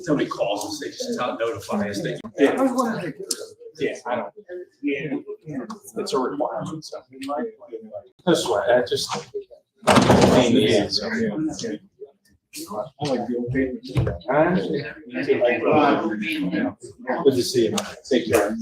Somebody calls us, they just not notify us. They, Yeah. yeah, I don't. Yeah, it's a requirement. So that's why I just. Yeah, so, yeah. I like the old paper. Good to see you. Take care.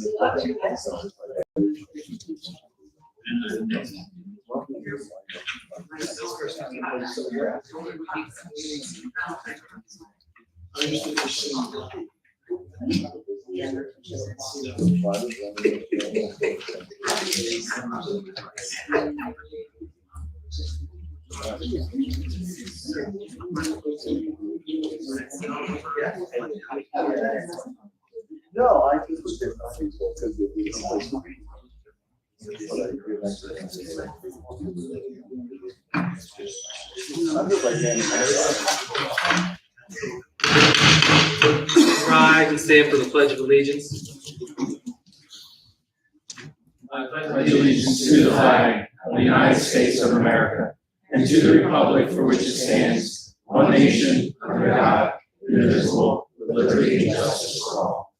No, I think it's different. Rise and stand for the Pledge of Allegiance. I pledge allegiance to the flag of the United States of America and to the republic for which it stands, one nation, under God, indivisible, with liberty and justice for all.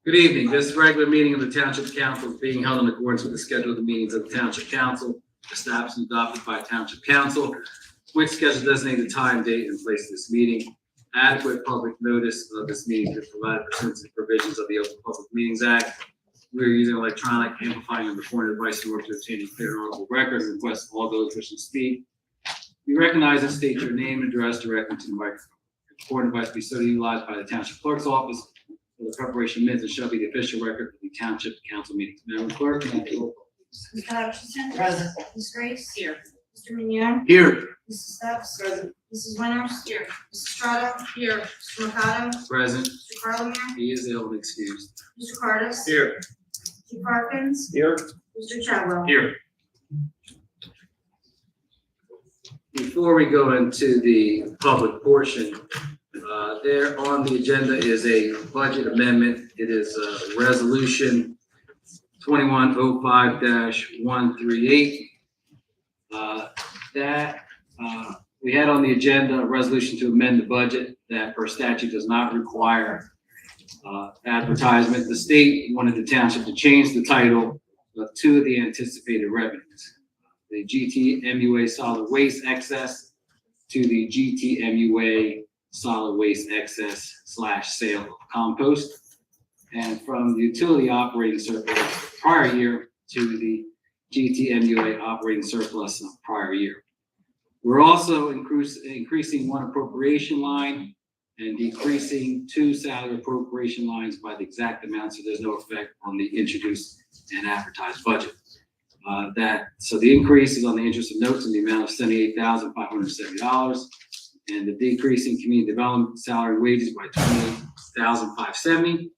Good evening. This regular meeting of the Township Council is being held in accordance with the schedule of the meetings of the Township Council, established and adopted by Township Council, which schedule designated the time, date, and place of this meeting. Adequate public notice of this meeting is provided pursuant to the provisions of the Open Public Meetings Act. We are using electronic amplifying and recording device in order to obtain clear and audible records and request all those wishing to speak. You recognize and state your name and address directly to the microphone. The recording device will be so utilized by the Township Clerk's office for the preparation of minutes and shall be the official record of the Township Council meetings. Madam Clerk, can I have the roll call, please? Mr. Hutchinson. Present. Ms. Grace. Here. Mr. Mignon. Here. Mrs. Steps. Present. Mrs. Winters. Here. Mrs. Strato. Here. Mr. Mercado. Present. Mr. Carlemere. He is ill and excused. Mr. Cardis. Here. Mr. Parkins. Here. Mr. Chadwell. Here. Before we go into the public portion, there on the agenda is a budget amendment. It is resolution 2105-138. We had on the agenda a resolution to amend the budget that per statute does not require advertisement. The state wanted the township to change the title of two of the anticipated revenues, the GTMUA solid waste excess to the GTMUA solid waste excess / sale of compost, and from the utility operating surplus prior year to the GTMUA operating surplus of prior year. We're also increasing one appropriation line and decreasing two salary appropriation lines by the exact amount, so there's no effect on the introduced and advertised budget. So the increase is on the interest of notes in the amount of $78,570, and the decrease in community development salary and wages by $28,570,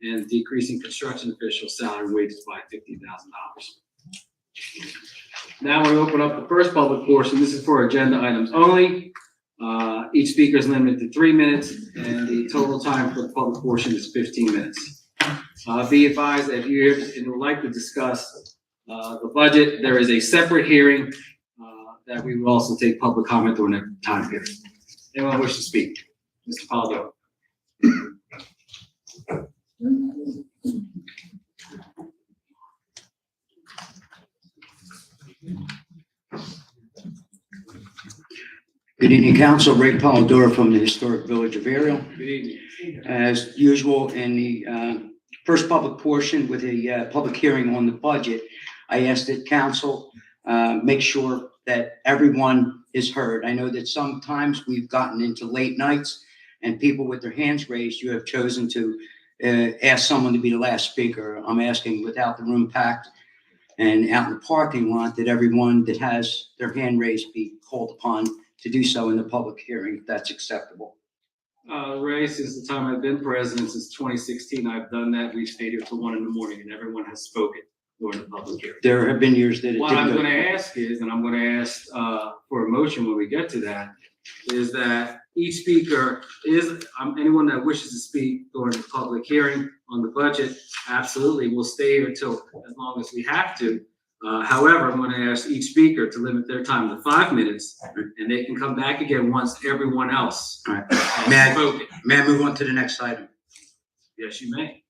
and decreasing construction official salary and wages by $50,000. Now we open up the first public portion. This is for agenda items only. Each speaker is limited to 3 minutes, and the total time for the public portion is 15 minutes. Be advised that if you're here and would like to discuss the budget, there is a separate hearing that we will also take public comment during that time period. Anyone wish to speak? Mr. Paldo. Good evening, Council. Ray Polidoro from the Historic Village of Ariel. Good evening. As usual, in the first public portion with a public hearing on the budget, I asked that Council make sure that everyone is heard. I know that sometimes we've gotten into late nights and people with their hands raised, you have chosen to ask someone to be the last speaker. I'm asking, without the room packed and out in the parking lot, that everyone that has their hand raised be called upon to do so in the public hearing, if that's acceptable. Ray, since the time I've been president, since 2016, I've done that. We've stayed here till 1 in the morning and everyone has spoken during the public hearing. There have been years that it What didn't I'm go. going to ask is, and I'm going to ask for a motion when we get to that, is that each speaker is, anyone that wishes to speak during the public hearing on the budget, absolutely, we'll stay here until as long as we have to. However, I'm going to ask each speaker to limit their time to 5 minutes, and they can come back again once everyone else All right. has spoken. May I move on to the next item? Yes, you may.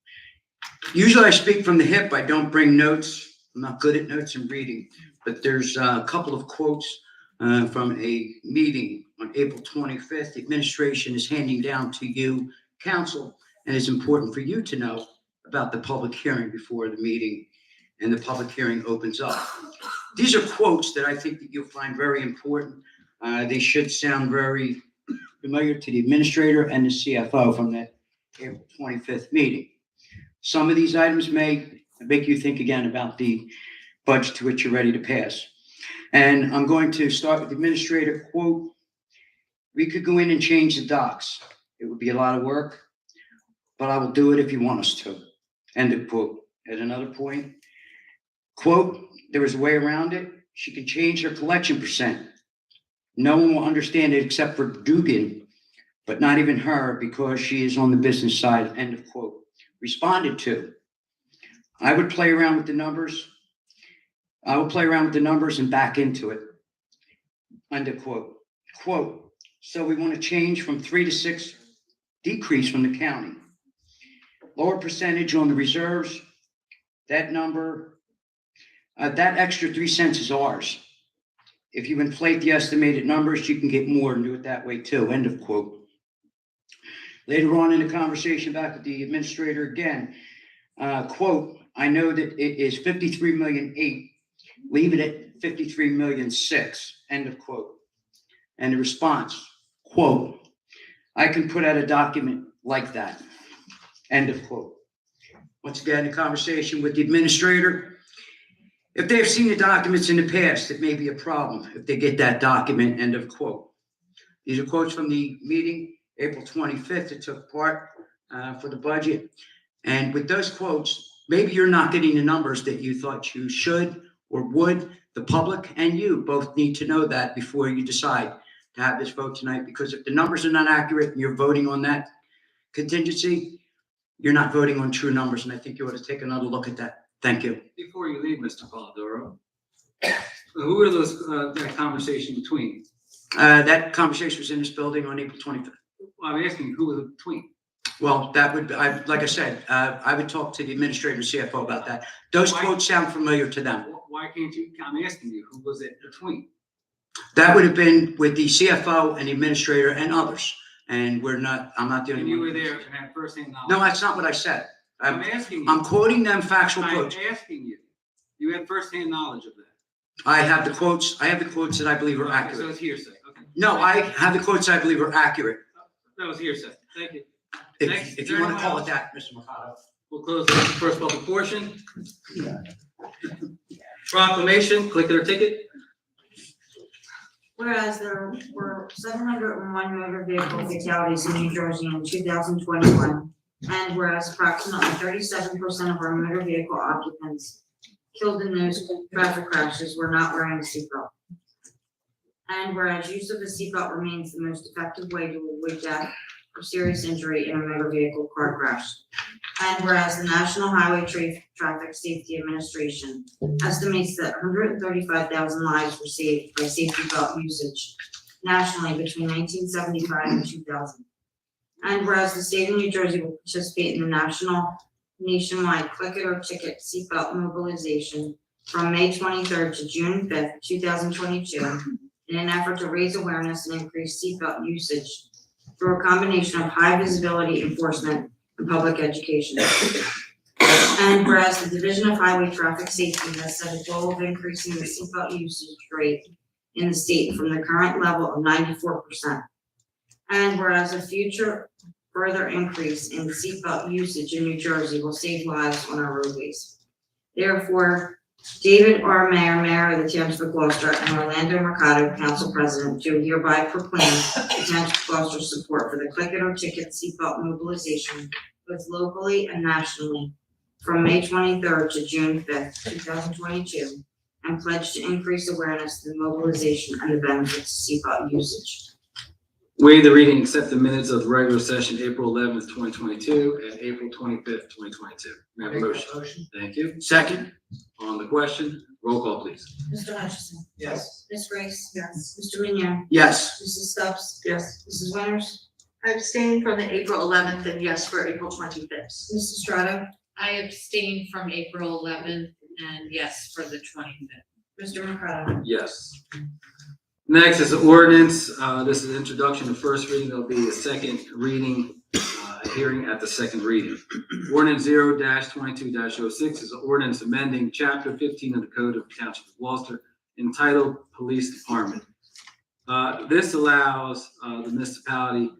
Usually I speak from the hip. I don't bring notes. I'm not good at notes and reading, but there's a couple of quotes from a meeting on April 25th. The administration is handing down to you, council, and it's important for you to know about the public hearing before the meeting and the public hearing opens up. These are quotes that I think that you'll find very important. They should sound very familiar to the administrator and the CFO from that April 25th meeting. Some of these items may make you think again about the budget to which you're ready to pass. And I'm going to start with the administrator quote. We could go in and change the docs. It would be a lot of work, but I will do it if you want us to. End of quote. At another point, quote, there is a way around it. She can change her collection percent. No one will understand it except for Dugan, but not even her because she is on the business side. End of quote. Responded to. I would play around with the numbers. I will play around with the numbers and back into it. End of quote. Quote, so we want to change from 3 to 6, decrease from the county. Lower percentage on the reserves. That number, that extra 3 cents is ours. If you inflate the estimated numbers, you can get more and do it that way too. End of quote. Later on in the conversation back with the administrator again, quote, I know that it is 53.8 million. Leave it at 53.6 million. End of quote. And the response, quote, I can put out a document like that. End of quote. Once again, the conversation with the administrator. If they have seen the documents in the past, it may be a problem if they get that document. End of quote. These are quotes from the meeting, April 25th. It took part for the budget. And with those quotes, maybe you're not getting the numbers that you thought you should or would. The public and you both need to know that before you decide to have this vote tonight, because if the numbers are not accurate and you're voting on that contingency, you're not voting on true numbers. And I think you ought to take another look at that. Thank you. Before you leave, Mr. Polidoro, who are those, that conversation between? That conversation was in this building on April 25th. I'm asking who was it between? Well, that would, like I said, I would talk to the administrator and CFO about that. Those quotes sound familiar to them. Why can't you, I'm asking you, who was it between? That would have been with the CFO and the administrator and others. And I'm not the only one. And you were there and had firsthand knowledge? No, that's not what I said. I'm asking you. I'm quoting them factual I'm quotes. asking you. You had firsthand knowledge of that. I have the quotes that I believe are So accurate. it's hearsay, okay. No, I have the quotes I believe are accurate. That was hearsay, thank you. If you want to call it that, Mr. Mercado. We'll close the first public portion. Proclamation, click it or ticket. Whereas there were 701 motor vehicle fatalities in New Jersey in 2021, and whereas approximately 37% of our motor vehicle occupants killed in those traffic crashes were not wearing a seatbelt. And whereas use of a seatbelt remains the most effective way to avoid death or serious injury in a motor vehicle car crash. And whereas the National Highway Traffic Safety Administration estimates that 135,000 lives were saved by safety belt usage nationally between 1975 and 2000. And whereas the state of New Jersey will participate in the nationwide click it or ticket seatbelt mobilization from May 23rd to June 5th, 2022, in an effort to raise awareness and increase seatbelt usage through a combination of high visibility enforcement and public education. And whereas the Division of Highway Traffic Safety has set a goal of increasing the seatbelt usage rate in the state from the current level of 94%. And whereas a future further increase in seatbelt usage in New Jersey will save lives on our roadways. Therefore, David R. Mayor of the Township of Gloucester, and Orlando Mercado, Council President, do hereby proclaim the Township of Gloucester's support for the click it or ticket seatbelt mobilization both locally and nationally from May 23rd to June 5th, 2022, and pledge to increase awareness of the mobilization and the benefits of seatbelt usage. Waive the reading, accept the minutes of the regular session, April 11th, 2022, and April 25th, 2022. May I have a motion? Thank you. Second. On the question, roll call, please. Mr. Hutchison. Yes. Ms. Grace. Yes. Mr. Vignano. Yes. Mrs. Stubbs. Yes. Mrs. Winters. I abstain from the April 11th and yes for April 25th. Mrs. Strato. I abstain from April 11th and yes for the 25th. Mr. Mercado. Yes. Next is the ordinance. This is introduction and first reading. There'll be a second reading, hearing at the second reading. Ordinance 0-22-06 is an ordinance amending chapter 15 of the Code of the Township of Gloucester entitled Police Department. This allows the municipality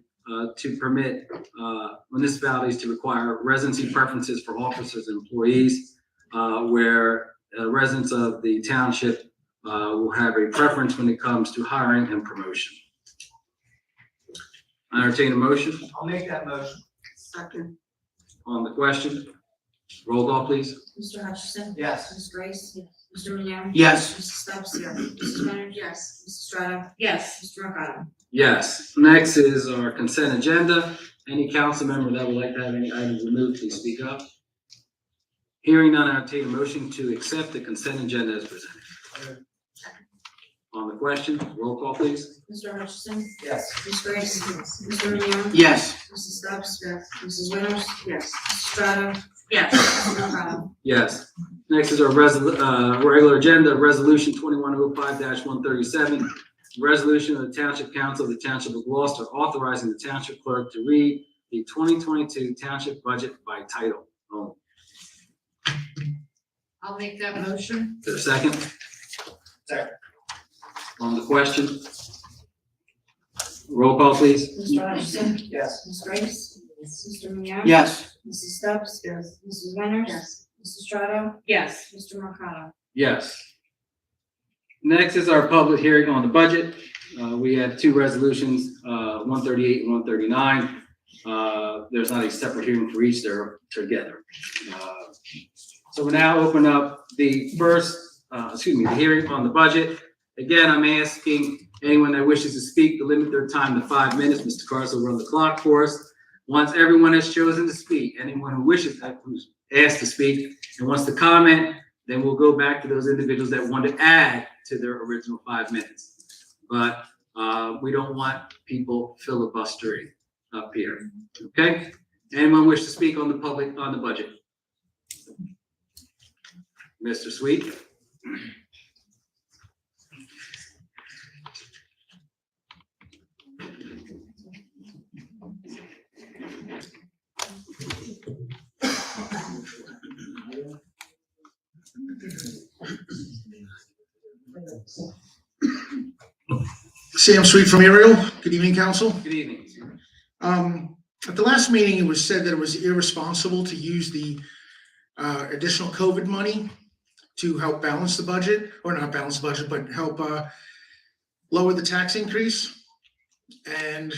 to permit municipalities to require residency preferences for officers and employees, where residents of the township will have a preference when it comes to hiring and promotion. I entertain a motion I'll make that motion. Second. on the question. Roll call, please. Mr. Hutchison. Yes. Ms. Grace. Mr. Vignano. Yes. Mrs. Stubbs. Yes. Mrs. Winters. Yes. Mrs. Strato. Yes. Mr. Mercado. Yes. Next is our consent agenda. Any council member that would like to have any items removed, please speak up. Hearing none, I entertain a motion to accept the consent agenda as presented. On the question, roll call, please. Mr. Hutchison. Yes. Ms. Grace. Mr. Vignano. Yes. Mrs. Stubbs. Yes. Mrs. Winters. Yes. Mrs. Strato. Yes. Mr. Mercado. Yes. Next is our regular agenda, Resolution 2105-137. Resolution of the Township Council of the Township of Gloucester authorizing the Township Clerk to read the 2022 Township Budget by title only. I'll make that motion. Is there a second? Second. On the question? Roll call, please. Mr. Hutchison. Yes. Ms. Grace. Mr. Vignano. Yes. Mrs. Stubbs. Yes. Mrs. Winters. Yes. Mrs. Strato. Yes. Mr. Mercado. Yes. Next is our public hearing on the budget. We have two resolutions, 138 and 139. There's not a separate hearing for each, they're together. So we now open up the the hearing on the budget. Again, I'm asking anyone that wishes to speak to limit their time to 5 minutes. Mr. Carson will run the clock for us. Once everyone has chosen to speak, anyone who wishes, who's asked to speak and wants to comment, then we'll go back to those individuals that want to add to their original 5 minutes. But we don't want people filibustering up here, okay? Anyone wish to speak on the budget? Mr. Sweet? Sam Sweet from Ariel. Good evening, council. Good evening. At the last meeting, it was said that it was irresponsible to use the additional COVID money to help balance the budget, or not balance the budget, but help lower the tax increase. And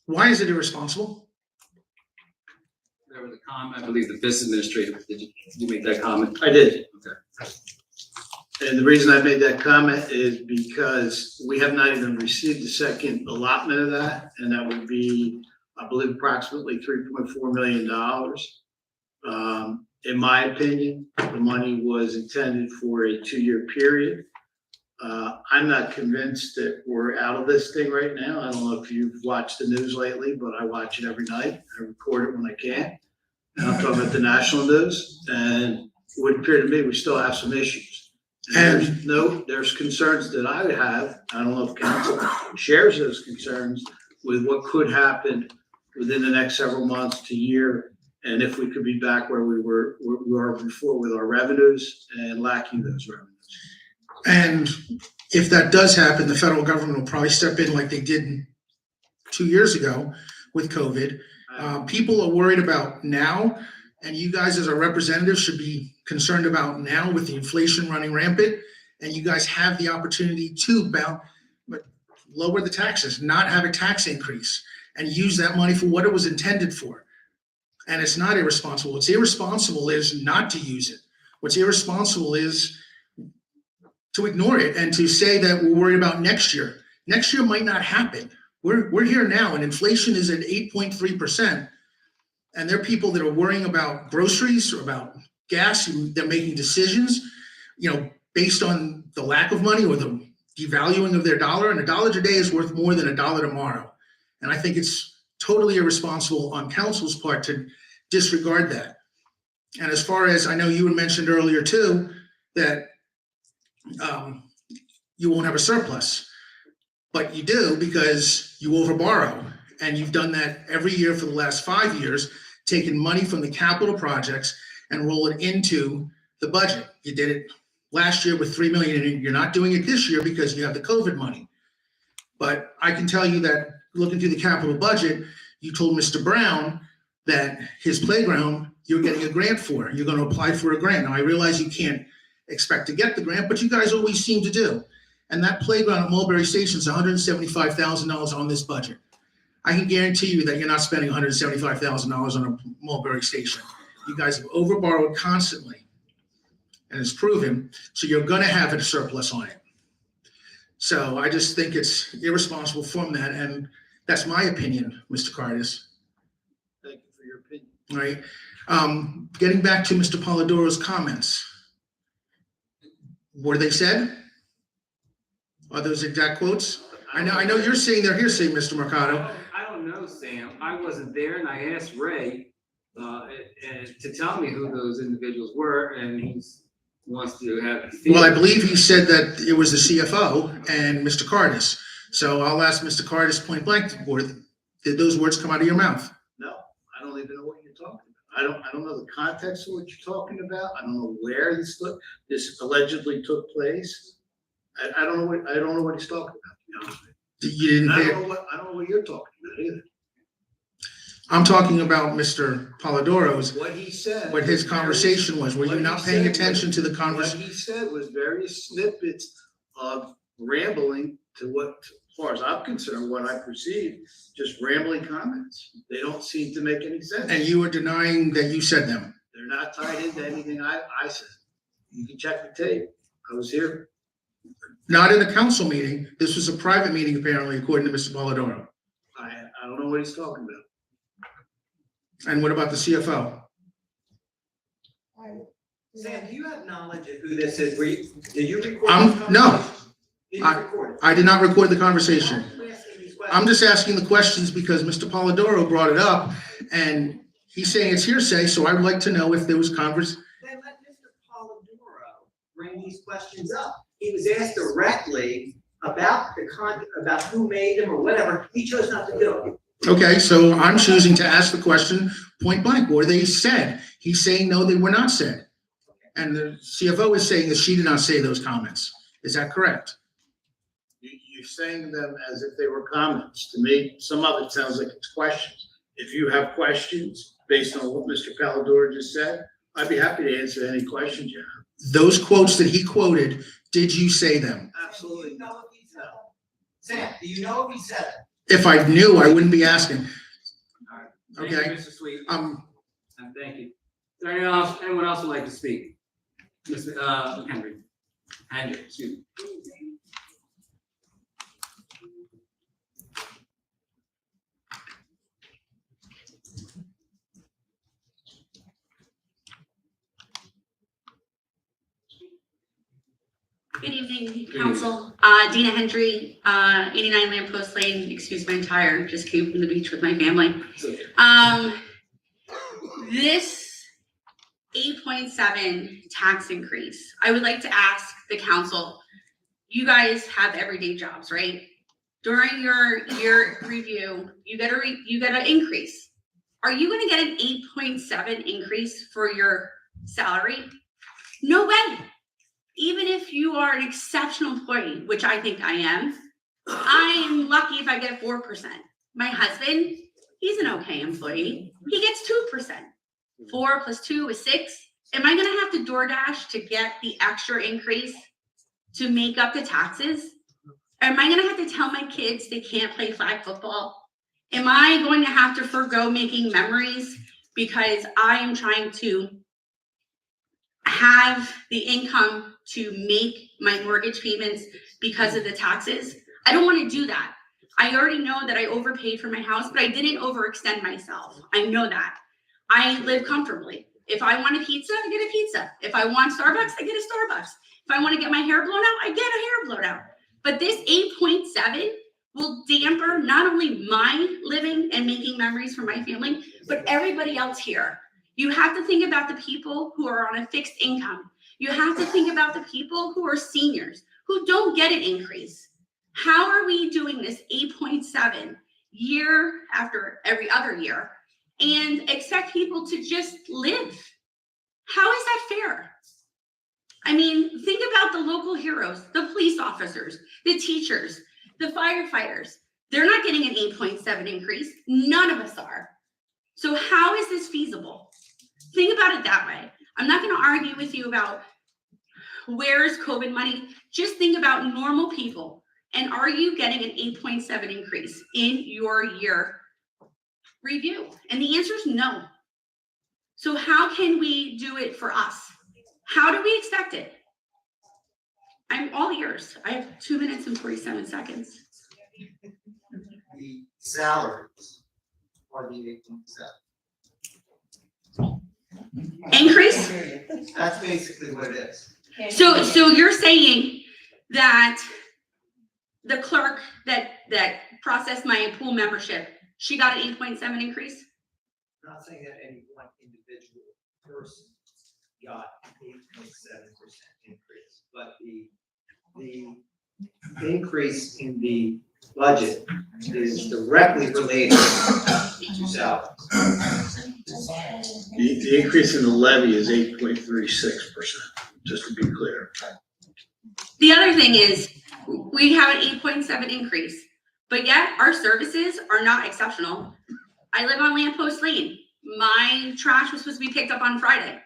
why is it irresponsible? There was a comment, I believe the business administrator, did you make that comment? I did. Okay. And the reason I made that comment is because we have not even received the second allotment of that, and that would be, I believe, approximately $3.4 million. In my opinion, the money was intended for a 2-year period. I'm not convinced that we're out of this thing right now. I don't know if you've watched the news lately, but I watch it every night. I record it when I can. And I'm talking about the national news, and it would appear to me we still have some issues. And there's concerns that I have. I don't know if council shares those concerns with what could happen within the next several months to year, and if we could be back where we were before with our revenues and lacking those revenues. And if that does happen, the federal government will probably step in like they did 2 years ago with COVID. People are worried about now, and you guys as our representatives should be concerned about now with the inflation running rampant. And you guys have the opportunity to lower the taxes, not have a tax increase, and use that money for what it was intended for. And it's not irresponsible. What's irresponsible is not to use it. What's irresponsible is to ignore it and to say that we're worried about next year. Next year might not happen. We're here now and inflation is at 8.3%. And there are people that are worrying about groceries or about gas, and they're making decisions, based on the lack of money or the devaluing of their dollar, and a dollar today is worth more than a dollar tomorrow. And I think it's totally irresponsible on council's part to disregard that. And as far as, I know you had mentioned earlier too, that you won't have a surplus, but you do because you overborrow. And you've done that every year for the last 5 years, taking money from the capital projects and roll it into the budget. You did it last year with 3 million, and you're not doing it this year because you have the COVID money. But I can tell you that looking through the capital budget, you told Mr. Brown that his playground, you're getting a grant for. You're going to apply for a grant. Now, I realize you can't expect to get the grant, but you guys always seem to do. And that playground at Mulberry Station is $175,000 on this budget. I can guarantee you that you're not spending $175,000 on a Mulberry Station. You guys have overborrowed constantly, and it's proven, so you're gonna have a surplus on it. So I just think it's irresponsible from that, and that's my opinion, Mr. Cardis. Thank you for your opinion. All right, getting back to Mr. Polidoro's comments. Were they said? Are those exact quotes? I know you're saying they're hearsay, Mr. Mercado. I don't know, Sam. I wasn't there, and I asked Ray to tell me who those individuals were, and he wants to have. Well, I believe he said that it was the CFO and Mr. Cardis. So I'll ask Mr. Cardis point blank, did those words come out of your mouth? No, I don't even know what you're talking about. I don't know the context of what you're talking about. I don't know where this allegedly took place. I don't know what he's talking about, to be honest with you. You didn't I hear? don't know what you're talking about either. I'm talking about Mr. Polidoro's, What he said. what his conversation was. Were you not paying attention to the What conversation? he said was various snippets of rambling to what, as far as I'm concerned, what I perceive, just rambling comments. They don't seem to make any sense. And you were denying that you said them. They're not tied into anything I said. You can check the tape. I was here. Not in a council meeting. This was a private meeting, apparently, according to Mr. Polidoro. I don't know what he's talking about. And what about the CFO? Sam, do you have knowledge of who this is? Did you record? this No. conversation? Did you record it? I did not record the conversation. Why are you asking these I'm questions? just asking the questions because Mr. Polidoro brought it up, and he's saying it's hearsay, so I would like to know if there was Then let Mr. Polidoro bring these questions up. He was asked directly about about who made them or whatever. He chose not to do it. Okay, so I'm choosing to ask the question point blank. Were they said? He's saying no, they were not said. And the CFO is saying that she did not say those comments. Is that correct? You're saying them as if they were comments. To me, some of it sounds like it's questions. If you have questions based on what Mr. Polidoro just said, I'd be happy to answer any questions you have. Those quotes that he quoted, did you say them? Absolutely. Do you know if he said it? Sam, do you know if he said it? If I knew, I wouldn't be asking. All right. Thank you, Okay. Mr. Sweet. Um, Thank you. Is there anyone else would like to speak? Mr. Henry, excuse me. Good evening, council. Dina Hendry, 89 Lamppost Lane, excuse my entire, just came from the beach with my family. This 8.7 tax increase, I would like to ask the council, you guys have everyday jobs, right? During your review, you get an increase. Are you gonna get an 8.7 increase for your salary? No way. Even if you are an exceptional employee, which I think I am lucky if I get 4%. My husband, he's an okay employee. He gets 2%. 4 + 2 is 6. Am I gonna have to DoorDash to get the extra increase to make up the taxes? Am I gonna have to tell my kids they can't play flag football? Am I going to have to forgo making memories because I am trying to have the income to make my mortgage payments because of the taxes? I don't want to do that. I already know that I overpaid for my house, but I didn't overextend myself. I know that. I live comfortably. If I want a pizza, I get a pizza. If I want Starbucks, I get a Starbucks. If I want to get my hair blown out, I get a hair blown out. But this 8.7 will damper not only my living and making memories for my family, but everybody else here. You have to think about the people who are on a fixed income. You have to think about the people who are seniors, who don't get an increase. How are we doing this 8.7 year after every other year and expect people to just live? How is that fair? I mean, think about the local heroes, the police officers, the teachers, the firefighters. They're not getting an 8.7 increase. None of us are. So how is this feasible? Think about it that way. I'm not going to argue with you about where's COVID money. Just think about normal people. And are you getting an 8.7 increase in your year review? And the answer is no. So how can we do it for us? How do we expect it? I'm all ears. I have 2 minutes and 47 seconds. The salaries are the 8.7. Increase? That's basically what it is. So you're saying that the clerk that processed my pool membership, she got an 8.7 increase? I'm not saying that any one individual person got 8.7% increase, but the increase in the budget is directly related to salaries. The increase in the levy is 8.36%, just to be clear. The other thing is, we have an 8.7 increase, but yet our services are not exceptional. I live on Lamppost Lane. My trash was supposed to be picked up on Friday.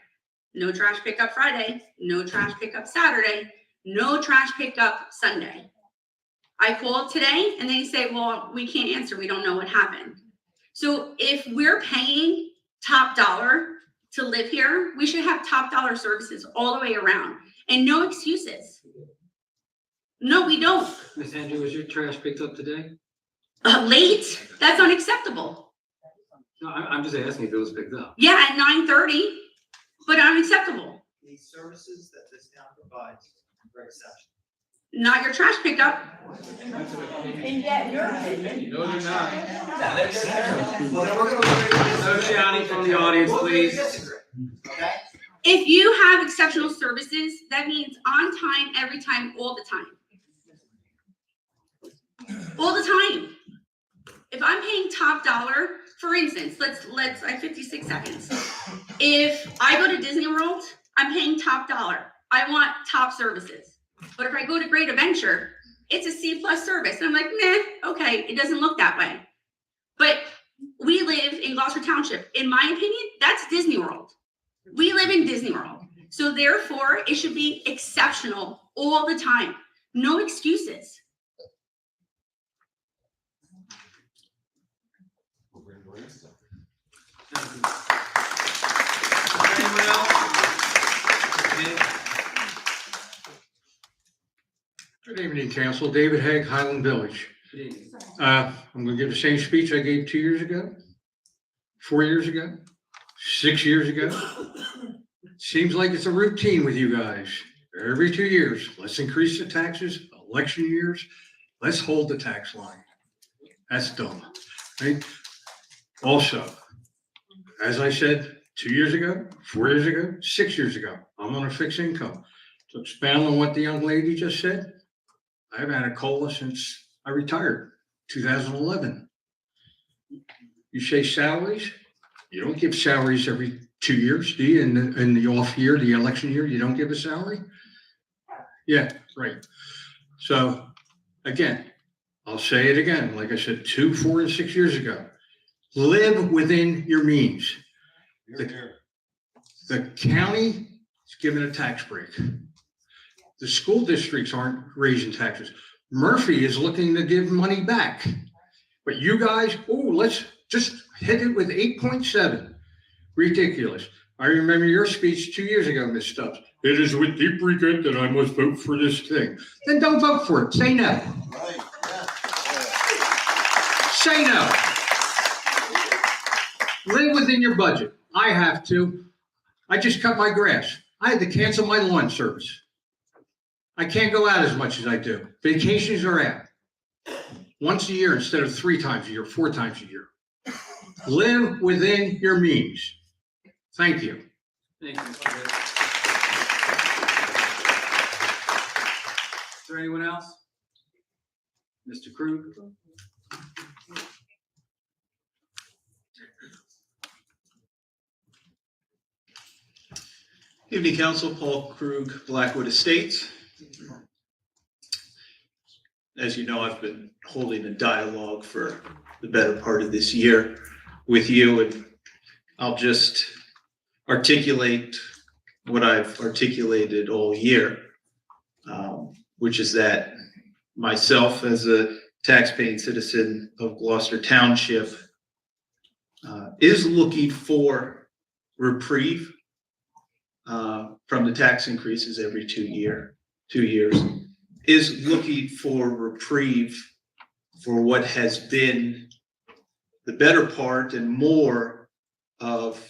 No trash pickup Friday, no trash pickup Saturday, no trash pickup Sunday. I called today and they say, well, we can't answer. We don't know what happened. So if we're paying top dollar to live here, we should have top dollar services all the way around and no excuses. No, we don't. Ms. Andrew, was your trash picked up today? Late? That's unacceptable. No, I'm just asking if it was picked up. Yeah, at 9:30, but unacceptable. The services that this town provides are exceptional. Not your trash pickup. And yet you're. No, they're not. Well, then we're gonna. No shouting from the audience, please. Okay? If you have exceptional services, that means on time, every time, all the time. All the time. If I'm paying top dollar, for instance, let's I have 56 seconds. If I go to Disney World, I'm paying top dollar. I want top services. But if I go to Great Adventure, it's a C+ service. And I'm like, meh, okay, it doesn't look that way. But we live in Gloucester Township. In my opinion, that's Disney World. We live in Disney World. So therefore, it should be exceptional all the time. No excuses. Anyone else? Good evening, Council. David Haig, Highland Village. I'm going to give the same speech I gave 2 years ago, 4 years ago, 6 years ago. Seems like it's a routine with you guys. Every 2 years, let's increase the taxes. Election years, let's hold the tax line. That's dumb, right? Also, as I said 2 years ago, 4 years ago, 6 years ago, I'm on a fixed income. To expand on what the young lady just said, I've had a COLA since I retired, 2011. You say salaries? You don't give salaries every 2 years, do you? In the off year, the election year, you don't give a salary? Yeah, right. So again, I'll say it again, like I said, 2, 4, and 6 years ago. Live within your means. The county is giving a tax break. The school districts aren't raising taxes. Murphy is looking to give money back. But you guys, let's just hit it with 8.7. Ridiculous. I remember your speech 2 years ago, Ms. Stubbs. It is with deep regret that I must vote for this thing. Then don't vote for it. Say no. Say no. Live within your budget. I have to. I just cut my grass. I had to cancel my lawn service. I can't go out as much as I do. Vacations are out. Once a year instead of 3 times a year, 4 times a year. Live within your means. Thank you. Thank you, Mr. Rich. Is there anyone else? Mr. Krug? Evening, Council. Paul Krug, Blackwood Estates. As you know, I've been holding a dialogue for the better part of this year with you, and I'll just articulate what I've articulated all year, which is that myself as a taxpaying citizen of Gloucester Township is looking for reprieve from the tax increases every 2 years, is looking for reprieve for what has been the better part and more of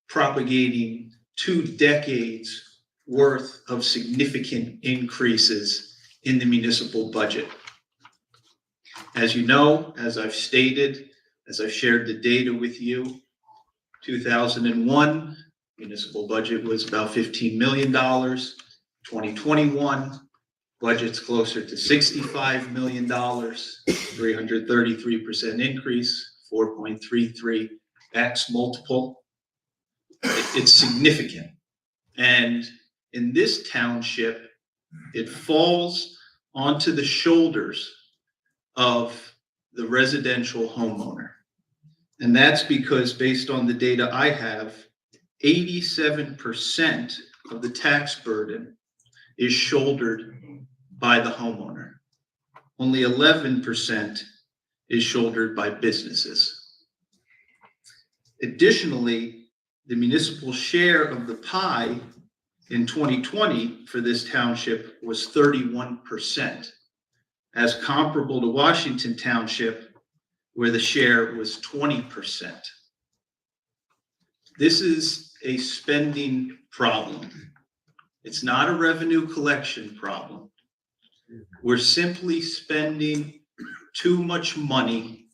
propagating 2 decades worth of significant increases in the municipal budget. As you know, as I've stated, as I've shared the data with you, 2001 municipal budget was about $15 million. 2021 budget's closer to $65 million, 333% increase, 4.33x multiple. It's significant. And in this township, it falls onto the shoulders of the residential homeowner. And that's because based on the data I have, 87% of the tax burden is shouldered by the homeowner. Only 11% is shouldered by businesses. Additionally, the municipal share of the pie in 2020 for this township was 31%, as comparable to Washington Township, where the share was 20%. This is a spending problem. It's not a revenue collection problem. We're simply spending too much money.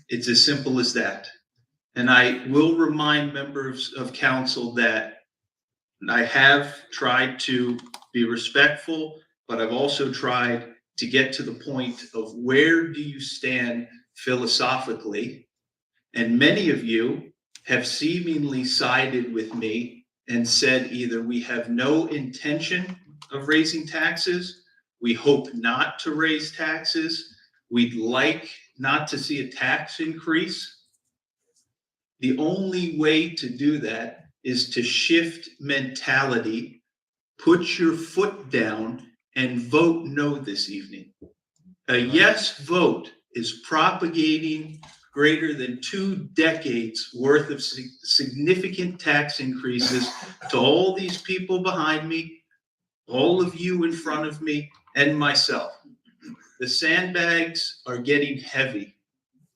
It's as simple as that. And I will remind members of council that I have tried to be respectful, but I've also tried to get to the point of where do you stand philosophically? And many of you have seemingly sided with me and said either we have no intention of raising taxes, we hope not to raise taxes, we'd like not to see a tax increase. The only way to do that is to shift mentality, put your foot down, and vote no this evening. A yes vote is propagating greater than 2 decades worth of significant tax increases to all these people behind me, all of you in front of me, and myself. The sandbags are getting heavy,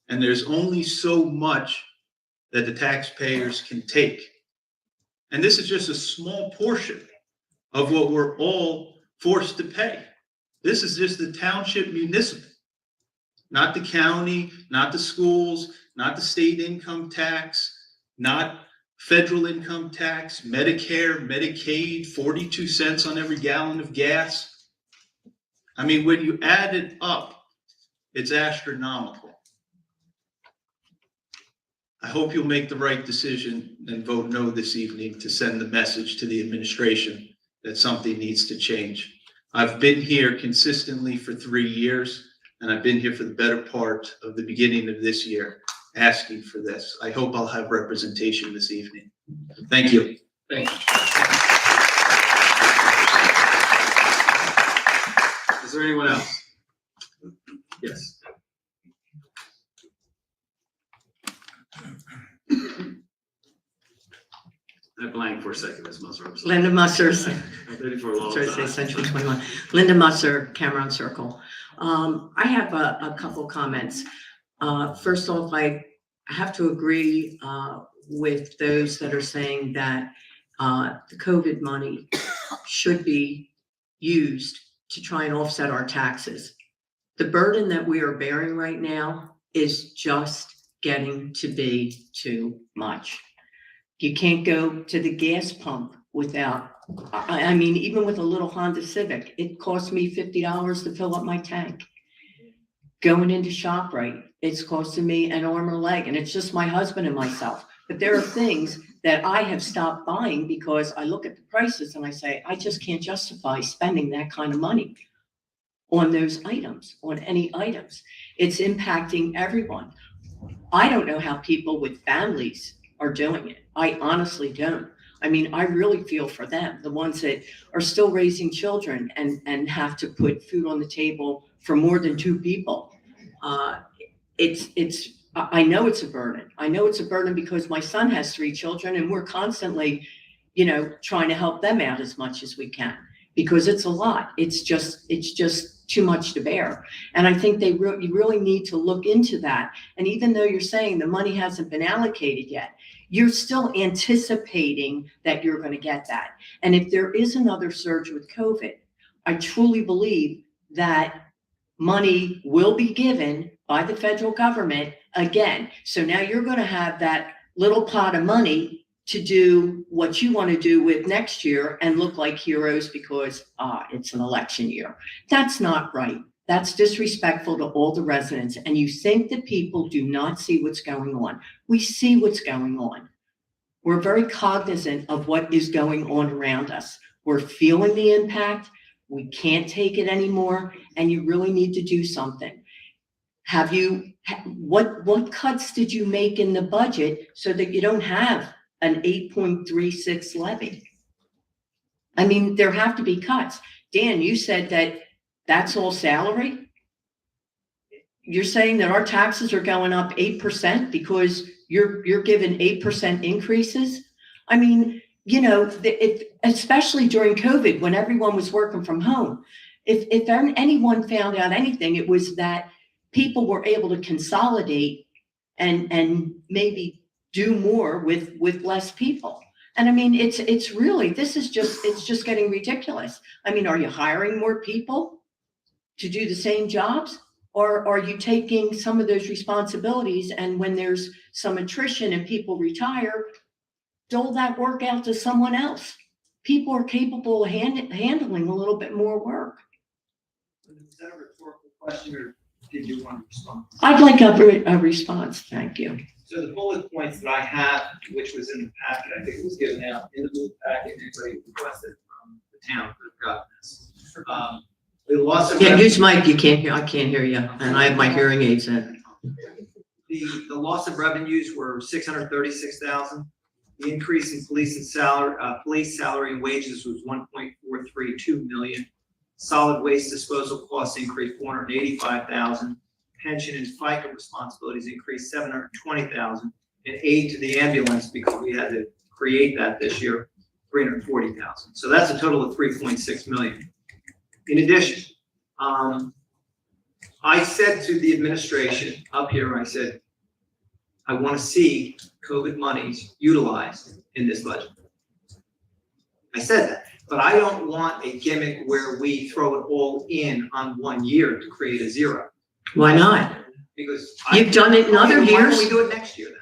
and there's only so much that the taxpayers can take. And this is just a small portion of what we're all forced to pay. This is just the township municipal. Not the county, not the schools, not the state income tax, not federal income tax, Medicare, Medicaid, 42 cents on every gallon of gas. I mean, when you add it up, it's astronomical. I hope you'll make the right decision and vote no this evening to send the message to the administration that something needs to change. I've been here consistently for 3 years. And I've been here for the better part of the beginning of this year asking for this. I hope I'll have representation this evening. Thank you. Thank you. Is there anyone else? Yes. I blanked for a second, Ms. Musser. Linda Musser, I've been here for a long Thursday, time. Century 21. Linda Musser, Cameron Circle. I have a couple comments. First off, I have to agree with those that are saying that the COVID money should be used to try and offset our taxes. The burden that we are bearing right now is just getting to be too much. You can't go to the gas pump without, I mean, even with a little Honda Civic, it cost me $50 to fill up my tank. Going into ShopRite, it's costing me an arm or leg, and it's just my husband and myself. But there are things that I have stopped buying because I look at the prices and I say, I just can't justify spending that kind of money on those items, on any items. It's impacting everyone. I don't know how people with families are doing it. I honestly don't. I mean, I really feel for them, the ones that are still raising children and have to put food on the table for more than 2 people. I know it's a burden. I know it's a burden because my son has 3 children and we're constantly, trying to help them out as much as we can because it's a lot. It's just too much to bear. And I think you really need to look into that. And even though you're saying the money hasn't been allocated yet, you're still anticipating that you're going to get that. And if there is another surge with COVID, I truly believe that money will be given by the federal government again. So now you're going to have that little pot of money to do what you want to do with next year and look like heroes because it's an election year. That's not right. That's disrespectful to all the residents. And you think that people do not see what's going on. We see what's going on. We're very cognizant of what is going on around us. We're feeling the impact. We can't take it anymore. And you really need to do something. What cuts did you make in the budget so that you don't have an 8.36 levy? I mean, there have to be cuts. Dan, you said that that's all salary. You're saying that our taxes are going up 8% because you're given 8% increases. I mean, especially during COVID when everyone was working from home, if anyone found out anything, it was that people were able to consolidate and maybe do more with less people. And I mean, it's just getting ridiculous. I mean, are you hiring more people to do the same jobs? Or are you taking some of those responsibilities and when there's some attrition and people retire, dole that work out to someone else? People are capable of handling a little bit more work. Is that a rhetorical question or did you want to respond? I'd like a response, thank you. So the bullet points that I have, which was in the packet, I think it was given out in the blue packet, anybody requested from the town could have gotten this. The loss of Use mic, you can't hear, I can't hear you, and I have my hearing aids in. the loss of revenues were 636,000. The increase in police salary and wages was 1.432 million. Solid waste disposal costs increased 485,000. Pension and FICA responsibilities increased 720,000. And aid to the ambulance, because we had to create that this year, 340,000. So that's a total of 3.6 million. In addition, I said to the administration up here, I said, I want to see COVID monies utilized in this budget. I said that, but I don't want a gimmick where we throw it all in on 1 year to create a zero. Why not? Because You've done it in other Why years. don't we do it next year then?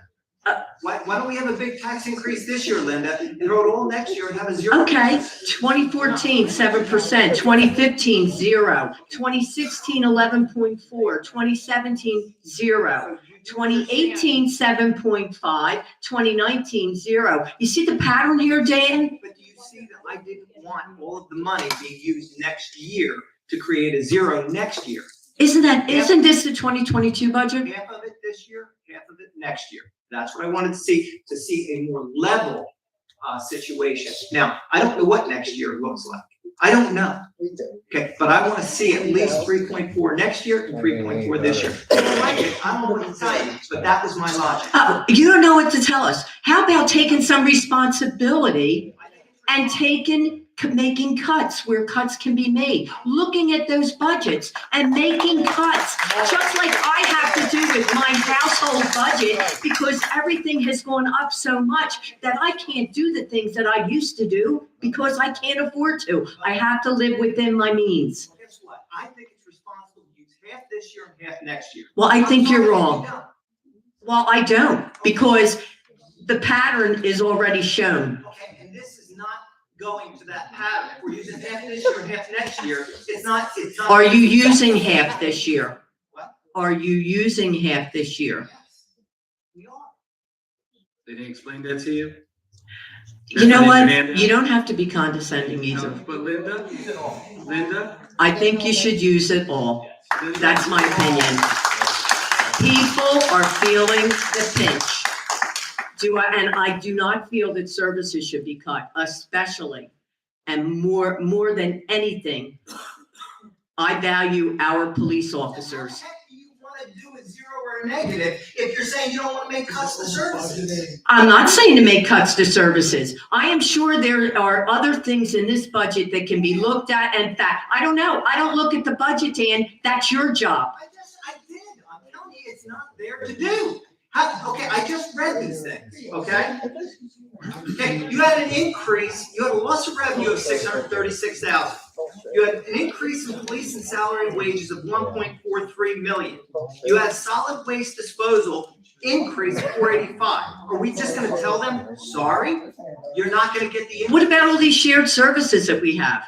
Why don't we have a big tax increase this year, Linda, and throw it all next year and have a zero? Okay, 2014, 7%, 2015, 0, 2016, 11.4, 2017, 0, 2018, 7.5, 2019, 0. You see the pattern here, Dan? But do you see that I didn't want all of the money being used next year to create a zero next year? Isn't this the 2022 budget? Half of it this year, half of it next year. That's what I wanted to see a more level situation. Now, I don't know what next year looks like. I don't know. Okay, but I want to see at least 3.4 next year and 3.4 this year. I don't like it. I don't know what to tell you, but that was my logic. You don't know what to tell us. How about taking some responsibility and taking making cuts where cuts can be made, looking at those budgets and making cuts, just like I have to do with my household budget, because everything has gone up so much that I can't do the things that I used to do because I can't afford to. I have to live within my means. Guess what? I think it's responsible to use half this year and half next year. Well, I think you're I'm sorry, wrong. you don't. Well, I don't, because the pattern is already shown. Okay, and this is not going to that pattern. If we're using half this year and half next year, it's not. Are you using half this year? What? Are you using half this year? Yes, we are. They didn't explain that to you? You know That's what? an handout? You don't have to be condescending either. But Linda, I think you should use it all. That's my opinion. People are feeling the pinch. And I do not feel that services should be cut, especially, and more than anything, I value our police officers. What the heck do you want to do with zero or negative if you're saying you don't want to make cuts to services? I'm not saying to make cuts to services. I am sure there are other things in this budget that can be looked at. And that, I don't know. I don't look at the budget, Dan. That's your job. I did. I'm telling you, it's not there to do. Okay, I just read these things, okay? Okay, you had an increase, you had a loss of revenue of 636,000. You had an increase in police and salary and wages of 1.43 million. You had solid waste disposal increase 485. Are we just gonna tell them, sorry, you're not gonna get the increase? What about all these shared services that we have?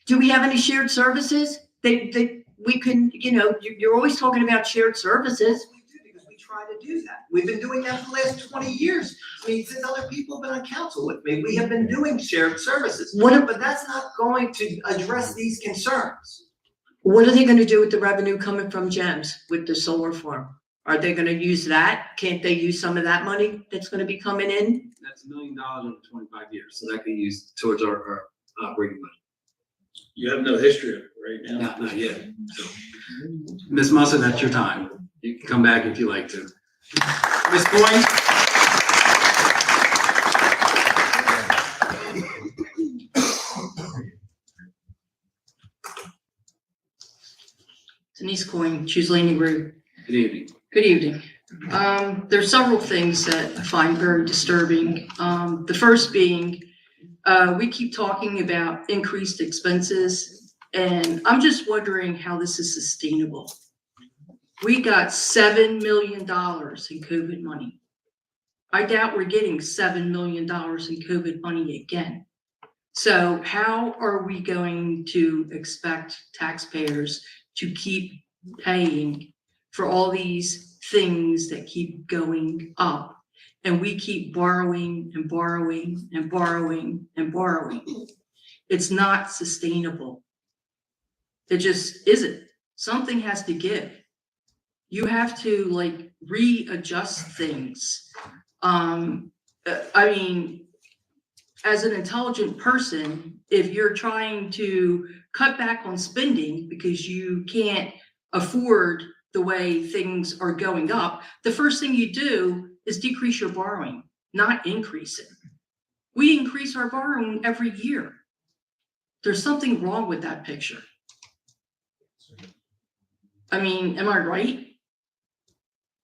Do we have any shared services that we can, you're always talking about shared services. Try to do that. We've been doing that for the last 20 years. I mean, since other people have been on council with me, we have been doing shared services. But that's not going to address these concerns. What are they going to do with the revenue coming from GEMS with the solar farm? Are they going to use that? Can't they use some of that money that's going to be coming in? that's $1 million over 25 years, so that can be used towards our operating budget. You have no history of it right now. Not yet. So, Ms. Musser, that's your time. You can come back if you like to. Ms. Boyne? Denise Coyne, Choose Landing Group. Good evening. Good evening. There's several things that I find very disturbing. The first being, we keep talking about increased expenses, and I'm just wondering how this is sustainable. We got $7 million in COVID money. I doubt we're getting $7 million in COVID money again. So how are we going to expect taxpayers to keep paying for all these things that keep going up, and we keep borrowing and borrowing and borrowing and borrowing? It's not sustainable. It just isn't. Something has to give. You have to like readjust things. I mean, as an intelligent person, if you're trying to cut back on spending because you can't afford the way things are going up, the first thing you do is decrease your borrowing, not increase it. We increase our borrowing every year. There's something wrong with that picture. I mean, am I right?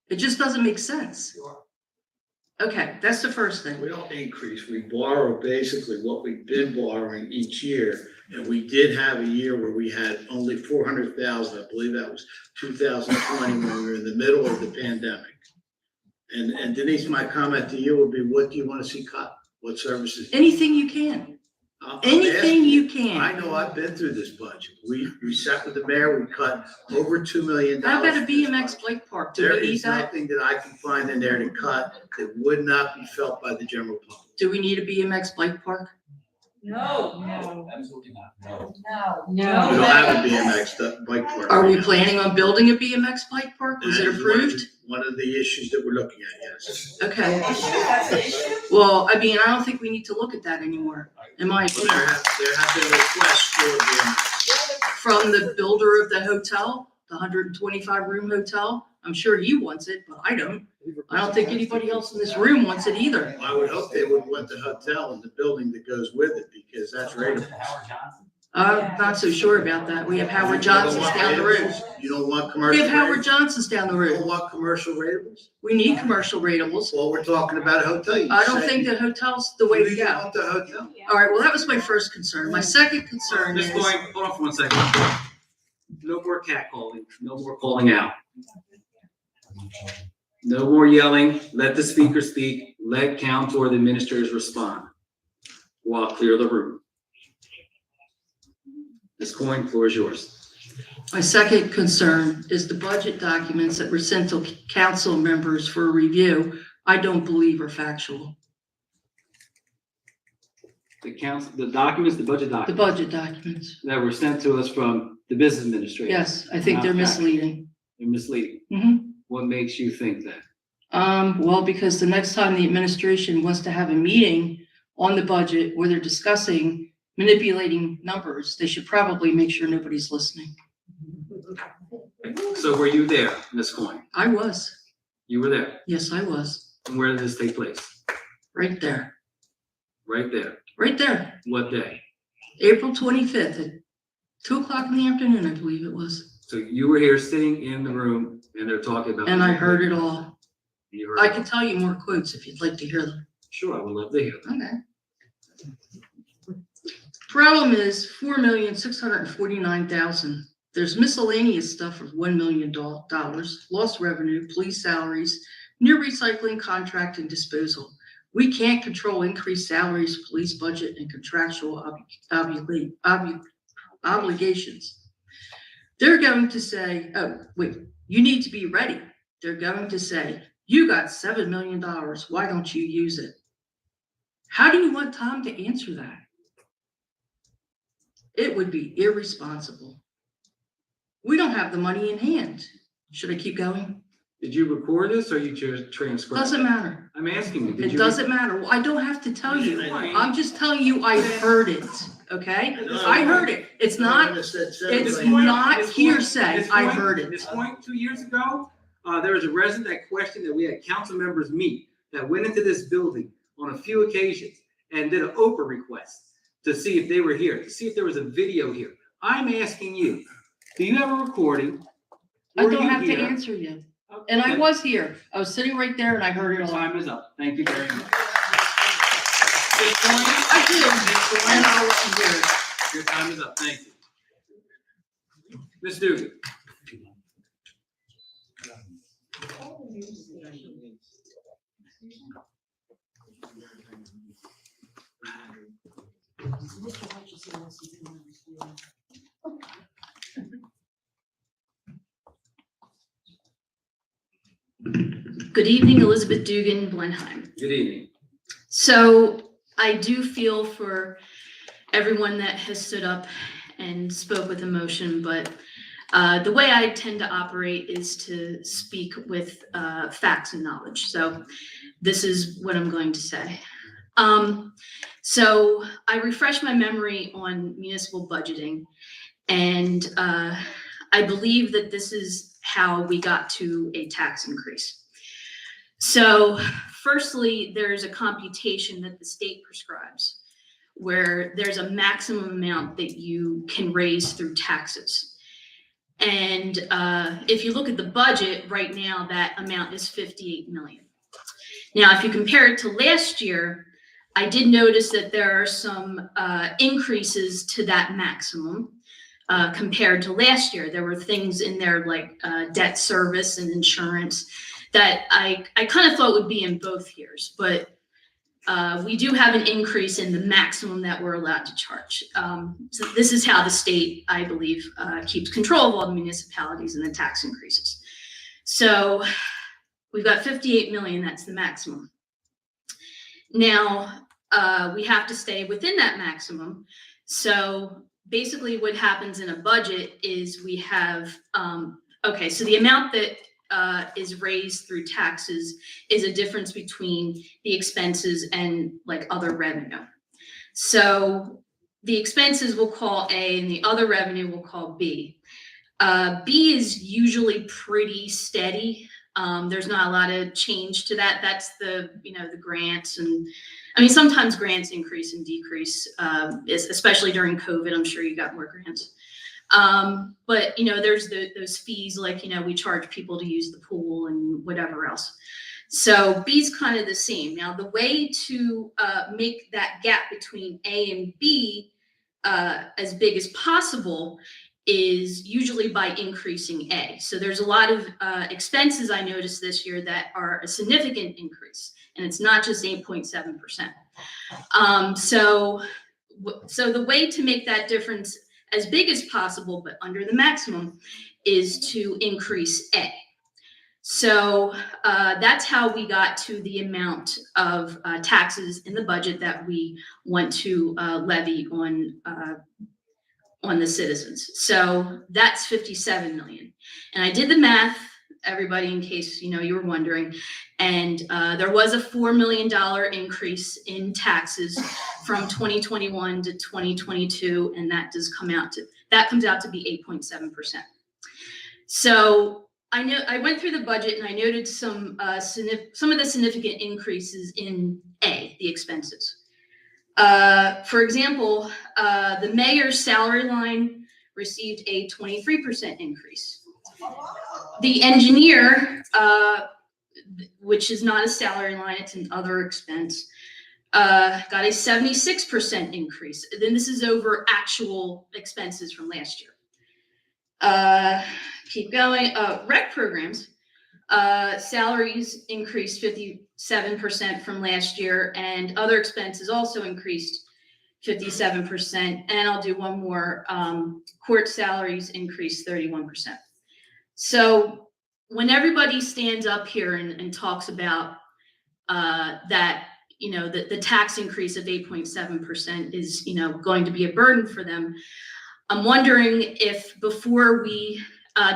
It just doesn't make sense. Okay, that's the first thing. We don't increase, we borrow basically what we've been borrowing each year. And we did have a year where we had only 400,000, I believe that was 2020, when we were in the middle of the pandemic. And Denise, my comment to you would be, what do you want to see cut? What services? Anything you can. Anything you can. I know I've been through this budget. We sat with the mayor, we cut over $2 million. How about a BMX bike park? Do There we need is that? nothing that I can find in there to cut that would not be felt by the general public. Do we need a BMX bike park? No. Absolutely not. No. We don't have a BMX bike park. Are right we now. planning on building a BMX bike park? Was it That is approved? One of the issues that we're looking at, yes. Okay. Well, I mean, I don't think we need to look at that anymore, in my But opinion. there have been requests for BMX. From the builder of the hotel, the 125 room hotel, I'm sure he wants it, but I don't. I don't think anybody else in this room wants it either. I would hope they would want the hotel and the building that goes with it, because that's rateable. I'm not so sure about that. We have Howard Johnson's down the road. You don't want We commercial. have Howard ratables? Johnson's down the You don't road. want commercial ratables? We need commercial ratables. Well, we're talking about a hotel. You I don't said think you- that hotel's the way to you go. want the hotel. All right, well, that was my first concern. My second concern Ms. is, Goy, hold on for 1 second. No more catcalling, no more calling out. No more yelling, let the speaker speak, let council or the administrators respond. Or I'll clear the room. Ms. Coyne, floor is yours. my second concern is the budget documents that were sent to council members for review, I don't believe are factual. The council, the documents, the budget The documents budget documents. that were sent to us from the business administrator. Yes, I think they're Not factual. misleading. They're misleading. Mhm. What makes you think that? Well, because the next time the administration wants to have a meeting on the budget where they're discussing manipulating numbers, they should probably make sure nobody's listening. So were you there, Ms. Coyne? I was. You were there. Yes, I was. And where did this take place? Right there. Right there. Right there. What day? April 25th at 2:00 in the afternoon, I believe it was. So you were here sitting in the room and they're talking about. And I heard it all. You heard I it. can tell you more quotes if you'd like to hear them. Sure, I would love to hear them. Okay. Problem is $4,649,000. There's miscellaneous stuff of $1 million, lost revenue, police salaries, new recycling contract and disposal. We can't control increased salaries, police budget, and contractual obligations. They're going to say, oh, wait, you need to be ready. They're going to say, you got $7 million. Why don't you use it? How do you want Tom to answer that? It would be irresponsible. We don't have the money in hand. Should I keep going? Did you record this or you just transcribed? Doesn't matter. I'm asking you. It doesn't matter. Well, I don't have to tell you. I'm just telling you I heard it, okay? I heard it. It's not hearsay. I heard it. This point, 2 years ago, there was a resident that questioned that we had council members meet that went into this building on a few occasions and did an Oprah request to see if they were here, to see if there was a video here. I'm asking you, do you have a recording? I Were don't you have to here? answer you. And I was here. I was sitting right there and I heard it Your all. time is up. Thank you very much. I did, and I'll let you hear it. Your time is up. Thank you. Ms. Dugan. Good evening, Elizabeth Dugan, Blenheim. Good evening. So I do feel for everyone that has stood up and spoke with emotion, but the way I tend to operate is to speak with facts and knowledge. So this is what I'm going to say. So I refreshed my memory on municipal budgeting, and I believe that this is how we got to a tax increase. So firstly, there's a computation that the state prescribes where there's a maximum amount that you can raise through taxes. And if you look at the budget right now, that amount is 58 million. Now, if you compare it to last year, I did notice that there are some increases to that maximum compared to last year. There were things in there like debt service and insurance that I kind of thought would be in both years, but we do have an increase in the maximum that we're allowed to charge. So this is how the state, I believe, keeps control of all the municipalities and the tax increases. So we've got 58 million, that's the maximum. Now, we have to stay within that maximum. So basically what happens in a budget is we have, okay, so the amount that is raised through taxes is a difference between the expenses and like other revenue. So the expenses we'll call A and the other revenue we'll call B. B is usually pretty steady. There's not a lot of change to that. That's the grants, and I mean, sometimes grants increase and decrease, especially during COVID. I'm sure you got more grants. But there's those fees, like, we charge people to use the pool and whatever else. So B's kind of the same. Now, the way to make that gap between A and B as big as possible is usually by increasing A. So there's a lot of expenses I noticed this year that are a significant increase, and it's not just 8.7%. So the way to make that difference as big as possible, but under the maximum, is to increase A. So that's how we got to the amount of taxes in the budget that we want to levy on the citizens. So that's 57 million. And I did the math, everybody, in case you were wondering, and there was a $4 million increase in taxes from 2021 to 2022, and that comes out to be 8.7%. So I went through the budget and I noted some of the significant increases in A, the expenses. For example, the mayor's salary line received a 23% increase. The engineer, which is not a salary line, it's an other expense, got a 76% increase. Then this is over actual expenses from last year. Keep going. Rec programs, salaries increased 57% from last year, and other expenses also increased 57%. And I'll do one more. Court salaries increased 31%. So when everybody stands up here and talks about that, the tax increase of 8.7% is, going to be a burden for them, I'm wondering if before we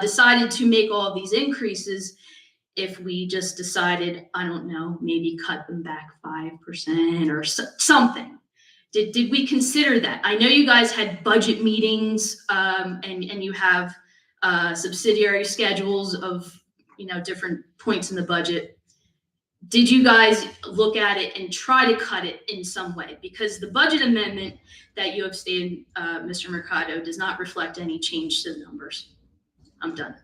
decided to make all of these increases, if we just decided, I don't know, maybe cut them back 5% or something. Did we consider that? I know you guys had budget meetings and you have subsidiary schedules of different points in the budget. Did you guys look at it and try to cut it in some way? Because the budget amendment that you have stated, Mr. Mercado, does not reflect any change to the numbers. I'm done.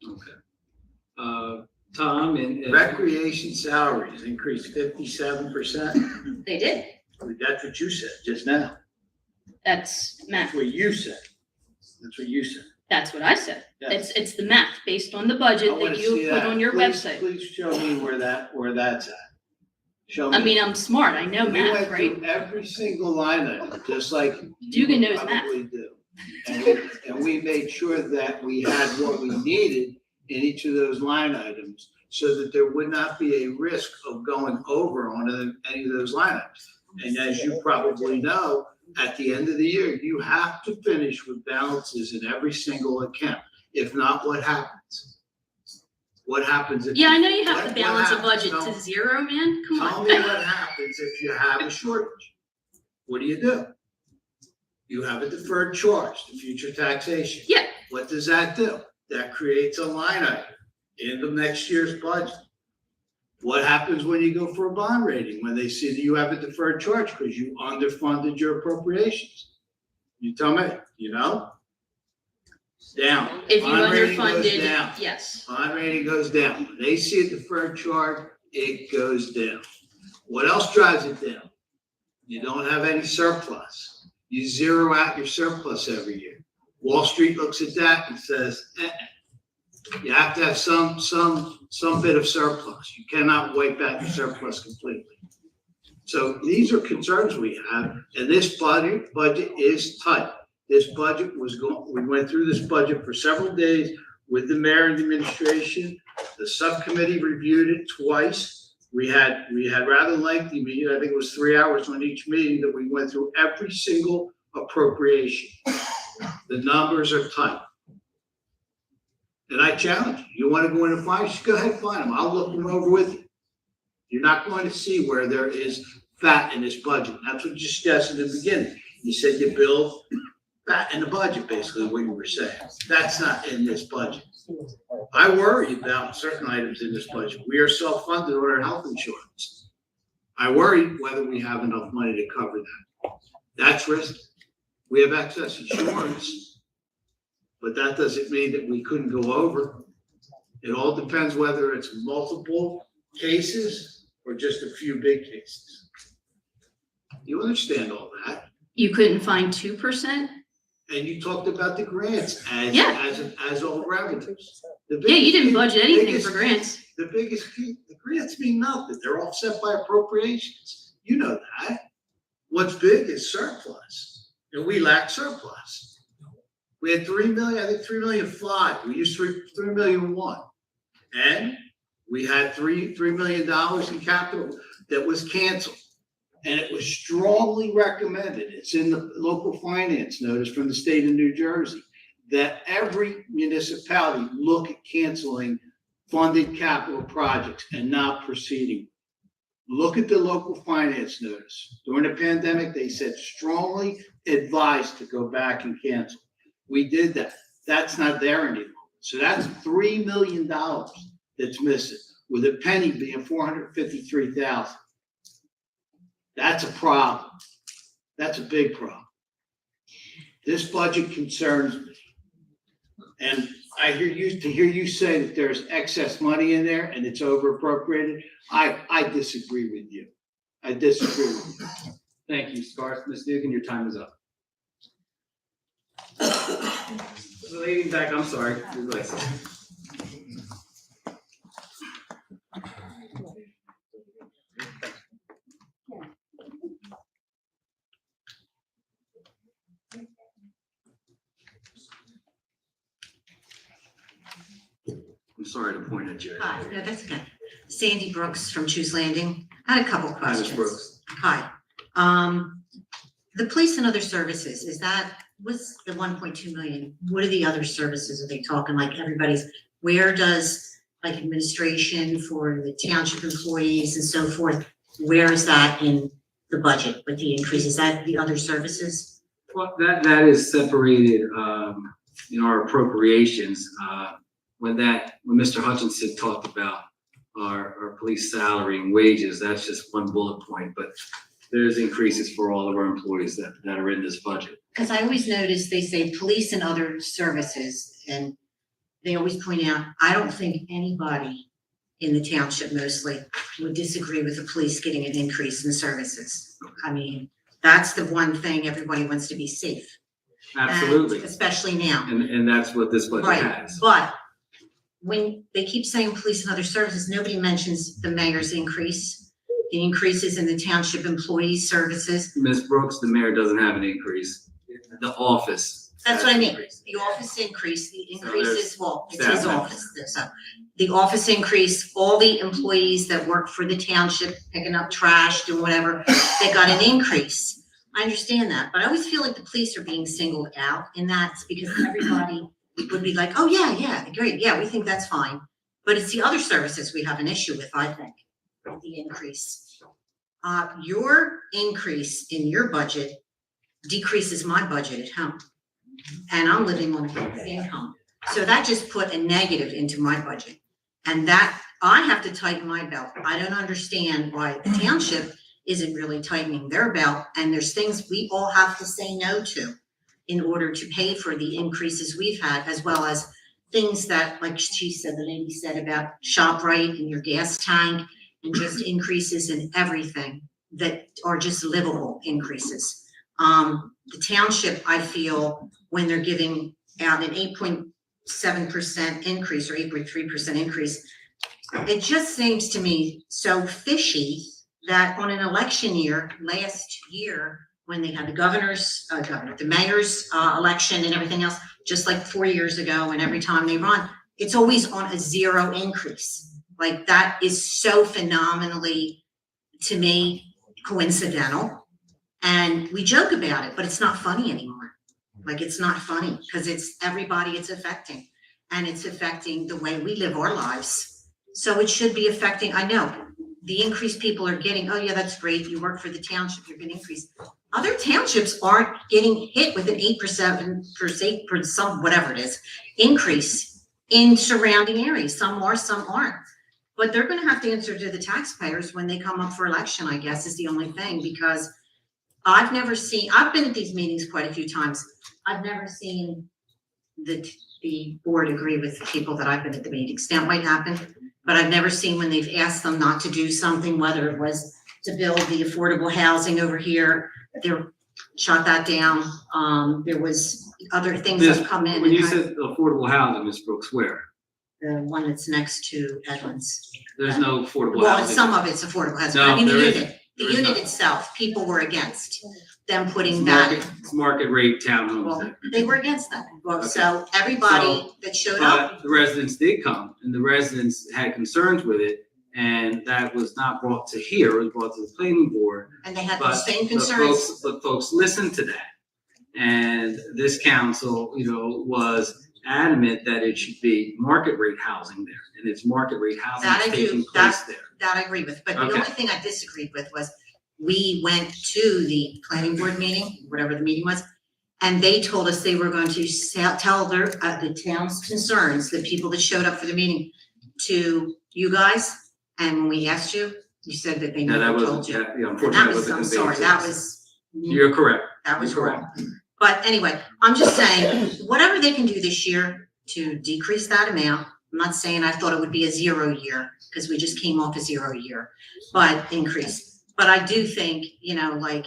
Okay. Tom, and Recreation salaries increased 57%. They did. That's what you said just now. That's math. That's what you said. That's what you said. That's what I said. Yes. It's the math based on the budget I wanna that you see put that. on your Please- website. Please show me where that's at. Show me. I mean, I'm smart. I know We math, went right? through every single line item, just like Dugan you knows math. probably do. And we made sure that we had what we needed in each of those line items so that there would not be a risk of going over on any of those line items. And as you probably know, at the end of the year, you have to finish with balances in every single account. If not, what happens? What happens if? Yeah, I know you have what- to what balance a happens? budget to zero, man. Come Tell on. me what happens if you have a shortage. What do? You have a deferred charge, the future taxation. Yeah. What does that do? That creates a line item in the next year's budget. What happens when you go for a bond rating, when they see that you have a deferred charge because you underfunded your appropriations? You tell me, Down. If you Bond rating goes underfunded, down. yes. Bond rating goes down. When they see a deferred charge, it goes down. What else drives it down? You don't have any surplus. You zero out your surplus every year. Wall Street looks at that and says, you have to have some bit of surplus. You cannot wipe out your surplus completely. So these are concerns we have, and this budget is tight. This budget we went through this budget for several days with the mayor and the administration. The subcommittee reviewed it twice. We had rather lengthy meeting. I think it was 3 hours on each meeting that we went through every single appropriation. The numbers are tight. And I challenge you. You want to go in and find, just go ahead and find them. I'll look them over with you. You're not going to see where there is fat in this budget. That's what you suggested in the beginning. You said you build in the budget, basically, what you were saying. That's not in this budget. I worry about certain items in this budget. We are self-funded on our health insurance. I worry whether we have enough money to cover that. That's risky. We have excess insurance, but that doesn't mean that we couldn't go over. It all depends whether it's multiple cases or just a few big cases. You understand all that? You couldn't find 2%? And you talked about the grants Yeah. as all revenues. Yeah, you didn't budget anything for grants. The biggest key, the grants mean nothing. They're offset by appropriations. You know that. What's big is surplus, and we lack surplus. We had 3 million, I think 3,000,005. We used 3,000,001. And we had $3 million in capital that was canceled. And it was strongly recommended, it's in the local finance notice from the state of New Jersey, that every municipality look at canceling funded capital projects and not proceeding. Look at the local finance notice. During the pandemic, they said strongly advised to go back and cancel. We did that. That's not there anymore. So that's $3 million that's missing, with a penny being $453,000. That's a problem. That's a big problem. This budget concerns me. And I hear you say that there's excess money in there and it's over appropriated. I disagree with you. I disagree with you. Thank you, Scarf. Ms. Dugan, your time is up. The lady in back, I'm sorry. I'm sorry to point at you. Hi, no, that's okay. Sandy Brooks from Choose Landing. I had a couple Hi, Ms. questions. Brooks. Hi. The police and other services, what's the 1.2 million? What are the other services? Are they talking like everybody's, where does like administration for the township employees and so forth, where is that in the budget with the increase? Is that the other services? Well, that is separated in our appropriations. When Mr. Hutchinson talked about our police salary and wages, that's just one bullet point, but there's increases for all of our employees that are in this budget. Because I always notice they say police and other services, and they always point out, I don't think anybody in the township mostly would disagree with the police getting an increase in services. I mean, that's the one thing, everybody wants to be safe. Absolutely. And especially now. And that's what this budget Right, has. but when they keep saying police and other services, nobody mentions the mayor's increase, the increases in the township employees' services. Ms. Brooks, the mayor doesn't have an increase. The office. That's has what I mean, an increase. the office increase, the So increase there's is, well, it's staff his members. office, so. The office increase, all the employees that work for the township, picking up trash, doing whatever, they got an increase. I understand that, but I always feel like the police are being singled out in that, because everybody would be like, oh, yeah, great, yeah, we think that's fine. But it's the other services we have an issue with, I think, the increase. Your increase in your budget decreases my budget at home. And I'm living on a fixed income. So that just put a negative into my budget. And that, I have to tighten my belt. I don't understand why the township isn't really tightening their belt. And there's things we all have to say no to in order to pay for the increases we've had, as well as things that, like she said, the lady said about ShopRite and your gas tank, and just increases in everything that are just livable increases. The township, I feel, when they're giving out an 8.7% increase or 8.3% increase, it just seems to me so fishy that on an election year, last year, when they had the mayor's election and everything else, just like 4 years ago, and every time they run, it's always on a zero increase. Like, that is so phenomenally, to me, coincidental. And we joke about it, but it's not funny anymore. Like, it's not funny because it's everybody it's affecting, and it's affecting the way we live our lives. So it should be affecting, I know the increase people are getting, oh yeah, that's great. You work for the township, you're getting increased. other townships aren't getting hit with an 8% per some, whatever it is, increase in surrounding areas. Some are, some aren't. But they're gonna have to answer to the taxpayers when they come up for election, I guess, is the only thing, because I've never seen, I've been at these meetings quite a few times. I've never seen the board agree with the people that I've been at the meetings. That might happen, but I've never seen when they've asked them not to do something, whether it was to build the affordable housing over here, they're shot that down. There was other things that come in. When you said affordable housing, Ms. Brooks, where? The one that's next to Edmonds. There's no affordable Well, housing. some of it's affordable housing. No, I mean, there the isn't. unit, the There is unit not. itself, people were against them putting It's that. market rate townhomes Well, there. they were against that. Well, Okay. so everybody So, that showed up, But the residents did come, and the residents had concerns with it, and that was not brought to here, it was brought to the planning board. and they had But those same the concerns. folks listened to that. And this council, was adamant that it should be market rate housing there, and it's market rate housing That I that's do, taking place there. That I agree with, but the Okay. only thing I disagreed with was, we went to the planning board meeting, whatever the meeting was, and they told us they were going to tell the town's concerns, the people that showed up for the meeting, to you guys, and when we asked you, you said that they No, that never wasn't, told you. yeah, And that unfortunately, that was, wasn't I'm conveyed sorry, to that us. was. You're correct. That was You're wrong. But anyway, I'm just saying, whatever they can do this year to decrease that amount, I'm not saying I thought it would be a 0 year, because we just came off a 0 year, but increase. But I do think, like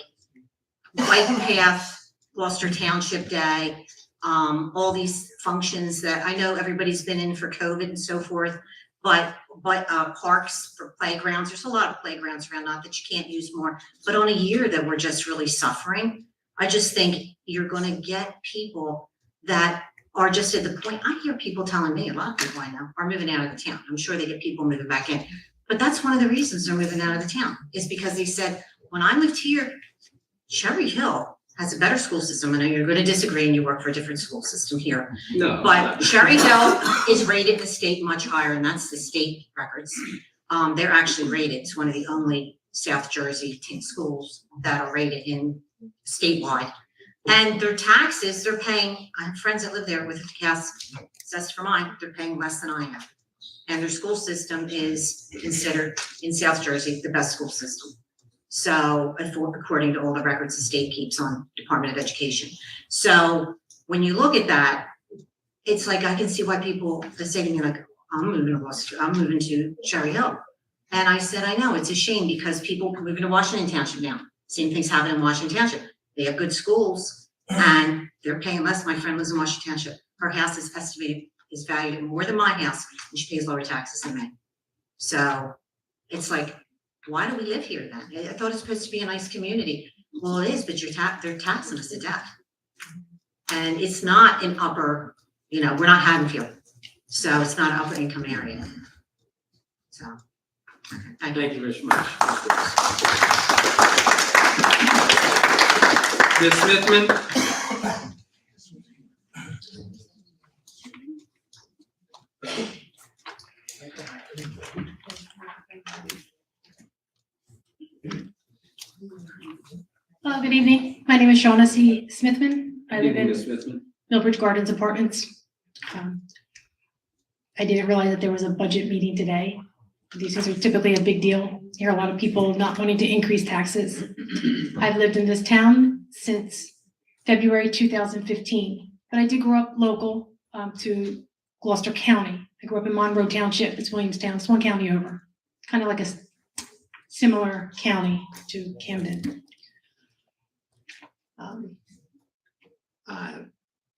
Bike Path, Gloucester Township Day, all these functions that I know everybody's been in for COVID and so forth, but parks for playgrounds, there's a lot of playgrounds around, not that you can't use more, but on a year that we're just really suffering, I just think you're gonna get people that are just at the point, I hear people telling me, a lot of people I know are moving out of the town. I'm sure they get people moving back in. But that's one of the reasons they're moving out of the town, is because they said, when I lived here, Cherry Hill has a better school system. I know you're gonna disagree and you work for a different school system here. No. But Cherry Hill is rated in the state much higher, and that's the state records. They're actually rated, it's one of the only South Jersey schools that are rated in statewide. And their taxes, they're paying, I have friends that live there with the cast assessed for mine, they're paying less than I am. And their school system is considered in South Jersey the best school system. So according to all the records the state keeps on Department of Education. So when you look at that, it's like, I can see why people say to me like, I'm moving to Cherry Hill. And I said, I know, it's a shame because people are moving to Washington Township now. Same thing's happening in Washington Township. They have good schools and they're paying less. My friend lives in Washington Township. Her house is estimated, is valued at more than my house, and she pays lower taxes than me. So it's like, why do we live here then? I thought it's supposed to be a nice community. Well, it is, but they're taxing us to death. And it's not an upper, we're not Haddonfield. So it's not an upper income area. So. Thank you very much. Ms. Smithman? Good evening. My name is Shaughnessy Smithman. I live Ms. in Smithman. Millbridge Gardens Apartments. I didn't realize that there was a budget meeting today. These things are typically a big deal. You hear a lot of people not wanting to increase taxes. I've lived in this town since February 2015, but I did grow up local to Gloucester County. I grew up in Monroe Township. It's Williamstown. It's one county over, kind of like a similar county to Camden.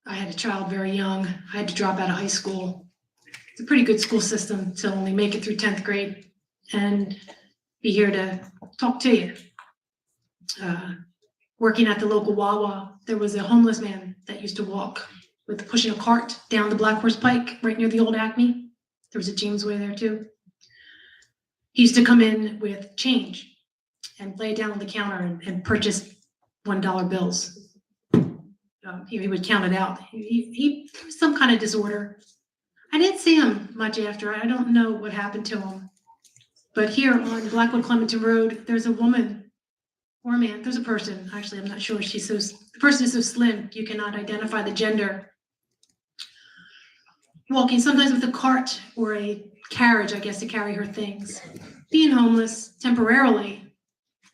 I had a child very young. I had to drop out of high school. It's a pretty good school system to only make it through 10th grade and be here to talk to you. Working at the local Wawa, there was a homeless man that used to walk with pushing a cart down the Black Horse Pike right near the old Acme. There was a Jamesway there too. He used to come in with change and lay it down on the counter and purchase $1 bills. He would count it out. He was some kind of disorder. I didn't see him much after. I don't know what happened to him. But here on Blackwood Clementon Road, there's a woman or a man, there's a person, actually, I'm not sure, the person is so slim, you cannot identify the gender. Walking sometimes with a cart or a carriage, I guess, to carry her things. Being homeless temporarily,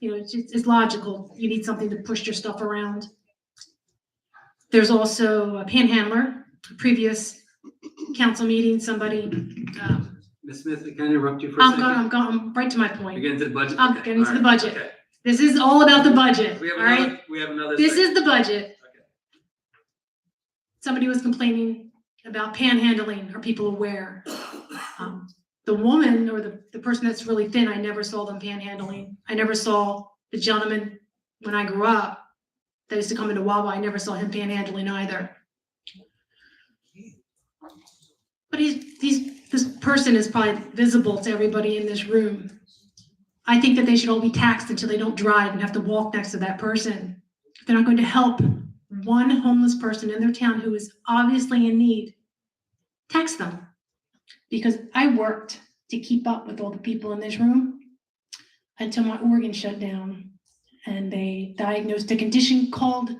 it's logical. You need something to push your stuff around. There's also a panhandler, a previous council meeting, somebody, Ms. Smith, can I interrupt you for a second? I'm right to my point. We're getting to the budget? I'm Okay, getting to all the right, budget. okay. This is all about the budget, all right? We have another. This segment. is the budget. Okay. Somebody was complaining about panhandling. Are people aware? The woman or the person that's really thin, I never saw them panhandling. I never saw the gentleman when I grew up that used to come into Wawa. I never saw him panhandling either. But this person is probably visible to everybody in this room. I think that they should all be taxed until they don't drive and have to walk next to that person. If they're not going to help one homeless person in their town who is obviously in need, tax them. Because I worked to keep up with all the people in this room until my organ shut down and they diagnosed a condition called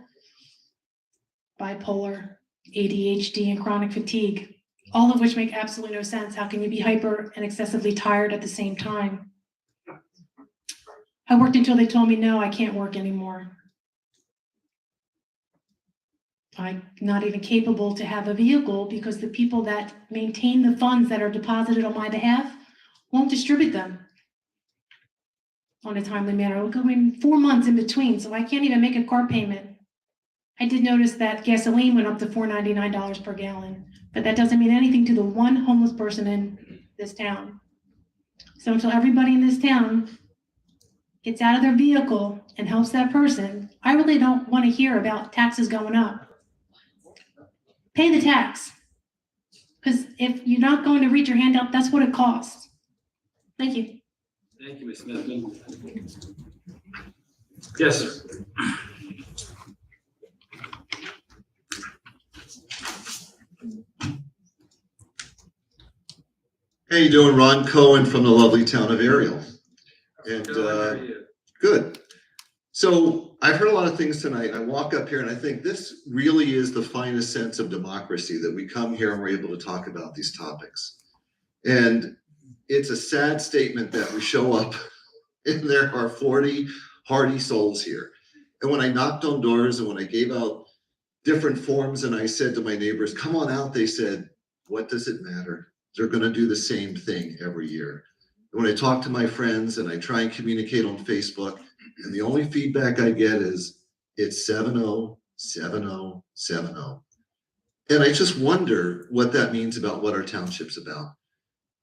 bipolar, ADHD, and chronic fatigue, all of which make absolutely no sense. How can you be hyper and excessively tired at the same time? I worked until they told me, no, I can't work anymore. I'm not even capable to have a vehicle because the people that maintain the funds that are deposited on my behalf won't distribute them on a timely manner. We'll go in 4 months in between, so I can't even make a car payment. I did notice that gasoline went up to $4.99 per gallon, but that doesn't mean anything to the one homeless person in this town. So until everybody in this town gets out of their vehicle and helps that person, I really don't want to hear about taxes going up. Pay the tax. Because if you're not going to reach your hand out, that's what it costs. Thank you. Thank you, Ms. Smith. Yes, sir. How you doing? Ron Cohen from the lovely town of Ariel. And good. So I've heard a lot of things tonight. I walk up here and I think this really is the finest sense of democracy, that we come here and we're able to talk about these topics. And it's a sad statement that we show up and there are 40 hardy souls here. And when I knocked on doors and when I gave out different forms and I said to my neighbors, come on out, they said, what does it matter? They're going to do the same thing every year. And when I talk to my friends and I try and communicate on Facebook, and the only feedback I get is it's 707070. And I just wonder what that means about what our township's about.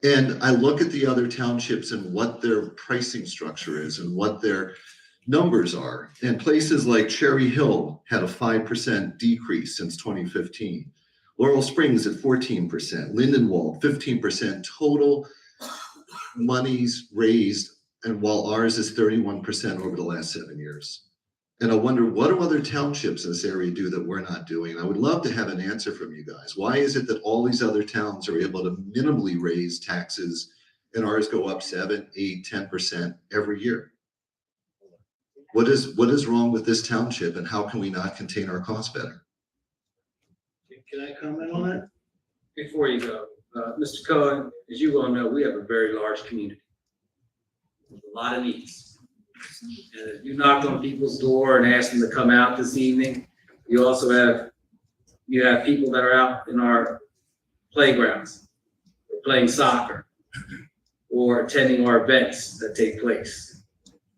And I look at the other townships and what their pricing structure is and what their numbers are. And places like Cherry Hill had a 5% decrease since 2015. Laurel Springs at 14%, Lindenwold 15% total monies raised, and while ours is 31% over the last 7 years. And I wonder, what do other townships in this area do that we're not doing? I would love to have an answer from you guys. Why is it that all these other towns are able to minimally raise taxes and ours go up 7, 8, 10% every year? What is wrong with this township, and how can we not contain our costs better? Can I comment on that? Before you go, Mr. Cohen, as you well know, we have a very large community. With a lot of needs. And if you knock on people's door and ask them to come out this evening, you also have people that are out in our playgrounds, or playing soccer, or attending our events that take place,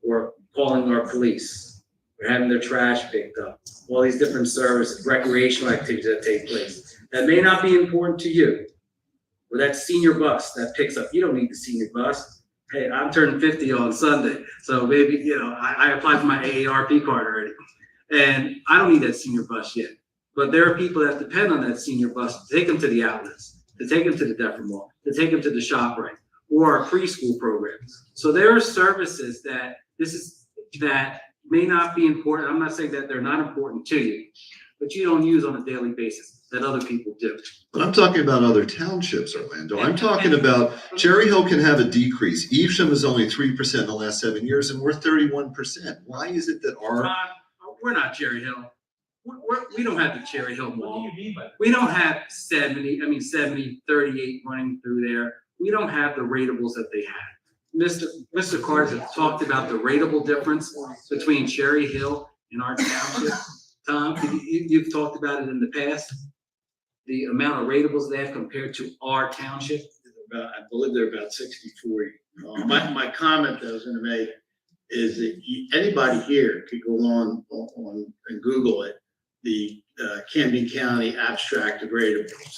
or calling our police, or having their trash picked up. All these different services, recreational activities that take place that may not be important to you. Or that senior bus that picks up, you don't need the senior bus. Hey, I'm turning 50 on Sunday, so maybe, I applied for my AARP card already, and I don't need that senior bus yet. But there are people that depend on that senior bus to take them to the outlets, to take them to the Deptford Mall, to take them to the ShopRite, or our preschool programs. So there are services that may not be important. I'm not saying that they're not important to you, but you don't use on a daily basis that other people do. But I'm talking about other townships, Orlando. I'm talking about Cherry Hill can have a decrease. Evesham is only 3% in the last 7 years, and we're 31%. Why is it that our We're not Cherry Hill. We don't have the Cherry Hill money. We don't have 70, 38 running through there. We don't have the ratables that they have. Mr. Carter has talked about the ratable difference between Cherry Hill and our township. Tom, you've talked about it in the past, the amount of ratables they have compared to our township. I believe they're about 60-40. My comment that I was gonna make is that anybody here could go on and Google it, the Camden County abstract of ratables.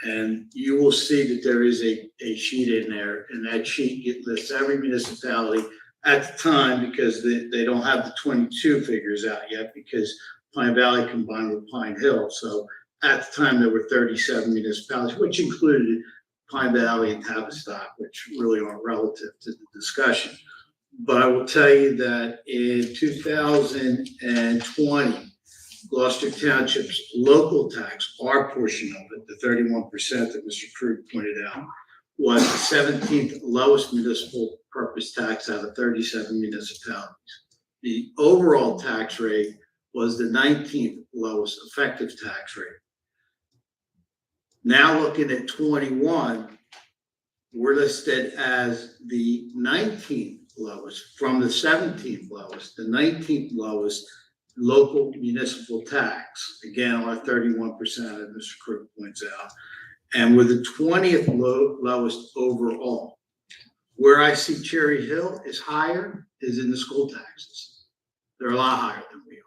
And you will see that there is a sheet in there, and that sheet lists every municipality at the time, because they don't have the 22 figures out yet, because Pine Valley combined with Pine Hill. So at the time, there were 37 municipalities, which included Pine Valley and Tavistock, which really aren't relative to the discussion. But I will tell you that in 2020, Gloucester Township's local tax, our portion of it, the 31% that Mr. Krug pointed out, was the 17th lowest municipal purpose tax out of 37 municipalities. The overall tax rate was the 19th lowest effective tax rate. Now looking at 21, we're listed as the 19th lowest, from the 17th lowest, the 19th lowest local municipal tax, again, our 31%, as Mr. Krug points out, and we're the 20th lowest overall. Where I see Cherry Hill is higher is in the school taxes. They're a lot higher than we are.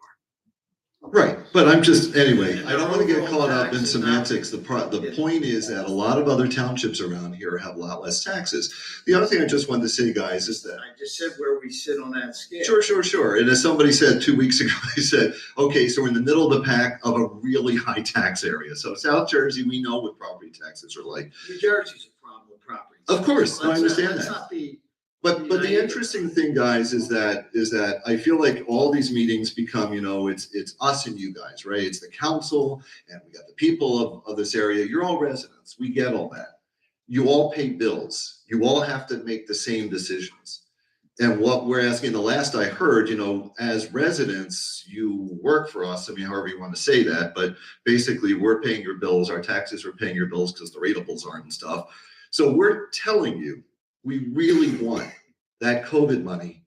Right, but I'm just, anyway, I don't want to get caught up in semantics. The point is that a lot of other townships around here have a lot less taxes. The other thing I just wanted to say, guys, is that I just said where we sit on that scale. Sure. And as somebody said 2 weeks ago, they said, okay, so we're in the middle of the pack of a really high tax area. So South Jersey, we know what property taxes are like. New Jersey's a problem with property. Of course, I understand let's that. not be But the interesting thing, guys, is that I feel like all these meetings become, it's us and you guys, right? It's the council and we got the people of this area. You're all residents. We get all that. You all pay bills. You all have to make the same decisions. And what we're asking, the last I heard, as residents, you work for us. I mean, however you want to say that, but basically we're paying your bills. Our taxes are paying your bills because the ratables aren't and stuff. So we're telling you, we really want that COVID money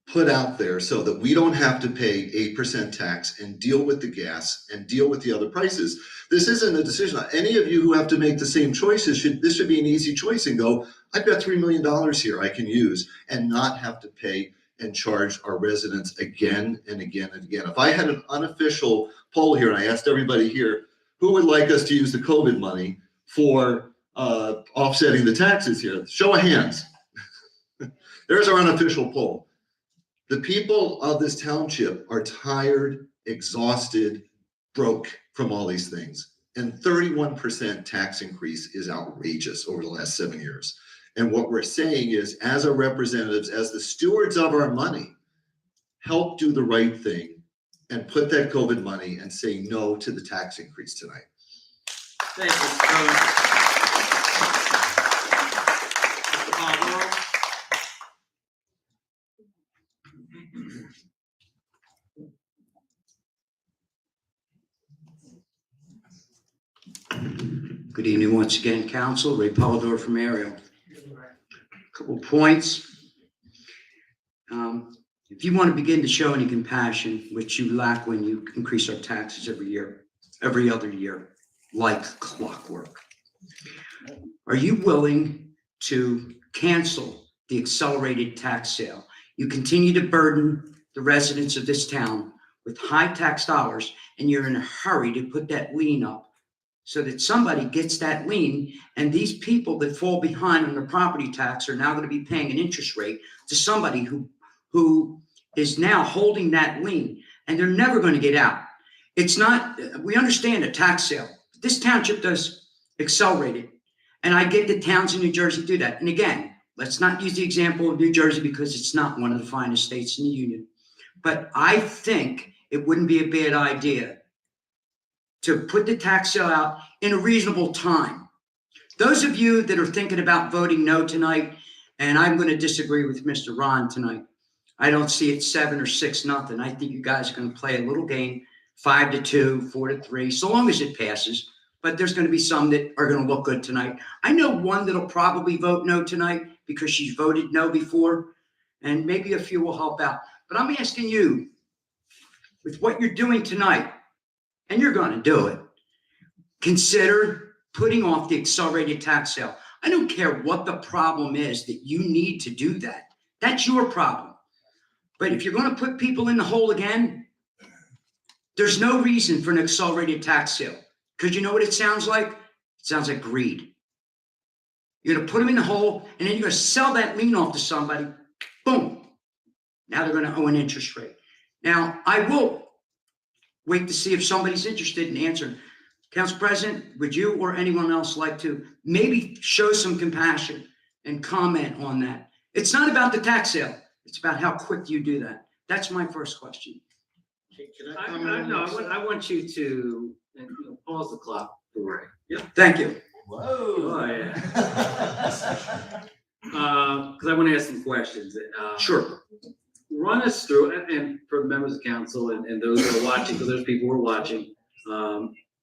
put out there so that we don't have to pay 8% tax and deal with the gas and deal with the other prices. This isn't a decision. Any of you who have to make the same choices, this should be an easy choice and go, I've got $3 million here I can use and not have to pay and charge our residents again and again and again. If I had an unofficial poll here and I asked everybody here, who would like us to use the COVID money for offsetting the taxes here? Show of hands. There's our unofficial poll. The people of this township are tired, exhausted, broke from all these things. And 31% tax increase is outrageous over the last 7 years. And what we're saying is, as our representatives, as the stewards of our money, help do the right thing and put that COVID money and say no to the tax increase tonight. Thank you. Mr. Palmer. Good evening once again, Council. Ray Polidor from Ariel. Couple points. If you want to begin to show any compassion, which you lack when you increase our taxes every other year, like clockwork, are you willing to cancel the accelerated tax sale? You continue to burden the residents of this town with high tax dollars, and you're in a hurry to put that lien up so that somebody gets that lien, and these people that fall behind on their property tax are now going to be paying an interest rate to somebody who is now holding that lien, and they're never going to get out. It's not, we understand a tax sale. This township does accelerated, and I get that towns in New Jersey do that. And again, let's not use the example of New Jersey because it's not one of the finest states in the union. But I think it wouldn't be a bad idea to put the tax sale out in a reasonable time. Those of you that are thinking about voting no tonight, and I'm going to disagree with Mr. Ron tonight. I don't see it 7 or 6-0. I think you guys are going to play a little game, 5-2, 4-3, so long as it passes. But there's going to be some that are going to look good tonight. I know one that'll probably vote no tonight because she's voted no before, and maybe a few will help out. But I'm asking you, with what you're doing tonight, and you're going to do it, consider putting off the accelerated tax sale. I don't care what the problem is that you need to do that. That's your problem. But if you're going to put people in the hole again, there's no reason for an accelerated tax sale. Because you know what it sounds like? It sounds like greed. You're going to put them in the hole, and then you're going to sell that lien off to somebody. Boom. Now they're going to owe an interest rate. Now, I will wait to see if somebody's interested in answering. Council President, would you or anyone else like to maybe show some compassion and comment on that? It's not about the tax sale. It's about how quick you do that. That's my first question. Can I, I I, comment on no, this? I want you to pause the clock for Ray. Yep. Thank you. Oh, yeah. Because I want to ask some questions. Sure. Run us through, and for members of council and those who are watching, because there's people who are watching,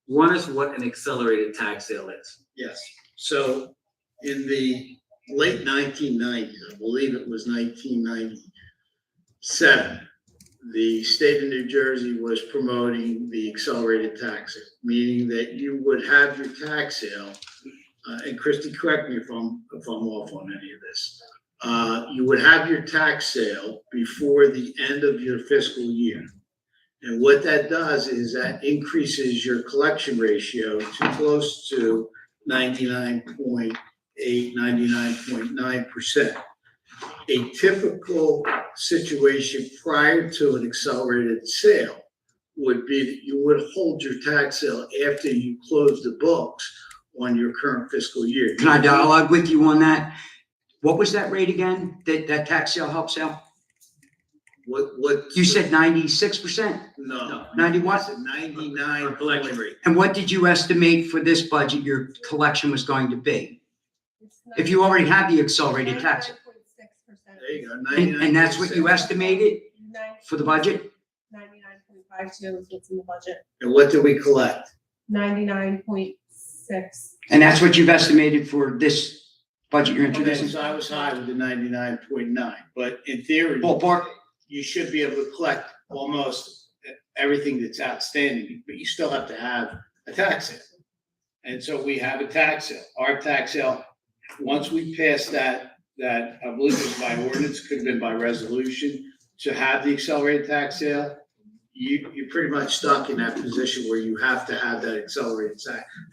run us what an accelerated tax sale is. Yes, so in the late 1990s, I believe it was 1997, the state of New Jersey was promoting the accelerated tax sale, meaning that you would have your tax sale, and Christie, correct me if I'm off on any of this. You would have your tax sale before the end of your fiscal year. And what that does is that increases your collection ratio to close to 99.8, 99.9%. A typical situation prior to an accelerated sale would be that you would hold your tax sale after you close the books on your current fiscal year. Can I dialogue with you on that? What was that rate again, that tax sale helps out? What? You said 96%? No. 90 what? 99 collection rate. And what did you estimate for this budget your collection was going to be? If you already had the accelerated tax. There you go. And that's what you estimated for the budget? 99.52 is what's in the budget. And what did we collect? 99.6. And that's what you've estimated for this budget you're introducing? So I was high with the 99.9, but in theory. Ballpark? You should be able to collect almost everything that's outstanding, but you still have to have a tax sale. And so we have a tax sale. Our tax sale, once we pass that I believe it was by ordinance, could have been by resolution, to have the accelerated tax sale, you're pretty much stuck in that position where you have to have that accelerated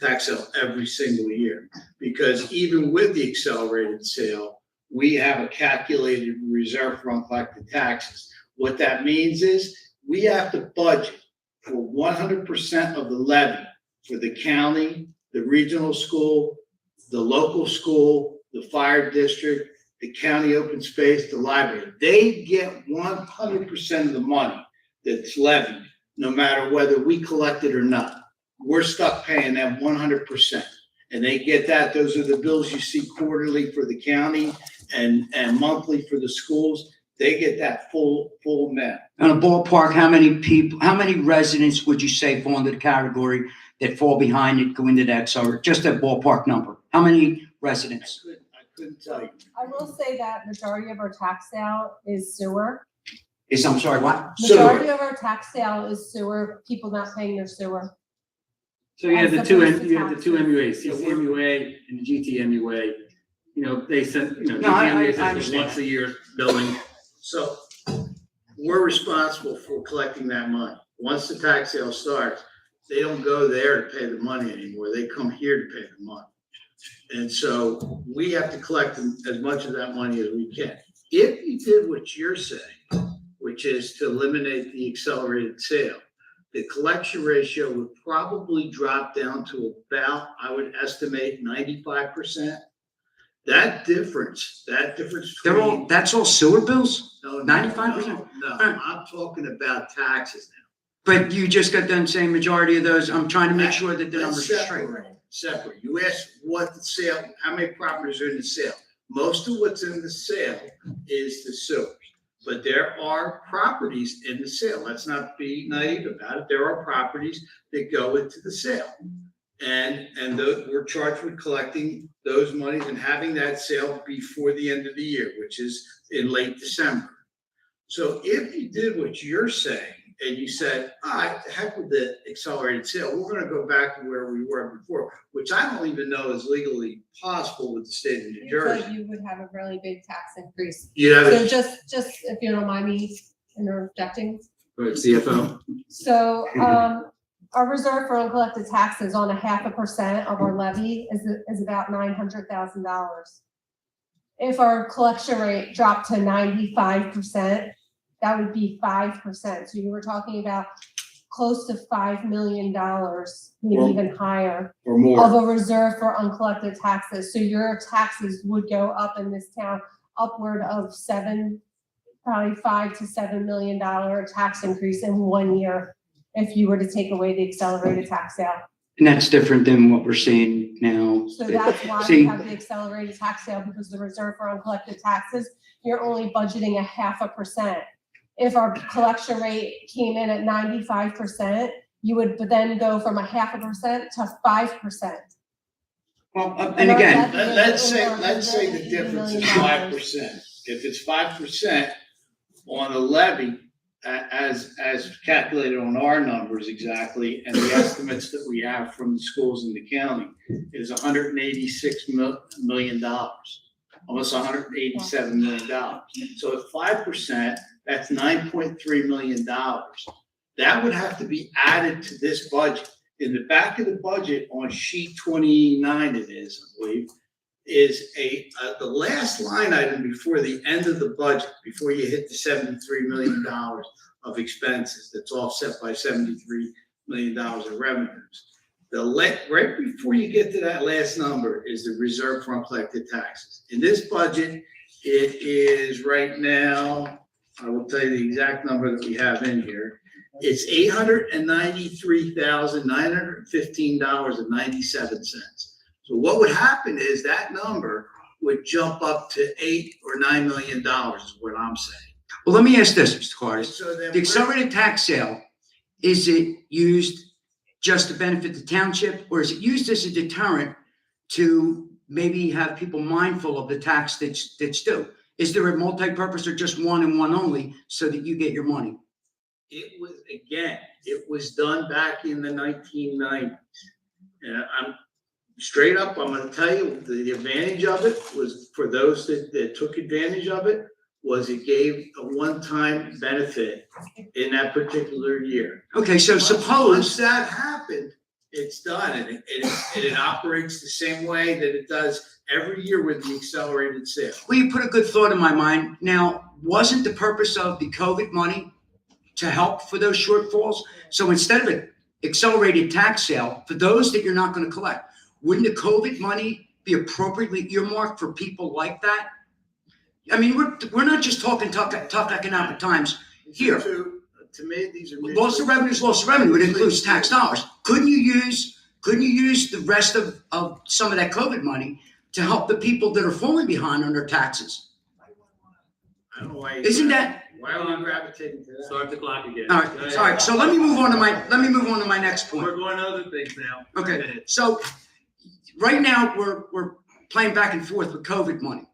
tax sale every single year. Because even with the accelerated sale, we have a calculated reserve for uncollected taxes. What that means is we have to budget for 100% of the levy for the county, the regional school, the local school, the fire district, the county open space, the library. They get 100% of the money that's levied, no matter whether we collect it or not. We're stuck paying them 100%. And they get that. Those are the bills you see quarterly for the county and monthly for the schools. They get that full amount. On a ballpark, how many residents would you say fall into the category that fall behind it, go into that? So just a ballpark number. How many residents? I couldn't tell you. I will say that majority of our tax sale is sewer. I'm sorry, what? Majority of our tax sale is sewer, people not paying their sewer. So you have the As two opposed to MUAs, CCMUA and the GTMUA. You know, they send, No, GTMUA I sends understand. once a year billing. So we're responsible for collecting that money. Once the tax sale starts, they don't go there to pay the money anymore. They come here to pay the money. And so we have to collect as much of that money as we can. If you did what you're saying, which is to eliminate the accelerated sale, the collection ratio would probably drop down to about, I would estimate, 95%. That difference between. That's all sewer bills? No, 95%? No, I'm talking about taxes But you just got done saying majority of those. I'm trying to make sure that the Let's numbers are straight. Separate. You asked what the sale, how many properties are in the sale? Most of what's in the sale is the sewers. But there are properties in the sale. Let's not be naive about it. There are properties that go into the sale. And we're charged with collecting those monies and having that sale before the end of the year, which is in late December. So if you did what you're saying, and you said, all right, the heck with the accelerated sale, we're gonna go back to where we were before, which I don't even know is legally possible with the state of New Jersey. So you would have a really big tax increase. Yeah. So just if you don't mind me interjecting. Right, CFO. So, our reserve for uncollected taxes on 0.5% of our levy is about $900,000. If our collection rate dropped to 95%, that would be 5%. So you were talking about close to $5 million, maybe even higher, or more, of a reserve for uncollected taxes. So your taxes would go up in this town upward of probably $5 to $7 million tax increase in 1 year if you were to take away the accelerated tax sale. And that's different than what we're seeing now. So that's why we have the accelerated tax sale, because the reserve for uncollected taxes, you're only budgeting 0.5%. If our collection rate came in at 95%, you would then go from 0.5% to 5%. Well, and again, let's say the difference is 5%. If it's 5% on the levy, as calculated on our numbers exactly, and the estimates that we have from the schools in the county, is $186 million, almost $187 million. So at 5%, that's $9.3 million. That would have to be added to this budget. In the back of the budget on sheet 29, it is, I believe, is the last line item before the end of the budget, before you hit the $73 million of expenses that's offset by $73 million in revenues. Right before you get to that last number is the reserve for uncollected taxes. In this budget, it is right now, I will tell you the exact number that we have in here. It's $893,915.97. So what would happen is that number would jump up to $8 or $9 million is what I'm saying. Well, let me ask this, Mr. Carter. So then The accelerated tax sale, is it used just to benefit the township, or is it used as a deterrent to maybe have people mindful of the tax that's due? Is there a multi-purpose or just one and one only so that you get your money? It was done back in the 1990s. And I'm straight up, I'm gonna tell you, the advantage of it was, for those that took advantage of it, was it gave a one-time benefit in that particular year. Okay, so Once suppose, that happened, it's done, and it operates the same way that it does every year with the accelerated sale. well, you put a good thought in my mind. Now, wasn't the purpose of the COVID money to help for those shortfalls? So instead of an accelerated tax sale, for those that you're not going to collect, wouldn't the COVID money be appropriately earmarked for people like that? I mean, we're not just talking tough economic times here. To me, these are Loss of revenue is loss of revenue. It includes tax dollars. Couldn't you use the rest of some of that COVID money to help the people that are falling behind on their taxes? I don't know why. Isn't that? Why are we gravitating to that? Start the clock again. All right. So let me move on to my next point. We're going to other things now. Okay. So right now we're playing back and forth with COVID money,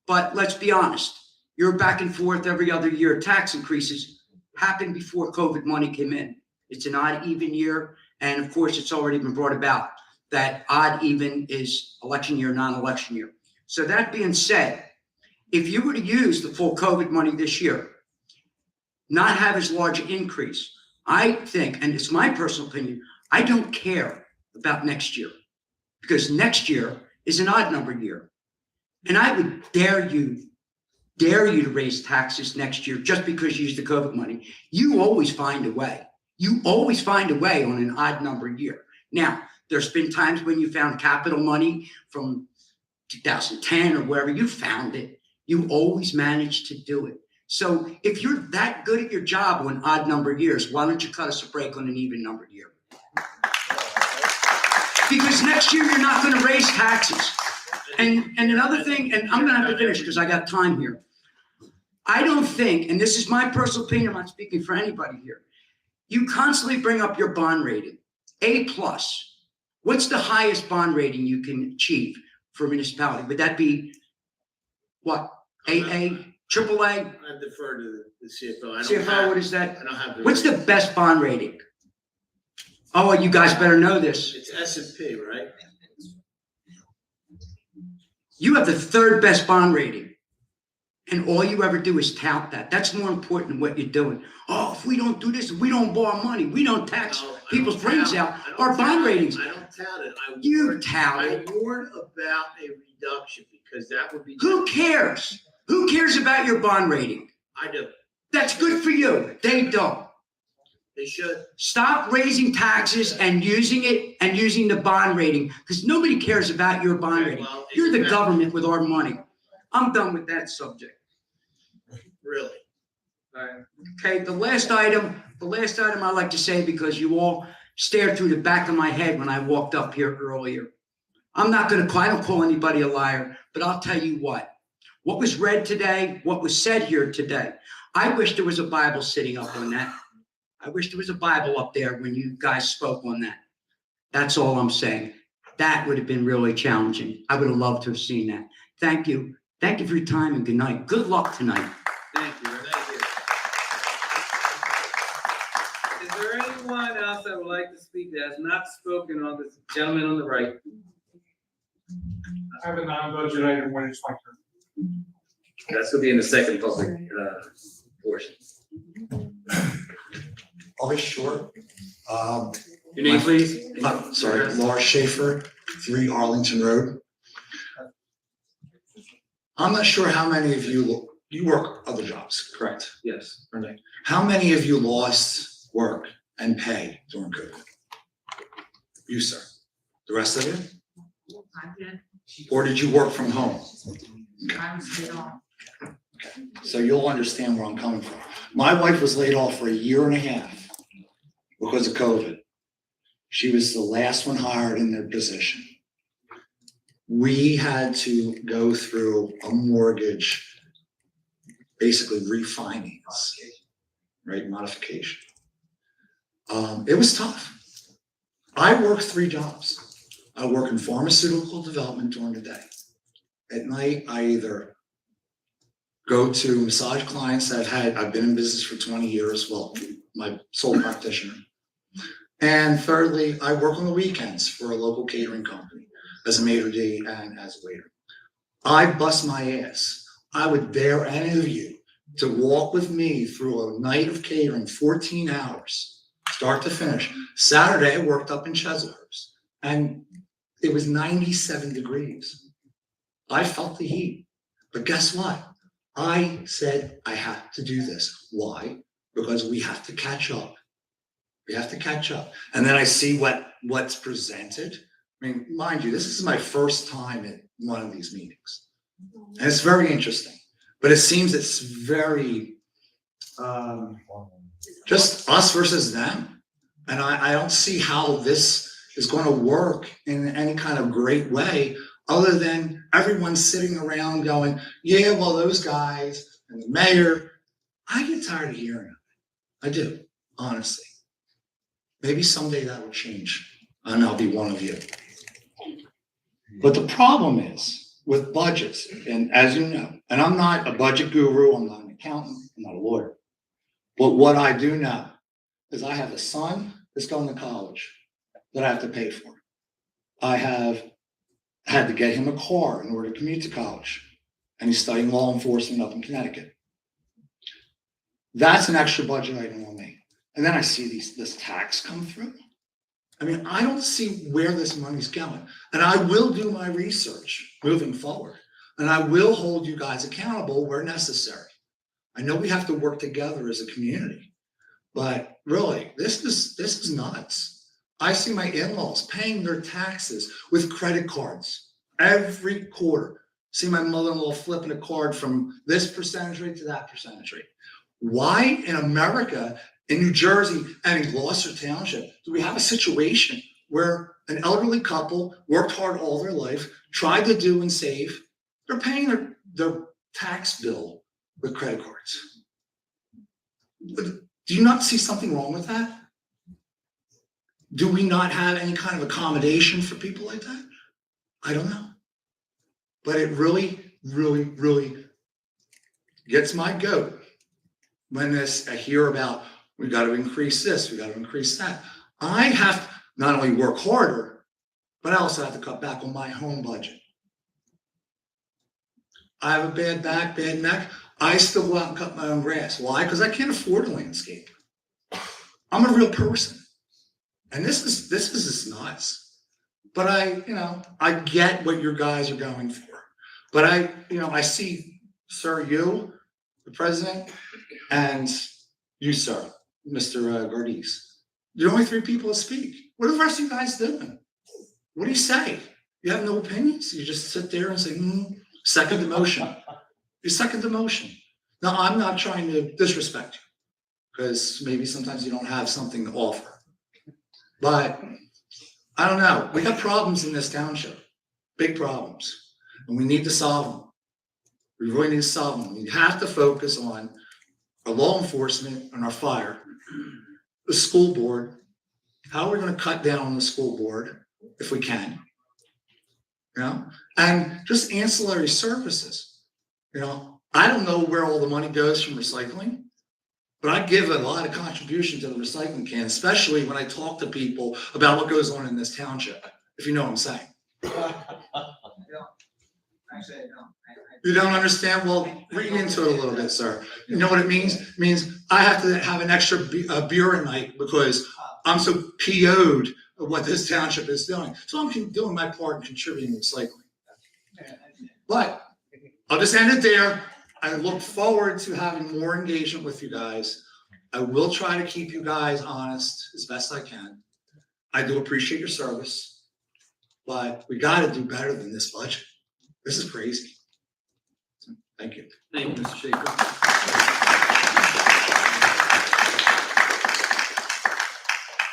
but let's be honest. You're back and forth every other year. Tax increases happened before COVID money came in. It's an odd even year, and of course, it's already been brought about that odd even is election year, non-election year. So that being said, if you were to use the full COVID money this year, not have as large an increase, I think, and it's my personal opinion, I don't care about next year, because next year is an odd number year. And I would dare you to raise taxes next year just because you use the COVID money. You always find a way. You always find a way on an odd number year. Now, there's been times when you found capital money from 2010 or wherever you found it. You always manage to do it. So if you're that good at your job on odd numbered years, why don't you cut us a break on an even numbered year? Because next year you're not gonna raise taxes. And another thing, and I'm gonna have to finish because I got time here. I don't think, and this is my personal opinion, I'm not speaking for anybody here. You constantly bring up your bond rating, A+. What's the highest bond rating you can achieve for a municipality? Would that be what? AA, AAA? I defer to the CFO. I don't CFO, have- what is that? I don't have the. What's the best bond rating? Oh, you guys better know this. It's S&P, right? You have the third best bond rating. And all you ever do is tout that. That's more important than what you're doing. Oh, if we don't do this, if we don't borrow money, we don't tax people's brains out, our bond ratings. I don't tout it. You tout it. I warn about a reduction because that would be. Who cares? Who cares about your bond rating? I do. That's good for you. They don't. They should. Stop raising taxes and using the bond rating because nobody cares about your bond rating. Well, You're the government with our money. I'm done with that subject. Really? Okay, the last item I'd like to say, because you all stared through the back of my head when I walked up here earlier. I don't call anybody a liar, but I'll tell you what was read today, what was said here today. I wish there was a Bible sitting up on that. I wish there was a Bible up there when you guys spoke on that. That's all I'm saying. That would have been really challenging. I would have loved to have seen that. Thank you. Thank you for your time and good night. Good luck tonight. Thank you. Is there anyone else that would like to speak that has not spoken on this gentleman on the right? I have a non-budget item when it's my turn. That's gonna be in the second public, portion. I'll be short. Your name, please? Sorry, Laura Schaefer, 3 Arlington Road. I'm not sure how many of you work other jobs, correct? Yes. Renee? How many of you lost work and pay during COVID? You, sir. The rest of you? I did. Or did you work from home? I was laid off. So you'll understand where I'm coming from. My wife was laid off for 1.5 years because of COVID. She was the last one hired in their position. We had to go through a mortgage, basically refinance, right, modification. It was tough. I work 3 jobs. I work in pharmaceutical development during the day. At night, I either go to massage clients I've been in business for 20 years, well, my sole practitioner. And thirdly, I work on the weekends for a local catering company as a maitre d' and as a waiter. I bust my ass. I would dare any of you to walk with me through a night of catering, 14 hours, start to finish. Saturday, I worked up in Chislehurst, and it was 97 degrees. I felt the heat, but guess what? I said I have to do this. Why? Because we have to catch up. We have to catch up. And then I see what's presented. I mean, mind you, this is my first time at one of these meetings. And it's very interesting. But it seems it's very just us versus them. And I don't see how this is going to work in any kind of great way, other than everyone sitting around going, yeah, well, those guys and the mayor. I get tired of hearing it. I do, honestly. Maybe someday that will change, and I'll be one of you. But the problem is with budgets, and as you know, and I'm not a budget guru, I'm not an accountant, I'm not a lawyer. But what I do know is I have a son that's going to college that I have to pay for. I have had to get him a car in order to commute to college, and he's studying law enforcement up in Connecticut. That's an extra budget item on me. And then I see this tax come through. I mean, I don't see where this money's going. And I will do my research moving forward. And I will hold you guys accountable where necessary. I know we have to work together as a community, but really, this is nuts. I see my in-laws paying their taxes with credit cards every quarter. See my mother-in-law flipping a card from this percentage rate to that percentage rate. Why in America, in New Jersey and in Gloucester Township, do we have a situation where an elderly couple worked hard all their life, tried to do and save, they're paying their tax bill with credit cards? Do you not see something wrong with that? Do we not have any kind of accommodation for people like that? I don't know. But it really, really, really gets my goat when I hear about, we got to increase this, we got to increase that. I have to not only work harder, but I also have to cut back on my home budget. I have a bad back, bad neck. I still go out and cut my own grass. Why? Because I can't afford a landscape. I'm a real person. And this is just nuts. But I get what your guys are going for. But I see, sir, you, the president, and you, sir, Mr. Gardes. You're only three people that speak. What are the rest of you guys doing? What do you say? You have no opinions? You just sit there and say, second the motion. You second the motion. Now, I'm not trying to disrespect you, because maybe sometimes you don't have something to offer. But I don't know. We got problems in this township, big problems, and we need to solve them. We really need to solve them. We have to focus on our law enforcement and our fire, the school board. How are we going to cut down on the school board if we can? And just ancillary services. I don't know where all the money goes from recycling, but I give a lot of contribution to the recycling can, especially when I talk to people about what goes on in this township, if you know what I'm saying. You don't understand? Well, read into it a little bit, sir. You know what it means? It means I have to have an extra beer a night because I'm so PO'd of what this township is doing. So I'm doing my part in contributing to recycling. But I'll just end it there. I look forward to having more engagement with you guys. I will try to keep you guys honest as best I can. I do appreciate your service, but we got to do better than this budget. This is crazy. Thank you. Thank you, Mr. Shaker.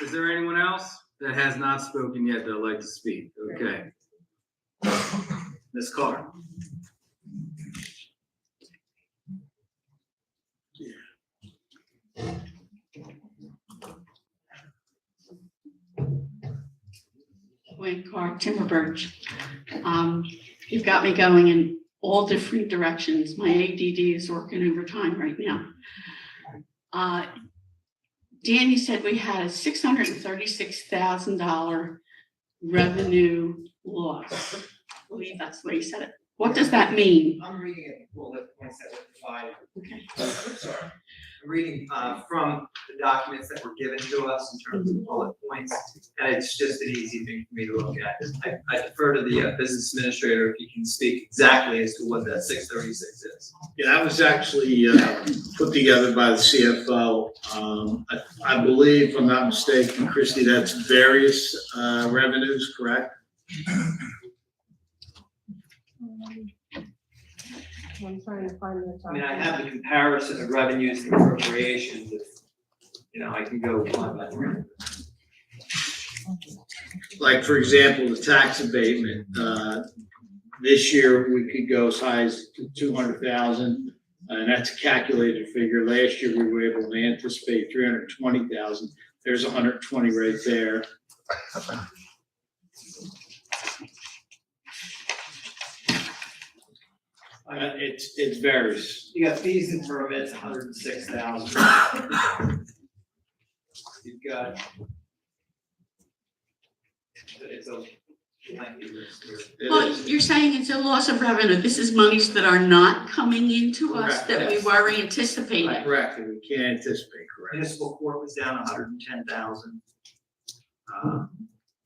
Is there anyone else that has not spoken yet that would like to speak? Okay. Ms. Carr. Wayne Carr, Timber Birch. You've got me going in all different directions. My ADD is working overtime right now. Dan, you said we had a $636,000 revenue loss. I believe that's the way you said it. What does that mean? I'm reading it, well, the points that were provided. Okay. Sorry. I'm reading from the documents that were given to us in terms of bullet points, and it's just an easy thing for me to look at. I defer to the business administrator if he can speak exactly as to what that 636 is. Yeah, that was actually put together by the CFO. I believe, if I'm not mistaken, Christie, that's various revenues, correct? I'm trying to find the. I mean, I have the comparison of revenues and appropriations. I can go one by one. Like, for example, the tax abatement, this year we could go as high as 200,000, and that's a calculated figure. Last year we were able to anticipate 320,000. There's 120 right there. It varies. You got fees and permits, 106,000. You've got. It's a lengthy list here. Well, you're saying it's a loss of revenue. This is monies that are not coming into us Correct, that we yes. were anticipating. Correct, and we can't anticipate, correct. Municipal court was down 110,000.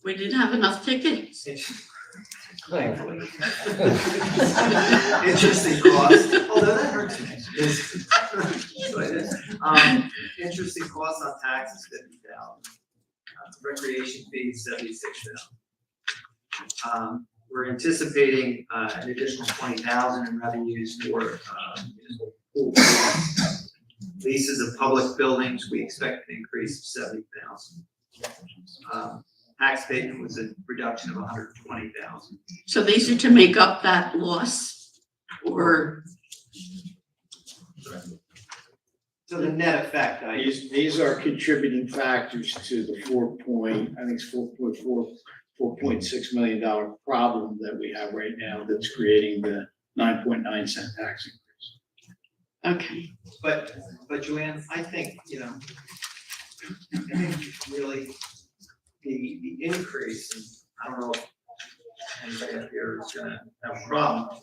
We didn't have enough tickets. Thankfully. Interesting cost, although that hurts me. Interesting costs on taxes, 50,000. Recreation fees, 76,000. we're anticipating, an additional 20,000 in revenues for, municipal pool. Leases of public buildings, we expect an increase of 70,000. Tax statement was a reduction of 120,000. So these are to make up that loss, or? So the net effect, These are contributing factors to the I think it's $4.6 million problem that we have right now that's creating the 9.9 cent tax increase. Okay. But Joanne, I think, I think really the increase, and I don't know if anybody up here is gonna have a problem.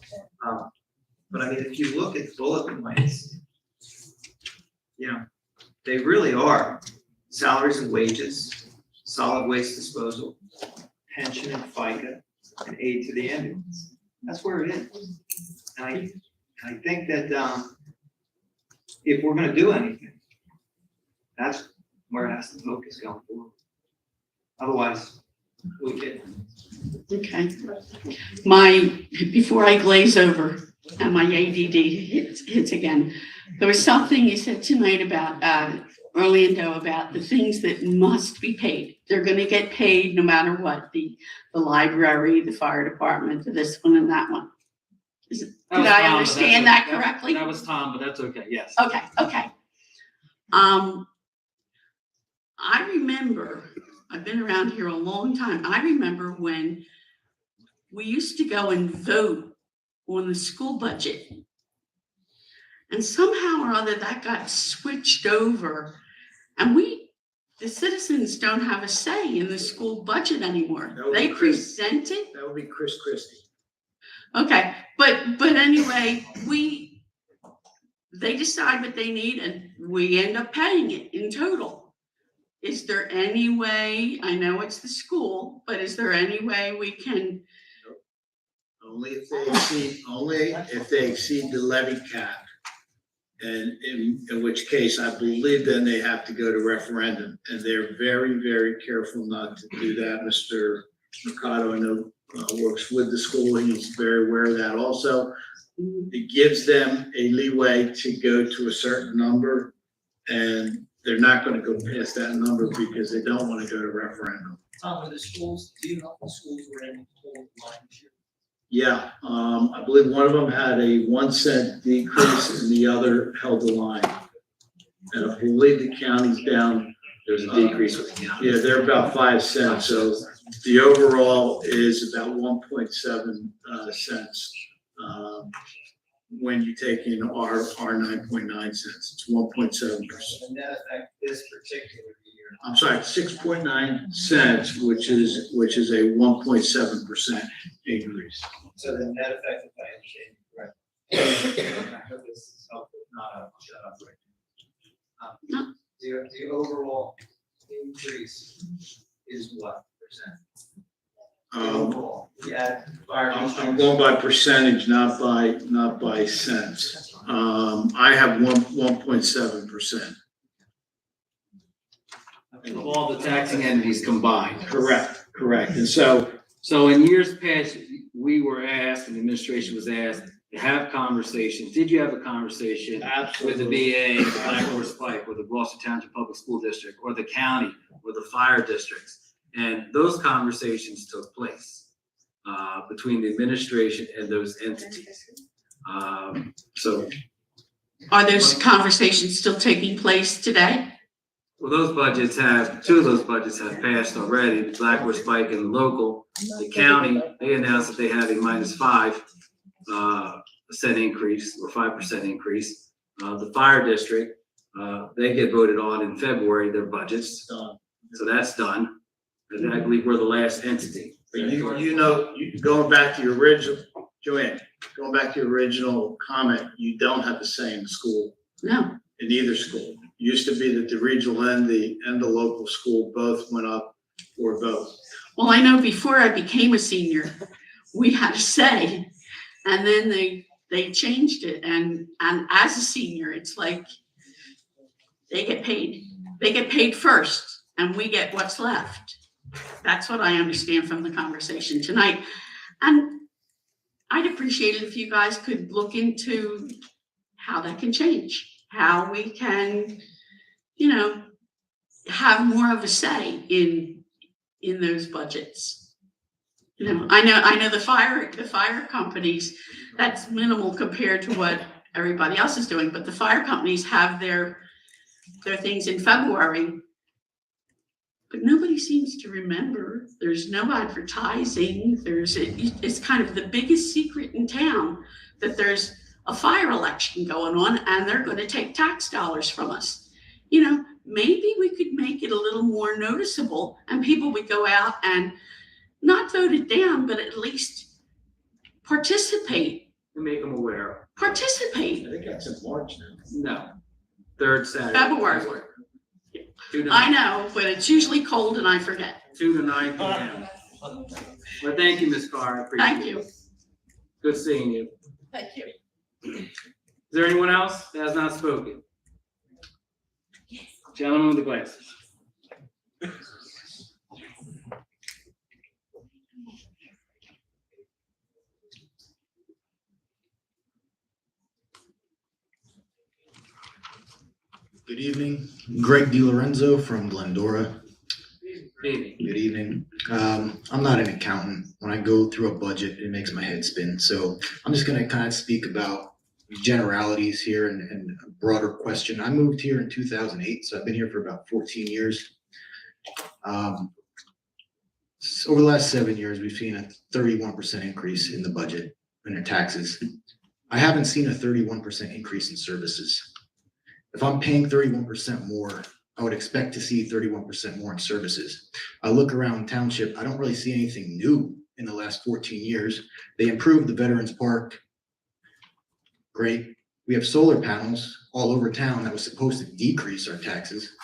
But I mean, if you look at bullet points, they really are salaries and wages, solid waste disposal, pension and FICA, and aid to the ambulance. That's where it is. And I think that, if we're gonna do anything, that's where it has to focus going forward. Otherwise, we get. Okay. Before I glaze over and my ADD hits again, there was something you said tonight about, Orlando, about the things that must be paid. They're gonna get paid no matter what, the library, the fire department, this one and that one. Did I understand that correctly? That was Tom, but that's okay, yes. Okay. I remember, I've been around here a long time. I remember when we used to go and vote on the school budget. And somehow or other that got switched over. And the citizens don't have a say in the school budget anymore. They present it. That would be Chris Christie. Okay, but anyway, they decide what they need and we end up paying it in total. Is there any way, I know it's the school, but is there any way we can? Only if they exceed the levy cap. And in which case, I believe then they have to go to referendum. And they're very, very careful not to do that. Mr. Mercado, I know, works with the school. He's very aware of that also. It gives them a leeway to go to a certain number, and they're not going to go past that number because they don't want to go to referendum. Tom, are the schools, do you know if the schools were in the whole line this year? Yeah, I believe one of them had a 1 cent decrease and the other held the line. And I believe the county's down. There's a decrease with the county. Yeah, they're about 5 cents, so the overall is about 1.7 cents. When you take in our 9.9 cents, it's 1.7%. And net effect this particular year. I'm sorry, 6.9 cents, which is a 1.7% increase. So the net effect, if I understand correctly. I hope this is helpful, not a shut up right now. The overall increase is what percent? Overall, yeah. I'm going by percentage, not by cents. I have 1.7%. Of all the taxing entities combined. Correct. And so in years past, we were asked, and the administration was asked to have conversations. Did you have a conversation with the VA, the Black Horse Pike, or the Gloucester Township Public School District, or the county, or the fire districts? And those conversations took place between the administration and those entities. So, Are those conversations still taking place today? well, two of those budgets have passed already, the Black Horse Pike and the local. The county, they announced that they have a -5% increase or 5% increase. The fire district, they get voted on in February, their budgets. So that's done. And I believe we're the last entity. Going back to your original, Joanne, going back to your original comment, you don't have the same school. No. In either school. It used to be that the regional and the local school both went up for vote. Well, I know before I became a senior, we had a say, and then they changed it. And as a senior, it's like they get paid first, and we get what's left. That's what I understand from the conversation tonight. And I'd appreciate it if you guys could look into how that can change, how we can, you know, have more of a say in those budgets. You know, I know the fire companies, that's minimal compared to what everybody else is doing, but the fire companies have their things in February. But nobody seems to remember. There's no advertising. It's kind of the biggest secret in town that there's a fire election going on and they're going to take tax dollars from us. You know, maybe we could make it a little more noticeable and people would go out and not vote it down, but at least participate. Make them aware. Participate. I think that's in March now. No, third Saturday. February. 2 to I 9. know, but it's usually cold and I forget. 2 to 9 p.m. Well, thank you, Ms. Carr. I appreciate Thank it. you. Good seeing you. Thank you. Is there anyone else that has not spoken? Gentleman with the glasses. Good evening, Greg DiLorenzo from Glendora. Evening. Good evening. I'm not an accountant. When I go through a budget, it makes my head spin. So I'm just gonna kind of speak about generalities here and a broader question. I moved here in 2008, so I've been here for about 14 years. Over the last 7 years, we've seen a 31% increase in the budget and in taxes. I haven't seen a 31% increase in services. If I'm paying 31% more, I would expect to see 31% more in services. I look around township, I don't really see anything new in the last 14 years. They improved the Veterans Park. Great. We have solar panels all over town that was supposed to decrease our taxes.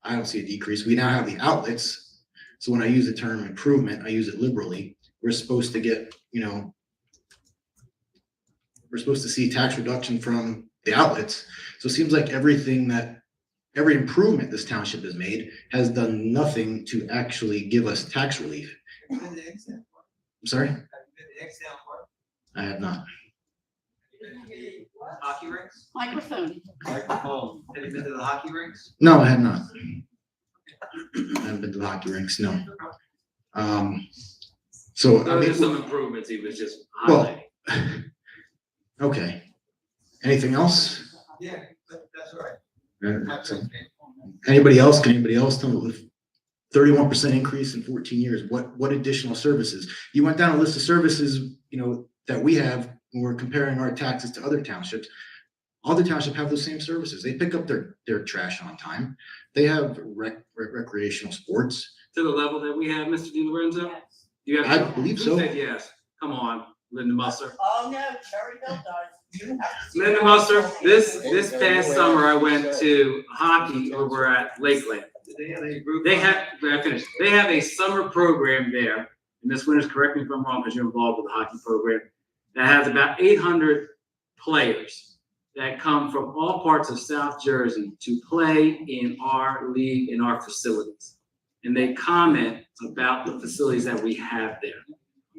I don't see a decrease. We now have the outlets. So when I use the term improvement, I use it liberally. We're supposed to get, we're supposed to see tax reduction from the outlets. So it seems like every improvement this township has made has done nothing to actually give us tax relief. I'm sorry? I have not. Hockey rinks? Microphone. Microphone. Have you been to the hockey rinks? No, I have not. I haven't been to the hockey rinks, no. So, I Those mean, are some improvements he was just well, highlighting. okay. Anything else? Yeah, that's right. So, anybody else? Can anybody else tell me with 31% increase in 14 years? What additional services? You went down a list of services, that we have when we're comparing our taxes to other townships. Other townships have those same services. They pick up their trash on time. They have recreational sports. To the level that we have, Mr. DiLorenzo? You I have. believe Who so. said yes? Come on, Linda Musser. Oh, no, Cherryville does. Linda Musser, this past summer, I went to hockey over at Lakeland. They have a summer program there, and Ms. Winters, correct me if I'm wrong, because you're involved with the hockey program, that has about 800 players that come from all parts of South Jersey to play in our league, in our facilities. And they comment about the facilities that we have there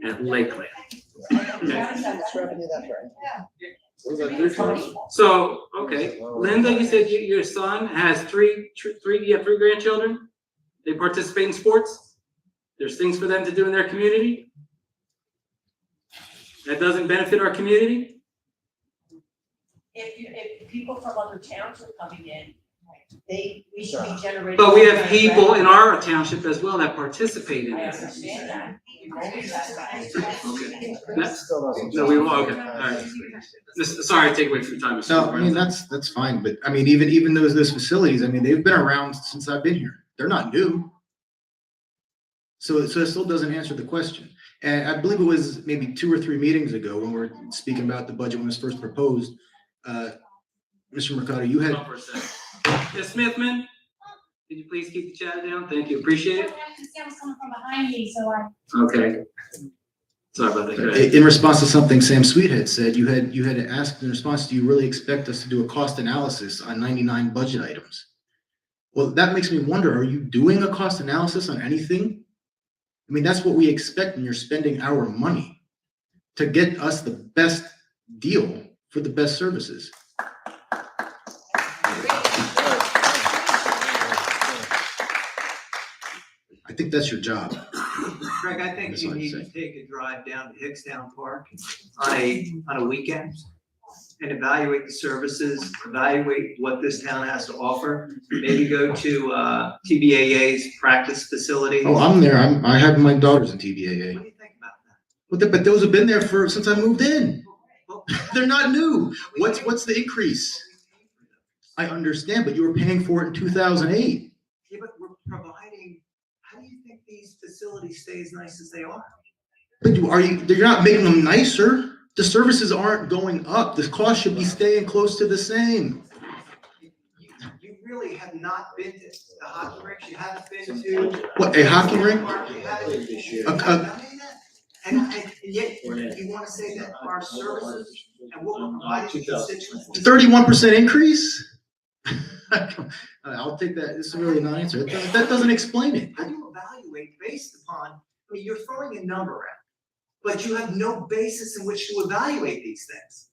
at Lakeland. So, okay, Linda, you said your son has three grandchildren? They participate in sports? There's things for them to do in their community? That doesn't benefit our community? If people from other towns are coming in, we should be generating. But we have people in our township as well that participate in I this. understand that. Okay. No, we will, okay, all right. Sorry to take away from your time. Mr. No, I mean, that's fine, but I mean, even those facilities, I mean, they've been around since I've been here. They're not new. So it still doesn't answer the question. And I believe it was maybe 2 or 3 meetings ago when we were speaking about the budget when it was first proposed. Mr. Mercado, you had. Ms. Smithman, could you please keep the chat down? Thank you, appreciate it. Someone's coming from behind me, so I. Okay. Sorry about that. Go ahead. In response to something Sam Sweet had said, you had asked in response, do you really expect us to do a cost analysis on 99 budget items? Well, that makes me wonder, are you doing a cost analysis on anything? I mean, that's what we expect when you're spending our money to get us the best deal for the best services. I think that's your job. Greg, I think That's you all I'd need say. to take a drive down to Hickstown Park on a weekend and evaluate the services, evaluate what this town has to offer. Maybe go to TBAA's practice facility. Oh, I'm there. I have my daughters in TBAA. What do you think about that? But those have been there since I moved in. They're not new. What's the increase? I understand, but you were paying for it in 2008. Yeah, but we're providing, how do you think these facilities stay as nice as they are? But you're not making them nicer. The services aren't going up. The cost should be staying close to the same. You really have not been to the hockey rinks, you haven't been to. What, a hockey rink? You haven't- And yet, you wanna say that our services and what we're providing to constituents. 31% increase? I'll take that. This is really a non-answer. That doesn't explain it. How do you evaluate based upon, I mean, you're throwing a number out, but you have no basis in which to evaluate these things.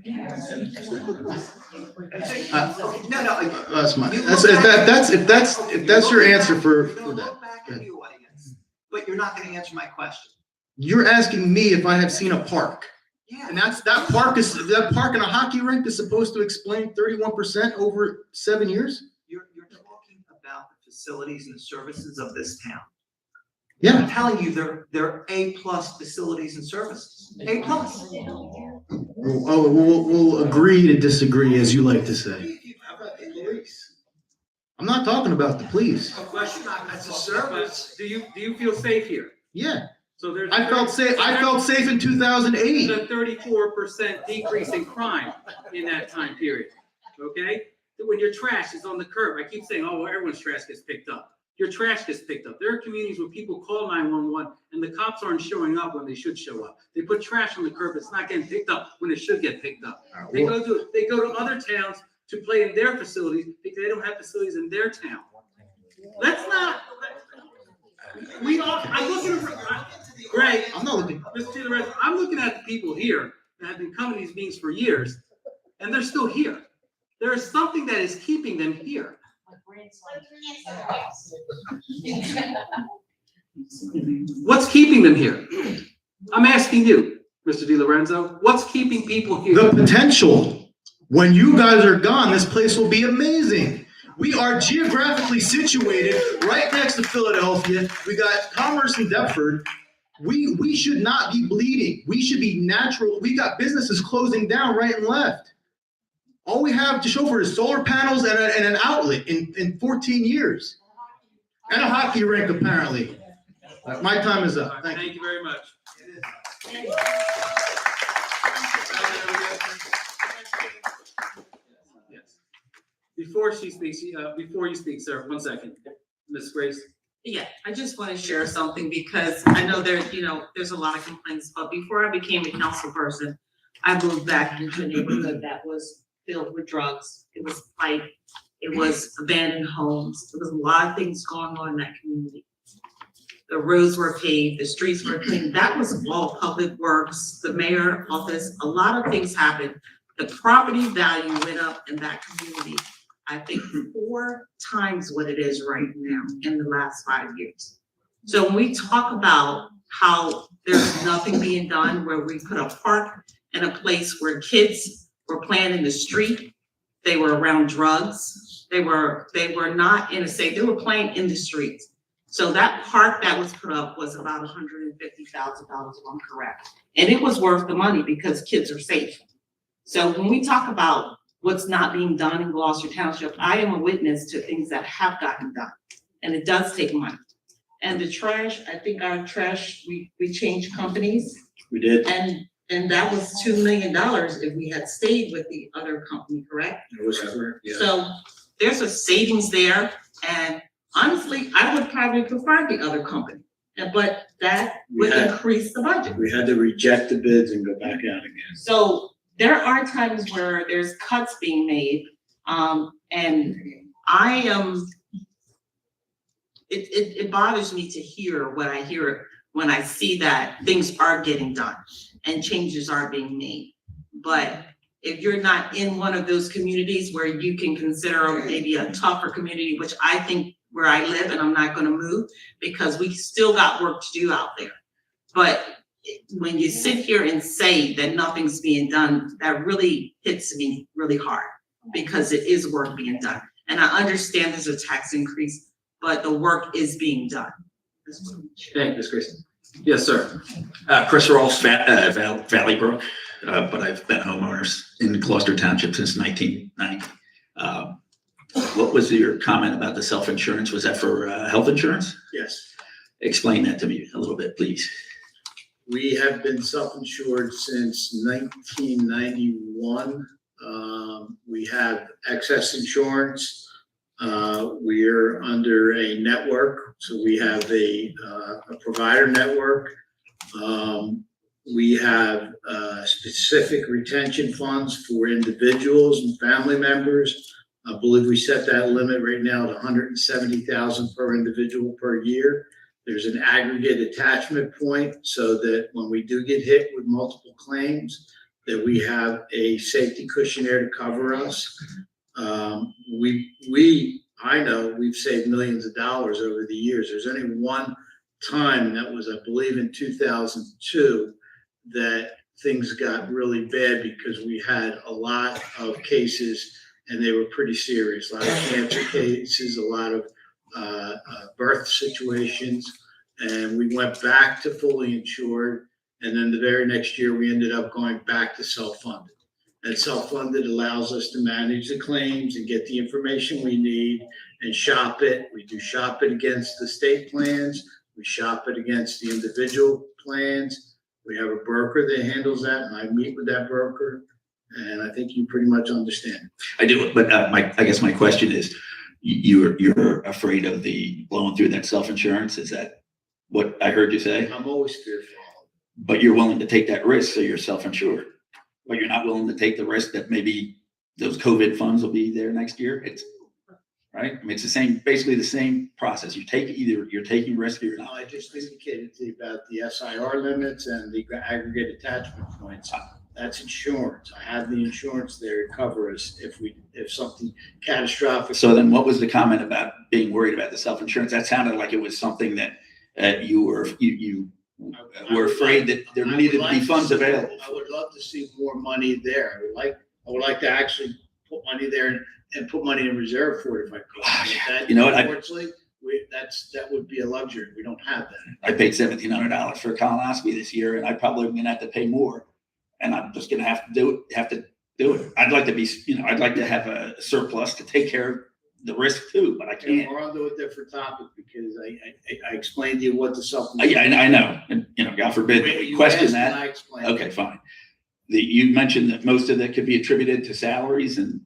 If that's your answer for that. Look back at the audience, but you're not gonna answer my question. You're asking me if I have seen a park. Yeah. And that park in a hockey rink is supposed to explain 31% over 7 years? You're talking about the facilities and the services of this town. Yeah. I'm telling you, they're A-plus facilities and services, A-plus. We'll agree to disagree, as you like to say. I'm not talking about the police. Question, that's a service. Do you feel safe here? Yeah. So there's. I felt safe in 2008. There's a 34% decrease in crime in that time period, okay? When your trash is on the curb, I keep saying, oh, well, everyone's trash gets picked up. Your trash gets picked up. There are communities where people call 911 and the cops aren't showing up when they should show up. They put trash on the curb, it's not getting picked up when it should get picked up. They go to other towns to play in their facilities because they don't have facilities in their town. Let's not, I'm looking at, Greg, I'm not looking. I'm looking at the people here that have been coming to these meetings for years, and they're still here. There is something that is keeping them here. What's keeping them here? I'm asking you, Mr. DiLorenzo, what's keeping people here? The potential. When you guys are gone, this place will be amazing. We are geographically situated right next to Philadelphia. We got commerce in Deptford. We should not be bleeding. We should be natural. We got businesses closing down right and left. All we have to show for is solar panels and an outlet in 14 years. And a hockey rink, apparently. My time is up. Thank you very much. Yes. Before you speak, sir, 1 second. Ms. Grace. Yeah, I just want to share something because I know there's a lot of complaints, but before I became a council person, I moved back into a neighborhood that was filled with drugs. It was fight. It was abandoned homes. There was a lot of things going on in that community. The roads were paved, the streets were cleaned. That was all public works, the mayor office, a lot of things happened. The property value went up in that community, I think 4 times what it is right now in the last 5 years. So when we talk about how there's nothing being done, where we put a park in a place where kids were playing in the street, they were around drugs, they were not in a safe, they were playing in the streets. So that park that was put up was about $150,000, if I'm correct. And it was worth the money because kids are safe. So when we talk about what's not being done in Gloucester Township, I am a witness to things that have gotten done. And it does take money. And the trash, I think our trash, we changed companies. We did. And that was $2 million if we had stayed with the other company, correct? It was correct, yeah. So there's a savings there, and honestly, I would probably prefer the other company, but that would increase the budget. We had to reject the bids and go back out again. So there are times where there's cuts being made, and I am it bothers me to hear what I hear when I see that things are getting done and changes are being made. But if you're not in one of those communities where you can consider maybe a tougher community, which I think where I live, and I'm not gonna move because we still got work to do out there. But when you sit here and say that nothing's being done, that really hits me really hard because it is work being done. And I understand there's a tax increase, but the work is being done. Thank you, Ms. Grayson. Yes, sir. Chris Rolfs, Valley Brook, but I've been homeowners in Gloucester Township since 1990. What was your comment about the self-insurance? Was that for health insurance? Yes. Explain that to me a little bit, please. We have been self-insured since 1991. We have excess insurance. We're under a network, so we have a provider network. We have specific retention funds for individuals and family members. I believe we set that limit right now at $170,000 per individual per year. There's an aggregate attachment point so that when we do get hit with multiple claims, that we have a safety cushion there to cover us. I know we've saved millions of dollars over the years. There's only one time, that was, I believe, in 2002, that things got really bad because we had a lot of cases and they were pretty serious. A lot of cancer cases, a lot of birth situations, and we went back to fully insured. And then the very next year, we ended up going back to self-funded. And self-funded allows us to manage the claims and get the information we need and shop it. We do shop it against the state plans. We shop it against the individual plans. We have a broker that handles that, and I meet with that broker. And I think you pretty much understand. I do, but I guess my question is, you're afraid of the blowing through that self-insurance? Is that what I heard you say? I'm always fearful. But you're willing to take that risk, so you're self-insured. But you're not willing to take the risk that maybe those COVID funds will be there next year. It's right. I mean, it's the same, basically the same process. You take either you're taking risk or you're not. I just indicated to you about the SIR limits and the aggregate attachment points. That's insurance. I have the insurance there to cover us if something catastrophic. So then what was the comment about being worried about the self-insurance? That sounded like it was something that you were afraid that there needed to be funds available. I would love to see more money there. I would like to actually put money there and put money in reserve for it if I could. That, you know what? Unfortunately, that would be a luxury. We don't have that. I paid $1,700 for a colonoscopy this year, and I probably am going to have to pay more. And I'm just going to have to do it. I'd like to be, I'd like to have a surplus to take care of the risk too, but I can't. We're onto a different topic because I explained to you what the supplement. Yeah, I know. And, God forbid you question that. I explained. Okay, fine. You mentioned that most of that could be attributed to salaries, and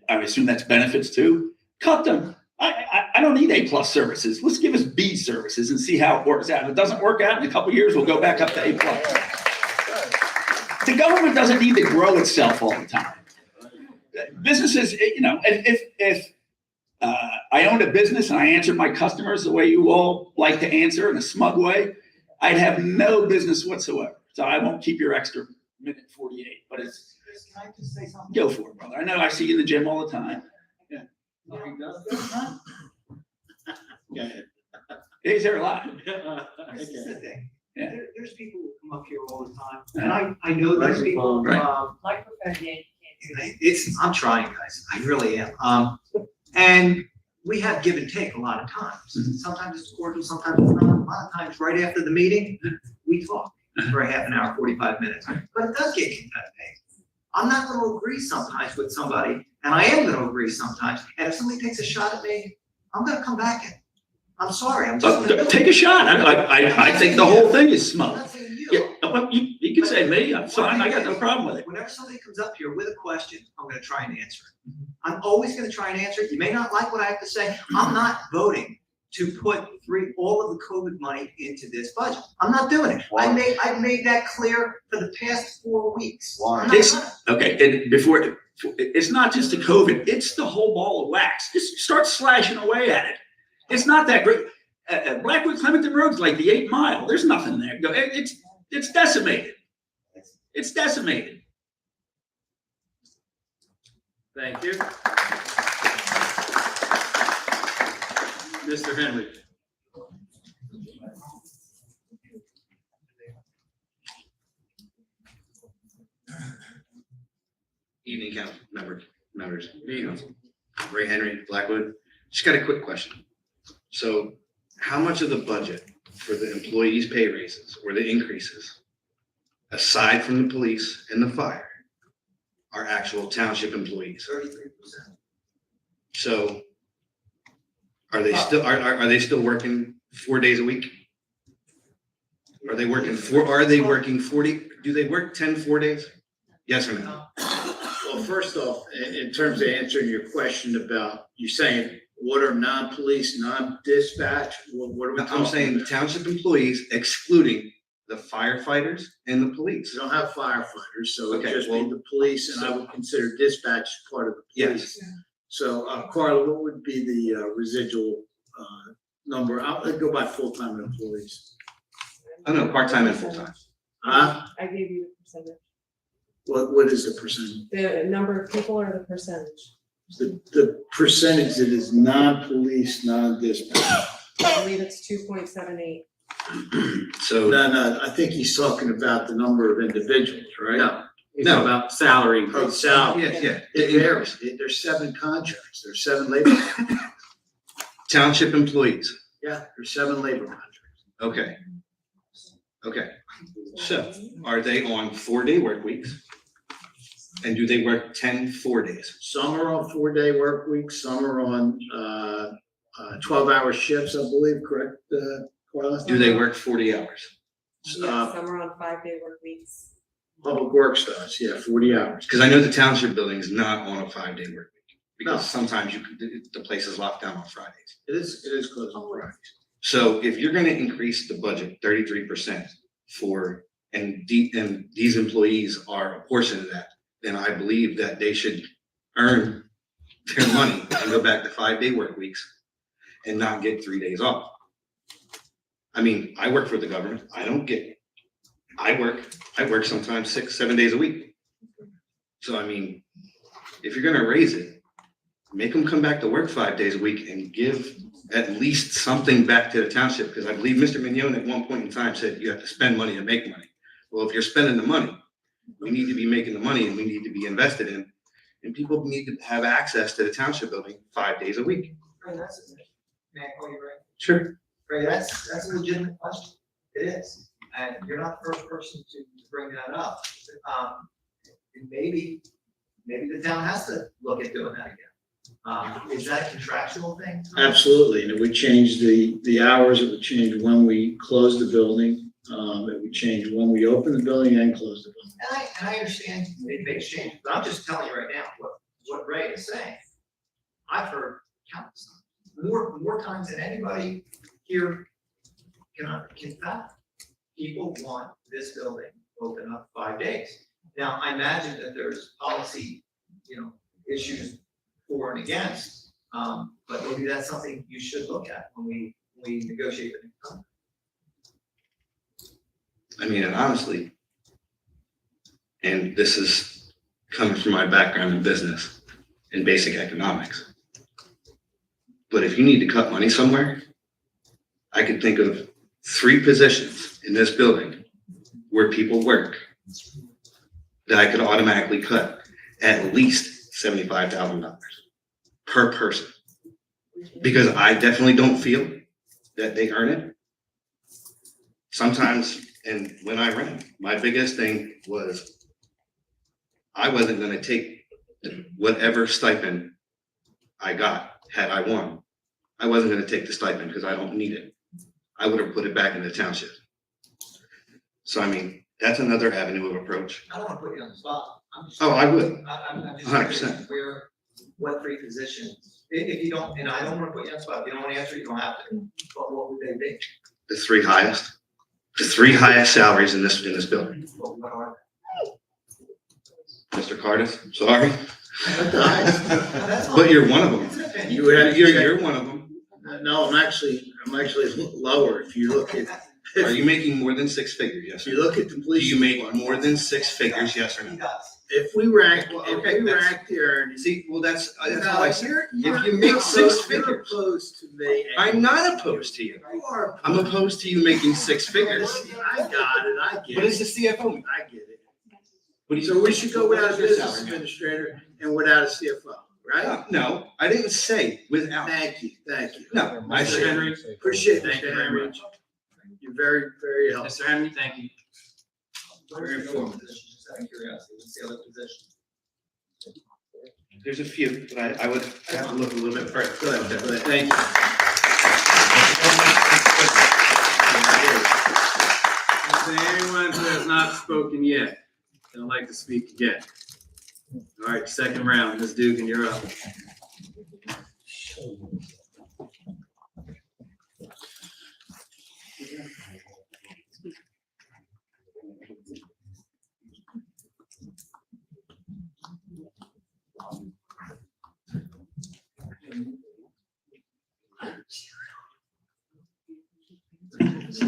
I assume that's benefits too. Cut them. I don't need A+ services. Let's give us B services and see how it works out. If it doesn't work out in a couple of years, we'll go back up to A+. The government doesn't need to grow itself all the time. Businesses, if I owned a business and I answered my customers the way you all like to answer, in a smug way, I'd have no business whatsoever. So I won't keep your extra minute 48, but it's, Can I just say something? go for it, brother. I know I see you in the gym all the time. Yeah. Go ahead. He's there a lot. This is the thing. Yeah. There's people who come up here all the time, and I know those people. Right. I'm trying, guys. I really am. And we have give and take a lot of times. Mm-hmm. Sometimes it's cordial, sometimes it's not. A lot of times, right after the meeting, we talk for a half an hour, 45 minutes. But it does get competitive. I'm not going to agree sometimes with somebody, and I am going to agree sometimes. And if somebody takes a shot at me, I'm going to come back in. I'm sorry. I'm just gonna Take a shot. I think the whole thing is smug. I'm not saying you. Yeah, well, you can say me. I'm fine. I got no problem with it. Whenever somebody comes up here with a question, I'm going to try and answer it. I'm always going to try and answer it. You may not like what I have to say. I'm not voting to put all of the COVID money into this budget. I'm not doing it. I've made that clear for the past 4 weeks. Okay, and before, it's not just the COVID, it's the whole ball of wax. Just start slashing away at it. It's not that great. Blackwood Clementon Road's like the 8 Mile. There's nothing there. It's decimated. It's decimated. Thank you. Mr. Henry. Evening, council members. Ray Henry, Blackwood. Just got a quick question. So how much of the budget for the employees' pay raises or the increases, aside from the police and the fire, are actual township employees? 33%. So are they still working 4 days a week? Are they working 40? Do they work 10 4-days? Yes or no? Well, first off, in terms of answering your question about, you're saying what are non-police, non-dispatch, what are we talking about? I'm saying township employees excluding the firefighters and the police. We don't have firefighters, so it'd Okay, just well, be the police, and I would consider dispatch part of the police. Yes. So, Carla, what would be the residual number? I'll go by full-time employees. Oh, no, part-time and full-time. Huh? I gave you the percentage. What is the percentage? The number of people or the percentage? The percentage that is non-police, non-dispatch. I believe it's 2.78. So. No, I think he's talking about the number of individuals, right? No, he's talking about salary. Oh, salary. Yeah. It varies. There's 7 contracts. There's 7 labor contracts. Township employees. Yeah, there's 7 labor contracts. Okay. So are they on 4-day work weeks? And do they work 10 4-days? Some are on 4-day work weeks, some are on 12-hour shifts, I believe, correct, Carla? Do they work 40 hours? Some are on 5-day work weeks. Public Works does, yeah, 40 hours. Because I know the township building is not on a 5-day work week. Because No. sometimes the place is locked down on Fridays. It is closed on Fridays. So if you're gonna increase the budget 33% and these employees are a portion of that, then I believe that they should earn their money and go back to 5-day work weeks and not get 3 days off. I mean, I work for the government. I work sometimes 6, 7 days a week. So I mean, if you're gonna raise it, make them come back to work 5 days a week and give at least something back to the township, because I believe Mr. Mignon at one point in time said you have to spend money to make money. Well, if you're spending the money, we need to be making the money and we need to be invested in, and people need to have access to the township building 5 days a week. Ray, may I call you Ray? Sure. Ray, that's a legitimate question. It is. And you're not the first person to bring that up. And maybe the town has to look at doing that again. Is that a contractual thing? Absolutely, and it would change the hours, it would change when we close the building, it would change when we open the building and close the building. And I understand it makes changes, but I'm just telling you right now what Ray is saying. I've heard countless times, more times than anybody here can fathom. People want this building open up 5 days. Now, I imagine that there's policy, issues for and against, but maybe that's something you should look at when we negotiate the new contract. I mean, and honestly, and this is coming from my background in business and basic economics, but if you need to cut money somewhere, I could think of 3 positions in this building where people work that I could automatically cut at least $75,000 per person. Because I definitely don't feel that they earn it. Sometimes, and when I ran, my biggest thing was I wasn't gonna take whatever stipend I got had I won. I wasn't gonna take the stipend because I don't need it. I would have put it back in the township. So I mean, that's another avenue of approach. I don't want to put you on the spot. Oh, I would. I'm just 100%. curious what 3 positions, if you don't, and I don't want to put you on the spot, if you don't want to answer, you don't have to, but what would they be? The 3 highest. The 3 highest salaries in this building. What are Mr. Cardiff, sorry. they? But you're one of them. You had, You're one of them. No, I'm actually, I'm actually lower. If you look at. Are you making more than six figures? Yes. If you look at the Do police. you make department, more than six figures? Yes or no? If we rank, Okay, if we that's- rank the earnings. See, well, that's No, how I said. you're- If you make six you're figures, opposed to me. I'm not opposed to you. You are. I'm opposed to you making six figures. I got it, I get it. What does the CFO make? I get it. So we should go without a business administrator and without a CFO, right? No, I didn't say without. Thank you. No, I Mr. said. Henry. Appreciate it, Thank you Mr. very Henry. much. You're very, very helpful. Mr. Henry, thank you. Very informative. Just out of curiosity, what's the other position? There's a few, but I would have to look a little bit further. Go ahead, thank you. Is there anyone who has not spoken yet that would like to speak again? All right, second round, Ms. Dugan, you're up.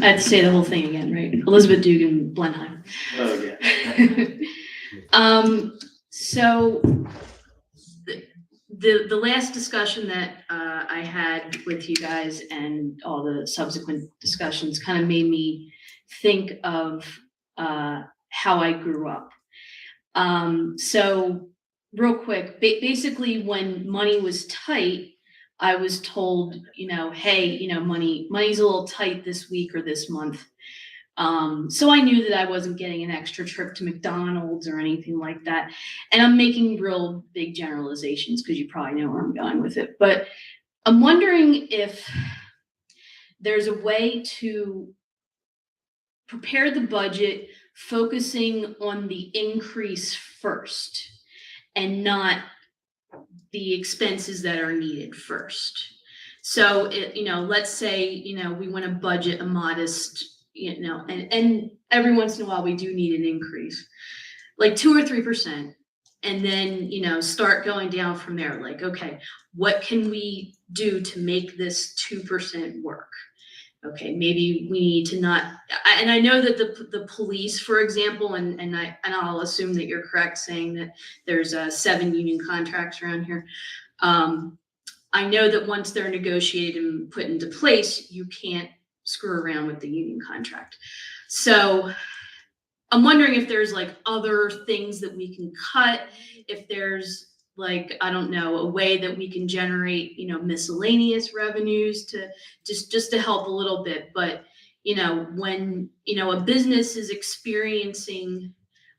I had to say the whole thing again, right? Elizabeth Dugan Blenheim. Oh, yeah. So the last discussion that I had with you guys and all the subsequent discussions kind of made me think of how I grew up. So real quick, basically when money was tight, I was told, hey, money's a little tight this week or this month. So I knew that I wasn't getting an extra trip to McDonald's or anything like that. And I'm making real big generalizations because you probably know where I'm going with it. But I'm wondering if there's a way to prepare the budget focusing on the increase first and not the expenses that are needed first. So, let's say, we want to budget a modest, and every once in a while we do need an increase, like 2 or 3%. And then, start going down from there. Like, okay, what can we do to make this 2% work? Okay, maybe we need to not, and I know that the police, for example, and I'll assume that you're correct saying that there's 7 union contracts around here. I know that once they're negotiated and put into place, you can't screw around with the union contract. So I'm wondering if there's like other things that we can cut, if there's like, I don't know, a way that we can generate, miscellaneous revenues to just to help a little bit. But, when, a business is experiencing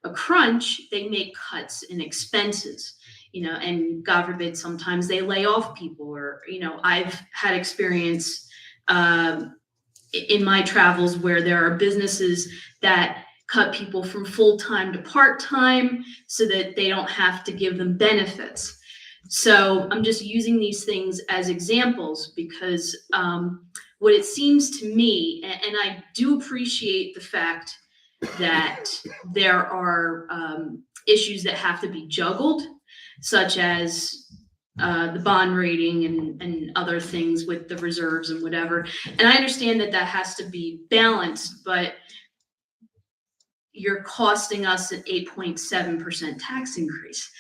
a crunch, they make cuts in expenses, and God forbid, sometimes they lay off people or, I've had experience in my travels where there are businesses that cut people from full-time to part-time so that they don't have to give them benefits. So I'm just using these things as examples because what it seems to me, and I do appreciate the fact that there are issues that have to be juggled, such as the bond rating and other things with the reserves and whatever. And I understand that has to be balanced, but you're costing us an 8.7% tax increase.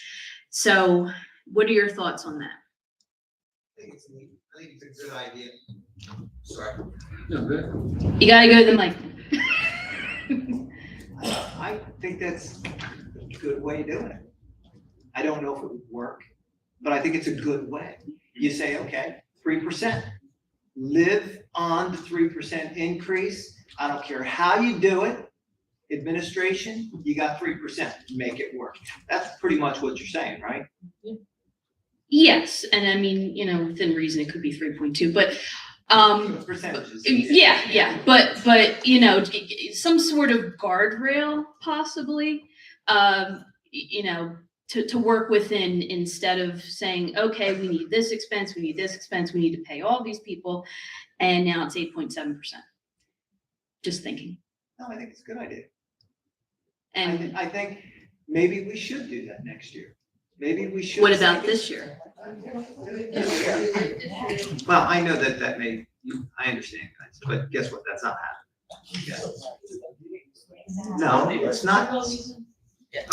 So what are your thoughts on that? I think it's a good idea. Sorry. No, good. You gotta go to the mic. I think that's a good way of doing it. I don't know if it would work, but I think it's a good way. You say, okay, 3%. Live on the 3% increase. I don't care how you do it. Administration, you got 3%, make it work. That's pretty much what you're saying, right? Yes, and I mean, within reason, it could be 3.2, but Percentages. yeah, but some sort of guardrail possibly, to work within instead of saying, okay, we need this expense, we need this expense, we need to pay all these people, and now it's 8.7%. Just thinking. No, I think it's a good idea. And I think maybe we should do that next year. Maybe we should. what about this year? Well, I know that may I understand, guys, but guess what? That's not happening. No, it's not.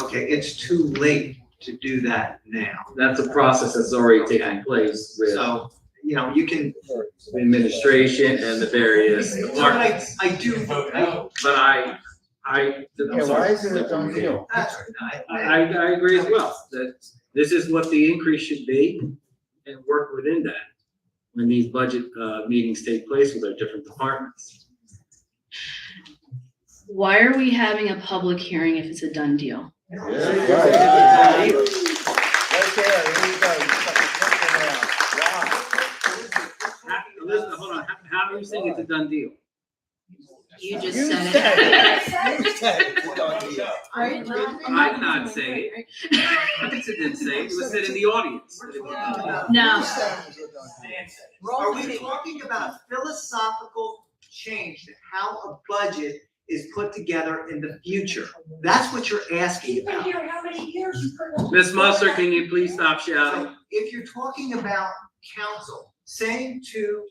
Okay, it's too late to do that now. That's a process that's already taking place with So, you know, you can. the administration and the various departments. I do. But I'm sorry. is it a done deal? That's right. I agree as well, that this is what the increase should be and work within that when these budget meetings take place with our different departments. Why are we having a public hearing if it's a done deal? Elizabeth, hold on, how do you think it's a done deal? You just said it. I did not say it. Patricia didn't say it, it was said in the audience. No. Are we talking about a philosophical change to how a budget is put together in the future? That's what you're asking about. Ms. Musser, can you please stop shouting? So if you're talking about council saying to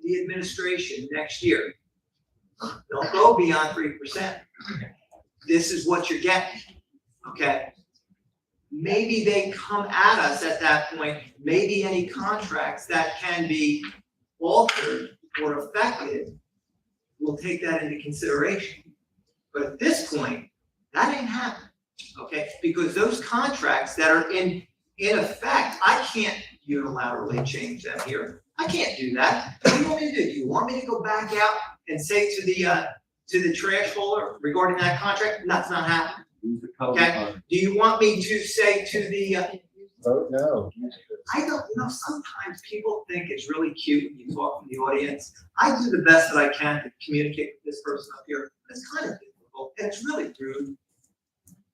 the administration next year, don't go beyond 3%. This is what you're getting, okay? Maybe they come at us at that point, maybe any contracts that can be altered or affected, we'll take that into consideration. But at this point, that ain't happening, okay? Because those contracts that are in effect, I can't unilaterally change them here. I can't do that. What do you want me to do? Do you want me to go back out and say to the trash hauler regarding that contract, that's not happening? Okay? Do you want me to say to the, Vote no. I don't, you know, sometimes people think it's really cute when you talk from the audience. I do the best that I can to communicate with this person up here. It's kind of difficult, and it's really rude.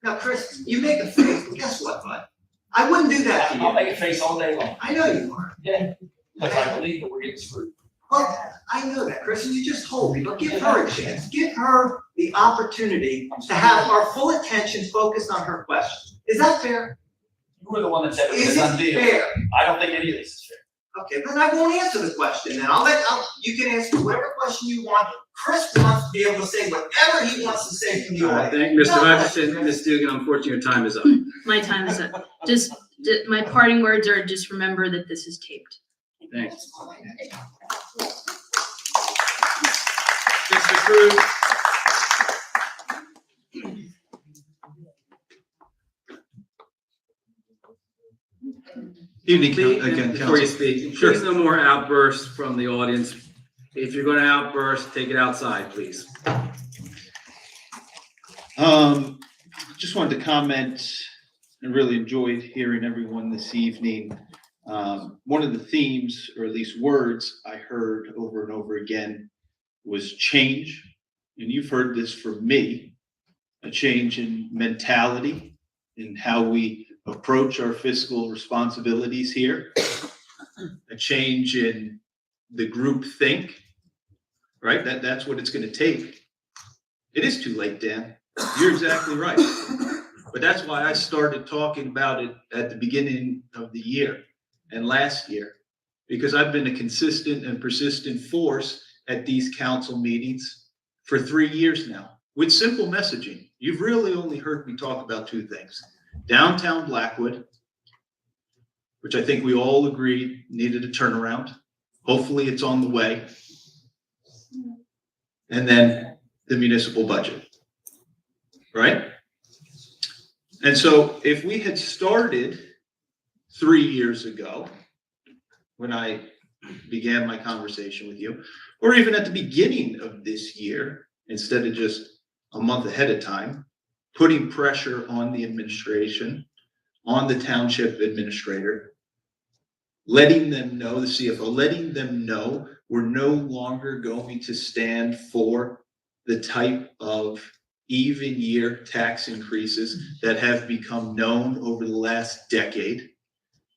Now, Chris, you make a face, but guess what, bud? I wouldn't do that to you. I'll make a face all day long. I know you are. Yeah, because I believe that we're getting screwed. Well, I know that, Chris, and you just told me, but give her a chance. Give her the opportunity to have our full attention focused on her question. Is that fair? You were the one that said it was Is a done it deal. fair? I don't think any of this is fair. Okay, then I won't answer the question then. You can ask whatever question you want. Chris wants to be able to say whatever he wants to say from the All right, audience. thank Mr. Hutchinson, Ms. Dugan, unfortunately, your time is up. My time is up. Just, my parting words are just remember that this is taped. Thanks. Mr. Cruz. Evening, Please, before you speak, please no more outbursts from the audience. If you're gonna outburst, take it outside, please. Just wanted to comment and really enjoyed hearing everyone this evening. One of the themes, or at least words I heard over and over again was change. And you've heard this from me, a change in mentality in how we approach our fiscal responsibilities here, a change in the group think, right? That's what it's going to take. It is too late, Dan. You're exactly right. But that's why I started talking about it at the beginning of the year and last year, because I've been a consistent and persistent force at these council meetings for 3 years now with simple messaging. You've really only heard me talk about two things. Downtown Blackwood, which I think we all agreed needed a turnaround. Hopefully it's on the way. And then the municipal budget, right? And so if we had started 3 years ago, when I began my conversation with you, or even at the beginning of this year, instead of just a month ahead of time, putting pressure on the administration, on the township administrator, letting them know, the CFO, letting them know we're no longer going to stand for the type of even year tax increases that have become known over the last decade.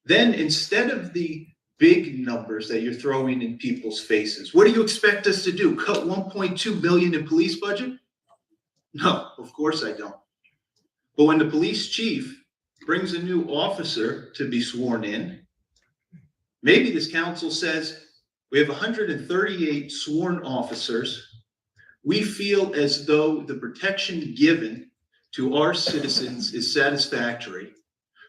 Then instead of the big numbers that you're throwing in people's faces, what do you expect us to do? Cut 1.2 billion in police budget? No, of course I don't. But when the police chief brings a new officer to be sworn in, maybe this council says, We have 138 sworn officers. We feel as though the protection given to our citizens is satisfactory,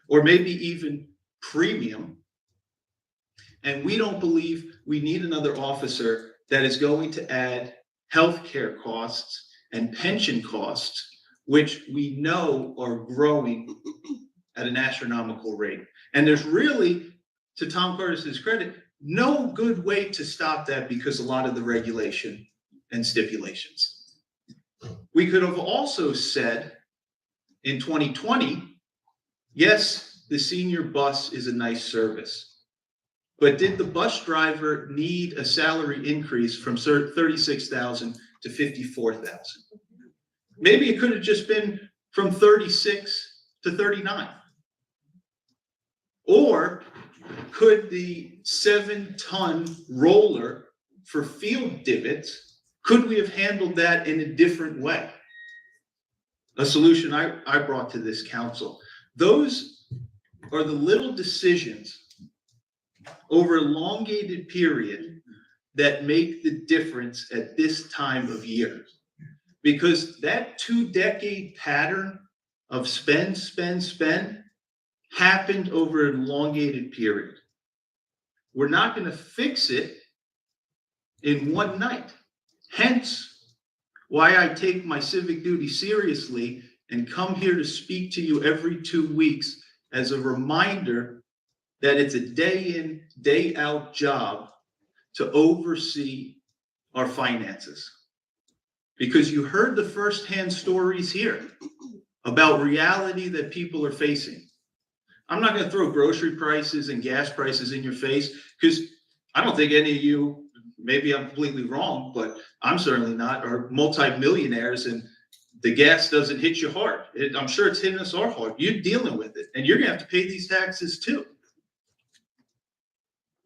or maybe even premium. And we don't believe we need another officer that is going to add healthcare costs and pension costs, which we know are growing at an astronomical rate. And there's really, to Tom Curtis's credit, no good way to stop that because a lot of the regulation and stipulations. We could have also said in 2020, yes, the senior bus is a nice service. But did the bus driver need a salary increase from 36,000 to 54,000? Maybe it could have just been from 36 to 39. Or could the 7-ton roller for field divots, could we have handled that in a different way? A solution I brought to this council. Those are the little decisions over an elongated period that make the difference at this time of year. Because that 2-decade pattern of spend happened over an elongated period. We're not going to fix it in one night. Hence why I take my civic duty seriously and come here to speak to you every 2 weeks as a reminder that it's a day in, day out job to oversee our finances. Because you heard the firsthand stories here about reality that people are facing. I'm not going to throw grocery prices and gas prices in your face because I don't think any of you, maybe I'm completely wrong, but I'm certainly not, are multimillionaires and the gas doesn't hit you hard. I'm sure it's hitting us all hard. You're dealing with it and you're going to have to pay these taxes too.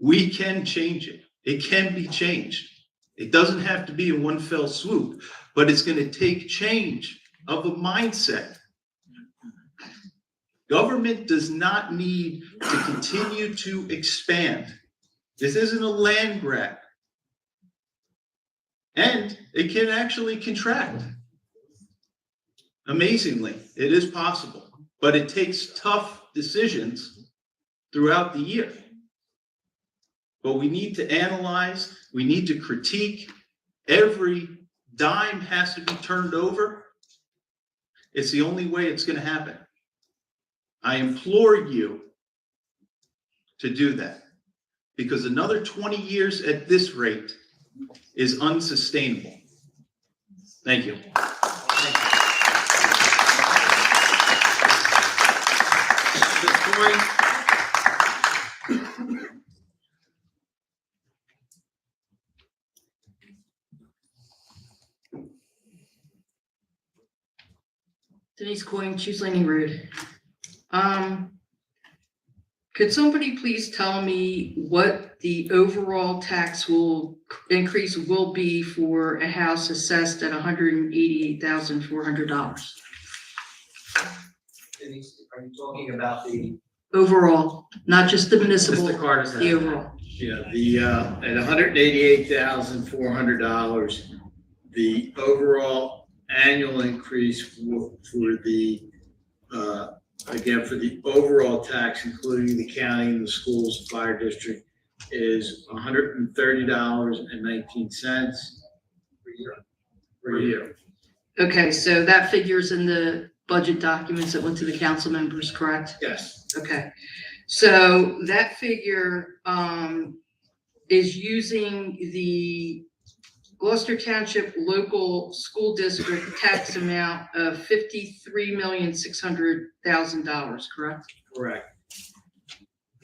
We can change it. It can be changed. It doesn't have to be in one fell swoop, but it's going to take change of a mindset. Government does not need to continue to expand. This isn't a land grab. And it can actually contract. Amazingly, it is possible, but it takes tough decisions throughout the year. But we need to analyze, we need to critique. Every dime has to be turned over. It's the only way it's going to happen. I implore you to do that because another 20 years at this rate is unsustainable. Thank you. Denise Coyne, Chiefs Landing Road. Could somebody please tell me what the overall tax increase will be for a house assessed at $188,400? Denise, are you talking about the? Overall, not just the municipal, Mr. Carter's the overall. Yeah, at $188,400, the overall annual increase for the again, for the overall tax, including the county and the schools, fire district, is $130.19 per year. Okay, so that figures in the budget documents that went to the council members, correct? Yes. Okay, so that figure is using the Gloucester Township local school district tax amount of $53,600,000, correct? Correct.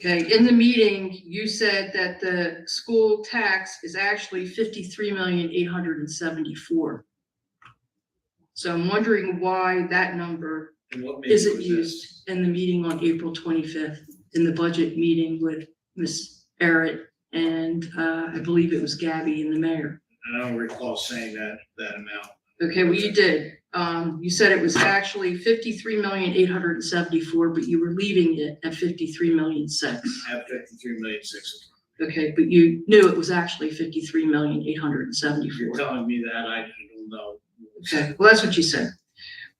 Okay, in the meeting, you said that the school tax is actually $53,874,000. So I'm wondering why that number isn't used in the meeting on April 25th, in the budget meeting with Ms. Barrett and I believe it was Gabby and the mayor. I don't recall saying that amount. Okay, well, you did. You said it was actually $53,874,000, but you were leaving it at $53,600,000. At $53,600,000. Okay, but you knew it was actually 53,874,000. You're telling me that, I don't know. Okay, well, that's what you said.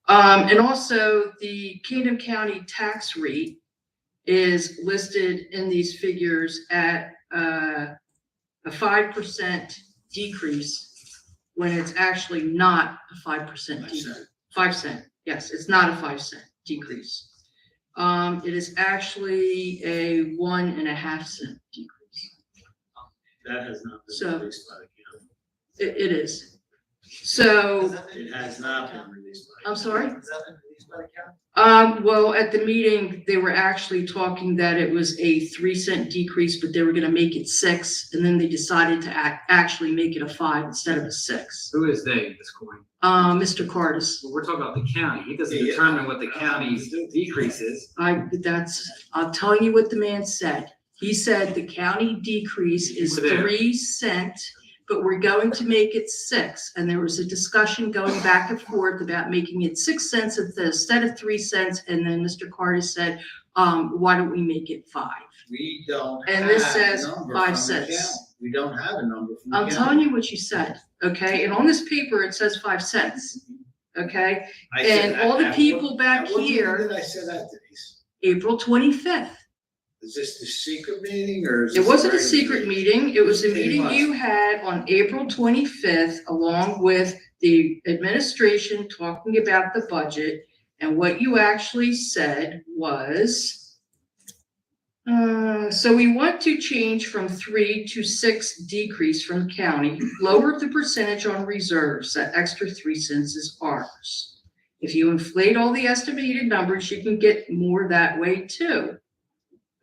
And also the Kingdom County tax rate is listed in these figures at, a 5% decrease when it's actually not a 5% decrease. 5 cent, yes, it's not a 5 cent decrease. It is actually a 1.5 cent decrease. That has not So- been released by the county. It is. So, It has not been released by. I'm sorry? Has that been released by the county? Well, at the meeting, they were actually talking that it was a 3 cent decrease, but they were gonna make it 6, and then they decided to actually make it a 5 instead of a 6. Who is they, Ms. Coyne? Mr. Cardis. Well, we're talking about the county. He doesn't Yeah, determine what the county's decrease is. I'm telling you what the man said. He said the county decrease is Over there. 3 cent, but we're going to make it 6. And there was a discussion going back and forth about making it 6 cents instead of 3 cents. And then Mr. Cardis said, why don't we make it 5? We don't And have this a says number 5 from the cents. county. We don't have a number from the I'm county. telling you what you said, okay? And on this paper, it says 5 cents, okay? I said And that- all the that people was- back that wasn't- here- When did I say that, Denise? April 25th. Is this the secret meeting or is It this wasn't a regular secret meeting. It was a It meeting was. you had on April 25th, along with the administration talking about the budget. And what you actually said was, so we want to change from 3 to 6 decrease from county, lower the percentage on reserves. That extra 3 cents is ours. If you inflate all the estimated numbers, you can get more that way too.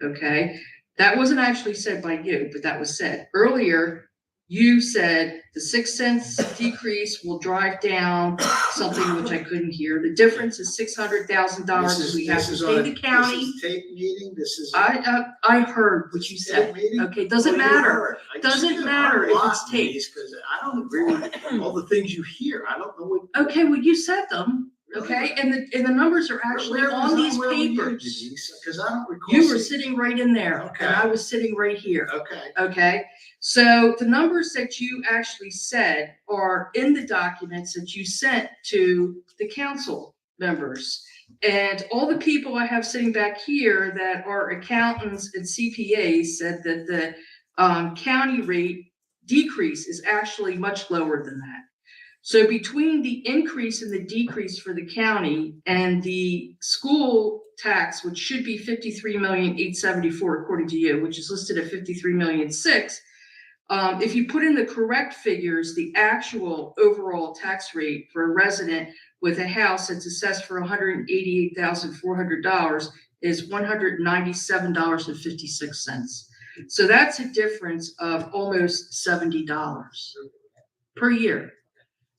Okay, that wasn't actually said by you, but that was said. Earlier, you said the 6 cents decrease will drive down something which I couldn't hear. The difference is $600,000 This is- we have this is to on pay a- the county. This is tape meeting, this is. I heard what you said. Okay, doesn't matter. Doesn't matter if it's taped. Because I don't agree with all the things you hear. I don't know what. Okay, well, you said them, okay? And the numbers are actually Where was on I? these Where were you, papers. Denise? Because I don't recall. You were seeing- sitting right in there, Okay. and I was sitting right here. Okay. Okay, so the numbers that you actually said are in the documents that you sent to the council members. And all the people I have sitting back here that are accountants and CPAs said that the county rate decrease is actually much lower than that. So between the increase and the decrease for the county and the school tax, which should be 53,874,000 according to you, which is listed at 53,006,000. If you put in the correct figures, the actual overall tax rate for a resident with a house that's assessed for $188,400 is $197.56. So that's a difference of almost $70 per year.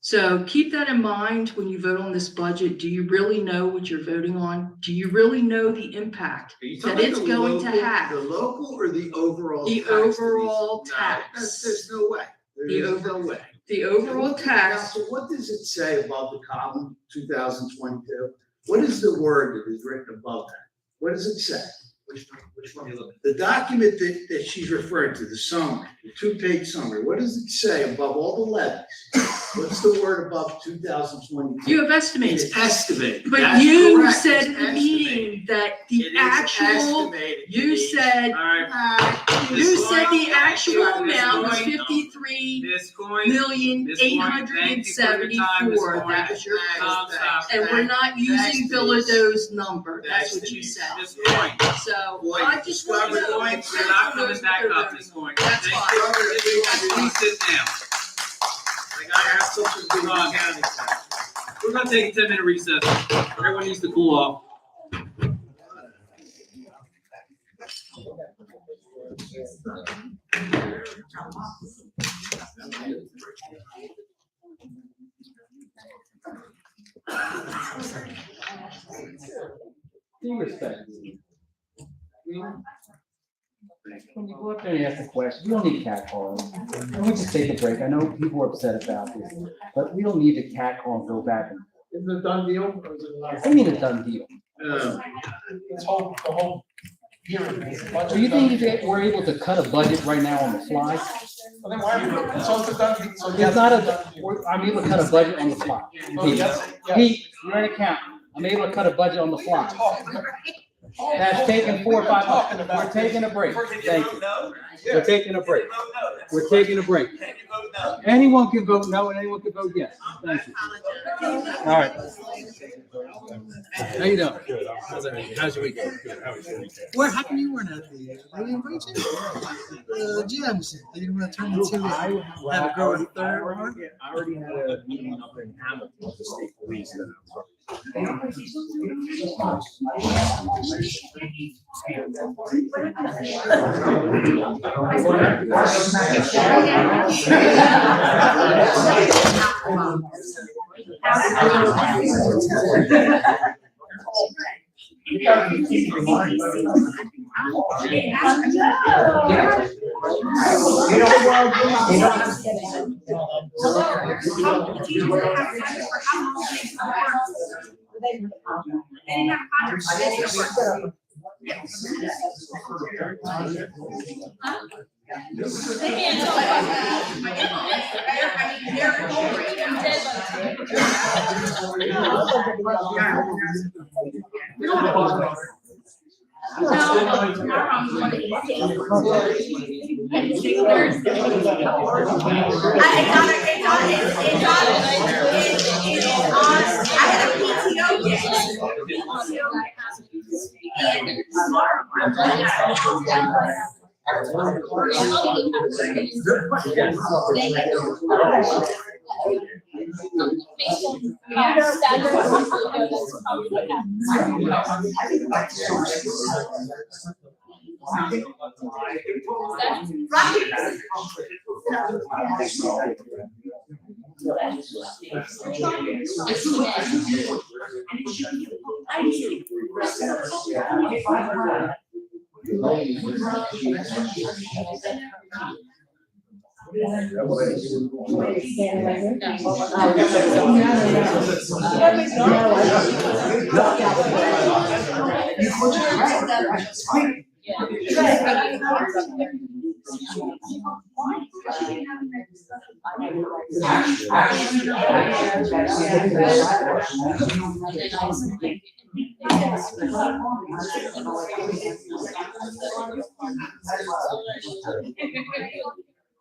So keep that in mind when you vote on this budget. Do you really know what you're voting on? Do you really know the impact Are you that talking it's about the going to local- have? The local or the overall? The tax, Denise? overall No, tax. There's no way. There The is no way. The overall tax, Council, what does it say above the column, 2022? What is the word that is written above that? What does it say? Which one are you looking The document that she's referring to, the summary, the 2-page summary, what does it say above all the levies? What's the word above 2022? you have estimates. It's estimated. But That's you correct. said It's in the estimated. meeting that It the is actual, estimated, you Denise. said, All right. you said the Ms. actual Coyne, amount was Ms. Coyne, 53,874,000. That was your Stop. and we're not using Thanks, Bilodeau's number. That's Thanks, what you Denise. said. Ms. Coyne, So Boy, I just want to know. Discovery if points, you're not council coming knows back what they're up, Ms. voting on. Coyne. That's fine. Please sit down. Like I have something to do with Ron. county tax. We're gonna take a 10-minute recess. Everyone needs to cool off. Due respect. When you go up there and ask a question, we don't need catcalls. Can we just take a break? I know people are upset about this, but we don't need to catcall and go back and. Is it a done deal or is it not? I mean, a done deal. Uh, This whole, the whole Do you think if we're able to cut a budget right now on the fly? Well, then why, so it's done, so It's not I'm able to cut a budget on the fly. Pete, Pete, you're an accountant. I'm able to cut a budget on the fly. That's taken 4 or 5 months. We're taking a break. Thank you. We're taking a break. We're taking a break. Anyone can vote no and anyone can vote yes. Thank you. All right. How you doing? Good. How's your week? Where, how come you weren't at the, they didn't invite you? GMs, they didn't want to turn into have a girl with third one? I already had a meeting up in Hamilton with the state police that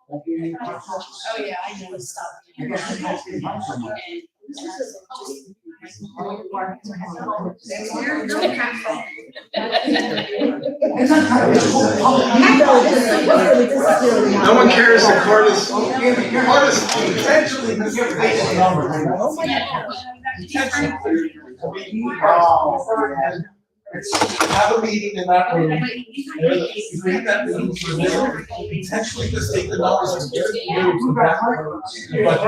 Oh, yeah, I know stuff. No one cares if Carter's potentially have a meeting in that room. Read that meeting for there, potentially just take the numbers and get it to that room. But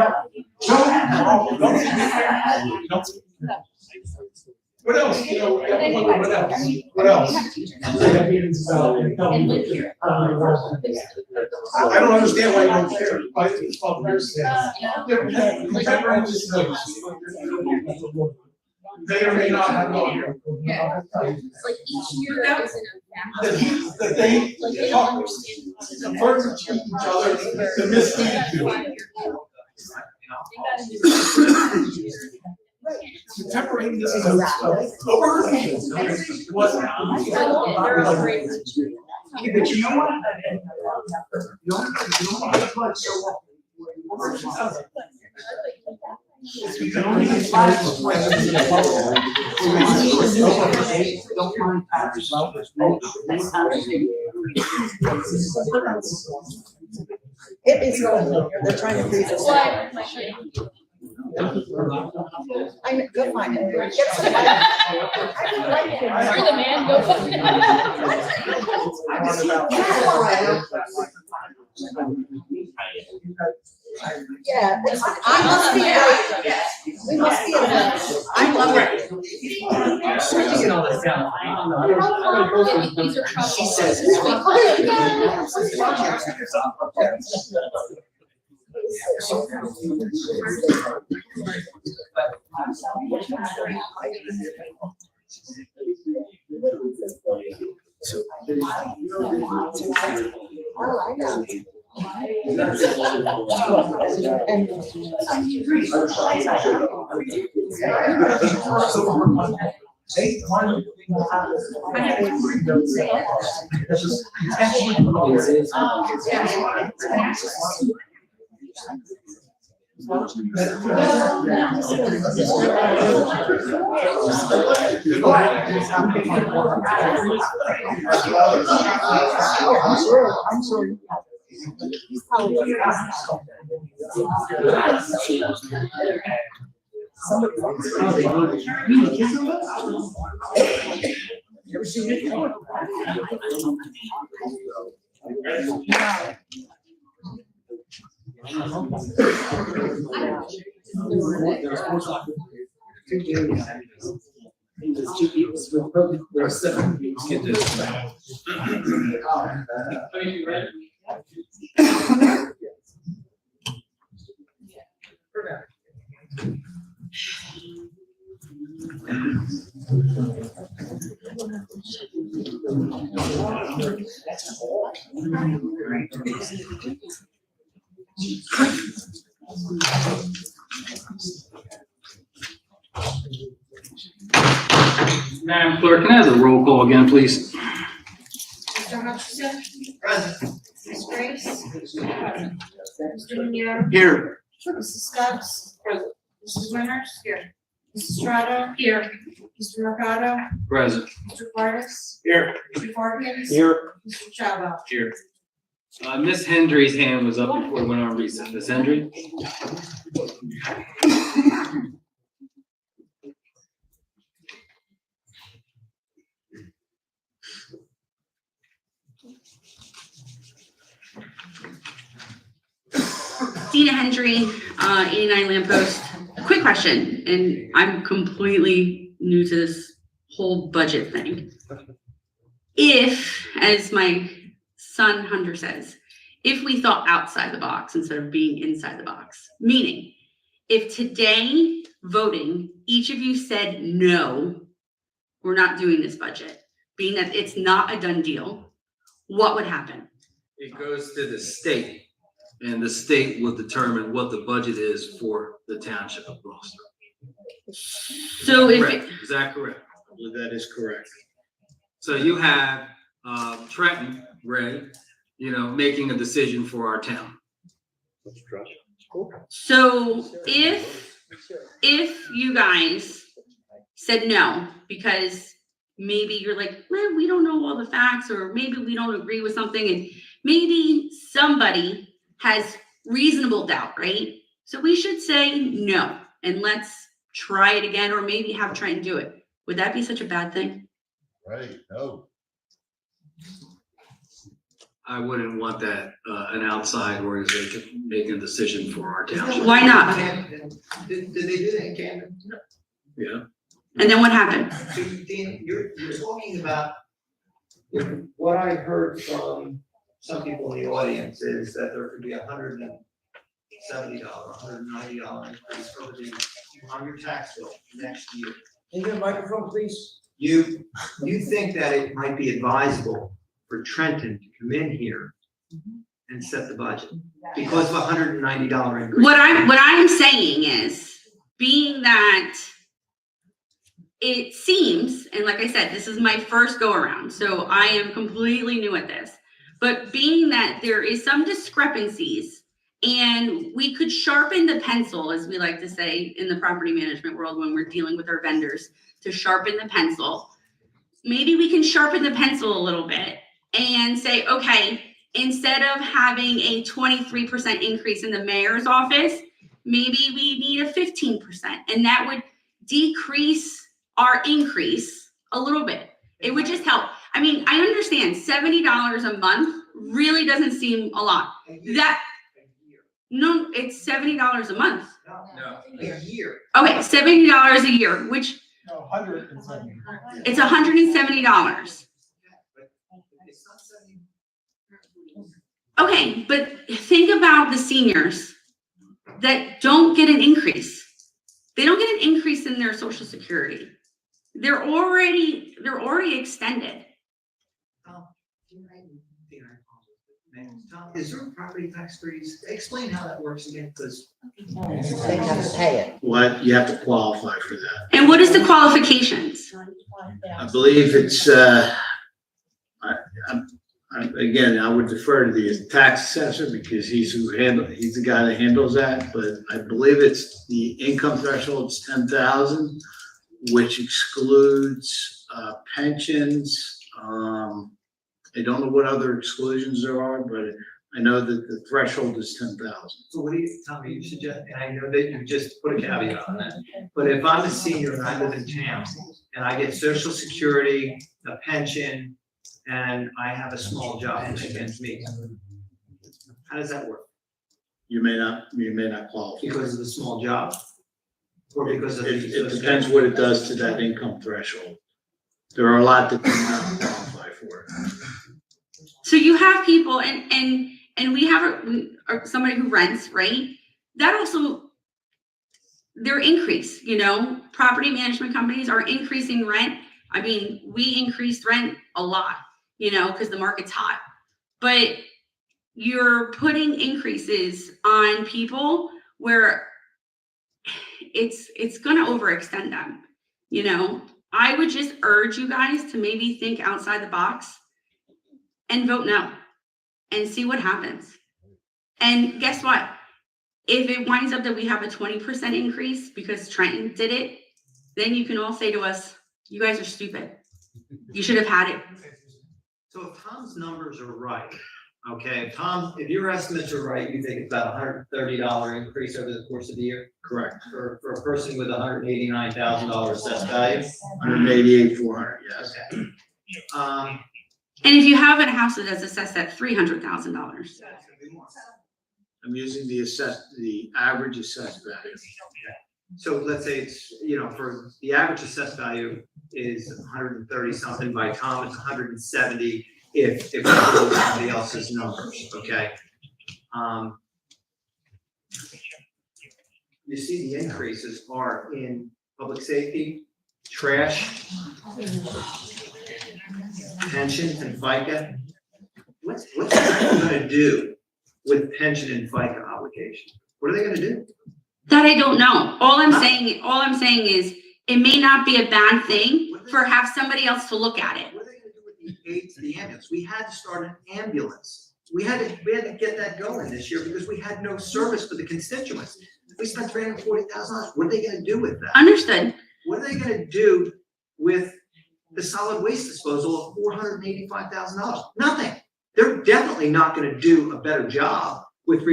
what else? You know, what else? What else? I don't understand why you don't care. Why it's called May or may not have gone here. Like each year that was That they talk, converse with each other to mislead you. Contemporaneous is what? But you know what? You can only get five It is going on here, they're trying to freeze us. I know, go find it. Get somebody. You're the man, go find Yeah, I must be right. We must be right. I love it. She says I'm sorry. You ever seen it? Madam Clerk, can I have the roll call again, please? Mr. Hutchinson? Present. Ms. Grace? Mr. Munoz? Here. Mrs. Stubbs? Present. Mrs. Winters? Here. Mrs. Strato? Here. Mr. Mercado? Present. Mr. Cardis? Here. Mr. Parkins? Here. Mr. Chava? Here. Ms. Hendry's hand was up before we went on recess. Ms. Hendry? Dina Hendry, 89 Lamppost. Quick question, and I'm completely new to this whole budget thing. If, as my son Hunter says, if we thought outside the box instead of being inside the box, meaning if today voting, each of you said, no, we're not doing this budget, being that it's not a done deal, what would happen? It goes to the state, and the state will determine what the budget is for the township of Gloucester. So if Correct. Is that correct? That is correct. So you have Trenton, Ray, making a decision for our town. So if you guys said no, because maybe you're like, well, we don't know all the facts, or maybe we don't agree with something, and maybe somebody has reasonable doubt, right? So we should say no, and let's try it again, or maybe have Trenton do it. Would that be such a bad thing? Right, no. I wouldn't want that, an outside organization making a decision for our township. Why not? Did they do that in Camden? No. Yeah. And then what happened? So Dan, you're talking about, what I heard from some people in the audience is that there could be $170, $190 increase on your tax bill next year. Can you get a microphone, please? You think that it might be advisable for Trenton to come in here and set the budget because of a $190 increase? What I'm saying is, being that it seems, and like I said, this is my first go around, so I am completely new at this, but being that there is some discrepancies, and we could sharpen the pencil, as we like to say in the property management world when we're dealing with our vendors, to sharpen the pencil. Maybe we can sharpen the pencil a little bit and say, okay, instead of having a 23% increase in the mayor's office, maybe we need a 15%, and that would decrease our increase a little bit. It would just help. I mean, I understand $70 a month really doesn't seem a lot. No, it's $70 a month. No, a year. Okay, $70 a year, which No, $170. it's $170. Okay, but think about the seniors that don't get an increase. They don't get an increase in their Social Security. They're already extended. Tom, is there a property tax freeze? Explain how that works again, because. They have to pay it. What, you have to qualify for that. And what is the qualifications? I believe it's, again, I would defer to the tax assessor because he's the guy that handles that, but I believe it's the income threshold is 10,000, which excludes, pensions. I don't know what other exclusions there are, but I know that the threshold is 10,000. So what do you, Tommy, you suggest, and I know that you just put a caveat on that, but if I'm a senior and I live in town and I get social security, a pension, and I have a small job against me, how does that work? You may not qualify. Because of the small job? Or because of the? It depends what it does to that income threshold. There are a lot that do not qualify for it. So you have people and we have somebody who rents, right? That also, their increase, property management companies are increasing rent. I mean, we increased rent a lot, because the market's hot. But you're putting increases on people where it's gonna overextend them, I would just urge you guys to maybe think outside the box and vote no and see what happens. And guess what? If it winds up that we have a 20% increase because Trenton did it, then you can all say to us, you guys are stupid. You should have had it. So if Tom's numbers are right, okay, Tom, if your estimates are right, you think it's about $130 increase over the course of the year? Correct. For a person with $189,000 assessed value? 188,400, yes. Okay. And if you have a house that is assessed at $300,000, I'm using the average assessed value. So let's say it's, for the average assessed value is 130 something, by Tom it's 170 if we follow somebody else's numbers, okay? You see the increases are in public safety, trash, pension and FICA. What's Trenton gonna do with pension and FICA obligation? What are they gonna do? that I don't know. All I'm saying is it may not be a bad thing for have somebody else to look at it. What are they gonna do with the aid to the ambulance? We had to start an ambulance. We had to get that going this year because we had no service for the constituents. We spent $340,000. What are they gonna do with that? Understood. What are they gonna do with the solid waste disposal of $485,000? Nothing. They're definitely not gonna do a better job with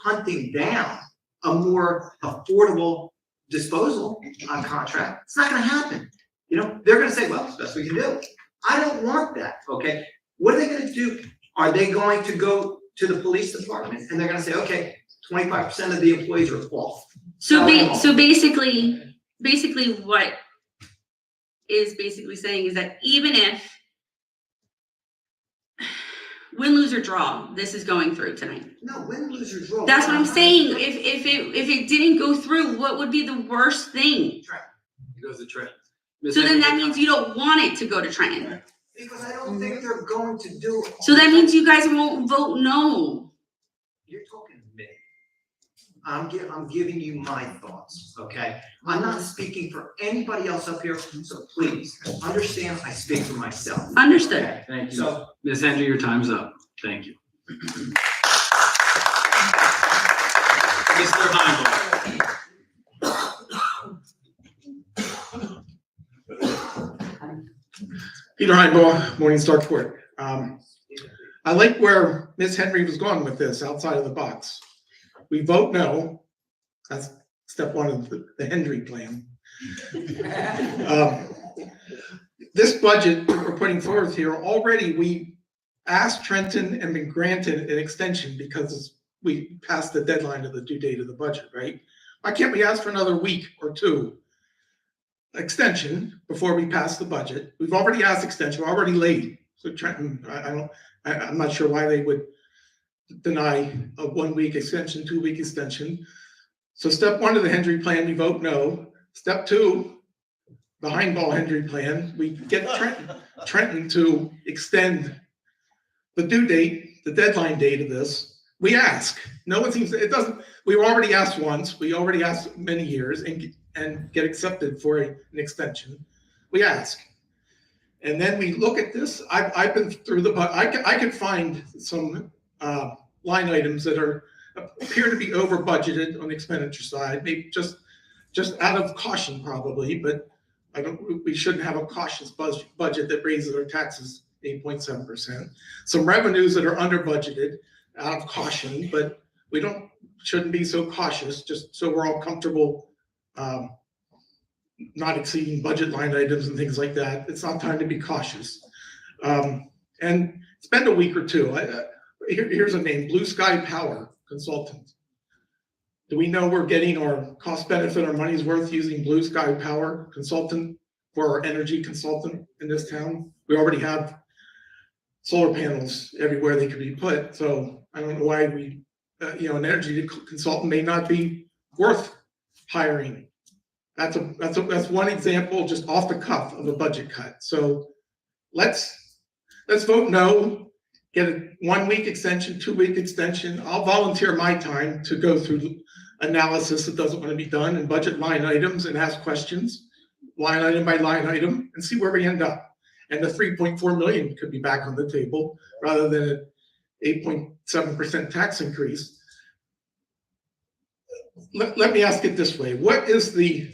hunting down a more affordable disposal contract. It's not gonna happen. They're gonna say, well, it's the best we can do. I don't want that, okay? What are they gonna do? Are they going to go to the police department and they're gonna say, okay, 25% of the employees are off? So basically what is basically saying is that even if win, lose, or draw, this is going through tonight. No, win, lose, or draw. That's what I'm saying. If it didn't go through, what would be the worst thing? It goes to Trenton. So then that means you don't want it to go to Trenton. Because I don't think they're going to do it. So that means you guys won't vote no. You're talking to me. I'm giving you my thoughts, okay? I'm not speaking for anybody else up here, so please understand I speak for myself. Understood. Okay? Thank you. So, Ms. Hendry, your time's up. Thank you. Mr. Heimel. Peter Heinbaugh, Morningstar Court. I like where Ms. Henry was going with this, outside of the box. We vote no. That's step one of the Henry plan. This budget that we're putting forth here, already we asked Trenton and been granted an extension because we passed the deadline of the due date of the budget, right? Why can't we ask for another week or two extension before we pass the budget? We've already asked extension, we're already late. So Trenton, I'm not sure why they would deny a 1 week extension, 2 week extension. So step one of the Hendry plan, we vote no. Step two, the Heinbaugh Hendry plan, we get Trenton to extend the due date the deadline date of this, we ask. No one seems, it doesn't, we already asked once, we already asked many years and get accepted for an extension. We ask. And then we look at this. I've been through I could find some line items that appear to be over budgeted on the expenditure side, maybe just out of caution probably, but we shouldn't have a cautious budget that raises our taxes 8.7%. Some revenues that are under budgeted out of caution, but we shouldn't be so cautious, just so we're all comfortable not exceeding budget line items and things like that. It's not time to be cautious. And spend a week or two. Here's a name, Blue Sky Power Consultant. Do we know we're getting our cost benefit, our money's worth using Blue Sky Power Consultant for our energy consultant in this town? We already have solar panels everywhere they could be put. So I don't know why an energy consultant may not be worth hiring. That's one example just off the cuff of a budget cut. So let's vote no. Get a 1 week extension, 2 week extension. I'll volunteer my time to go through analysis that doesn't want to be done and budget line items and ask questions, line item by line item, and see where we end up. And the 3.4 million could be back on the table rather than an 8.7% tax increase. Let me ask it this way. What is the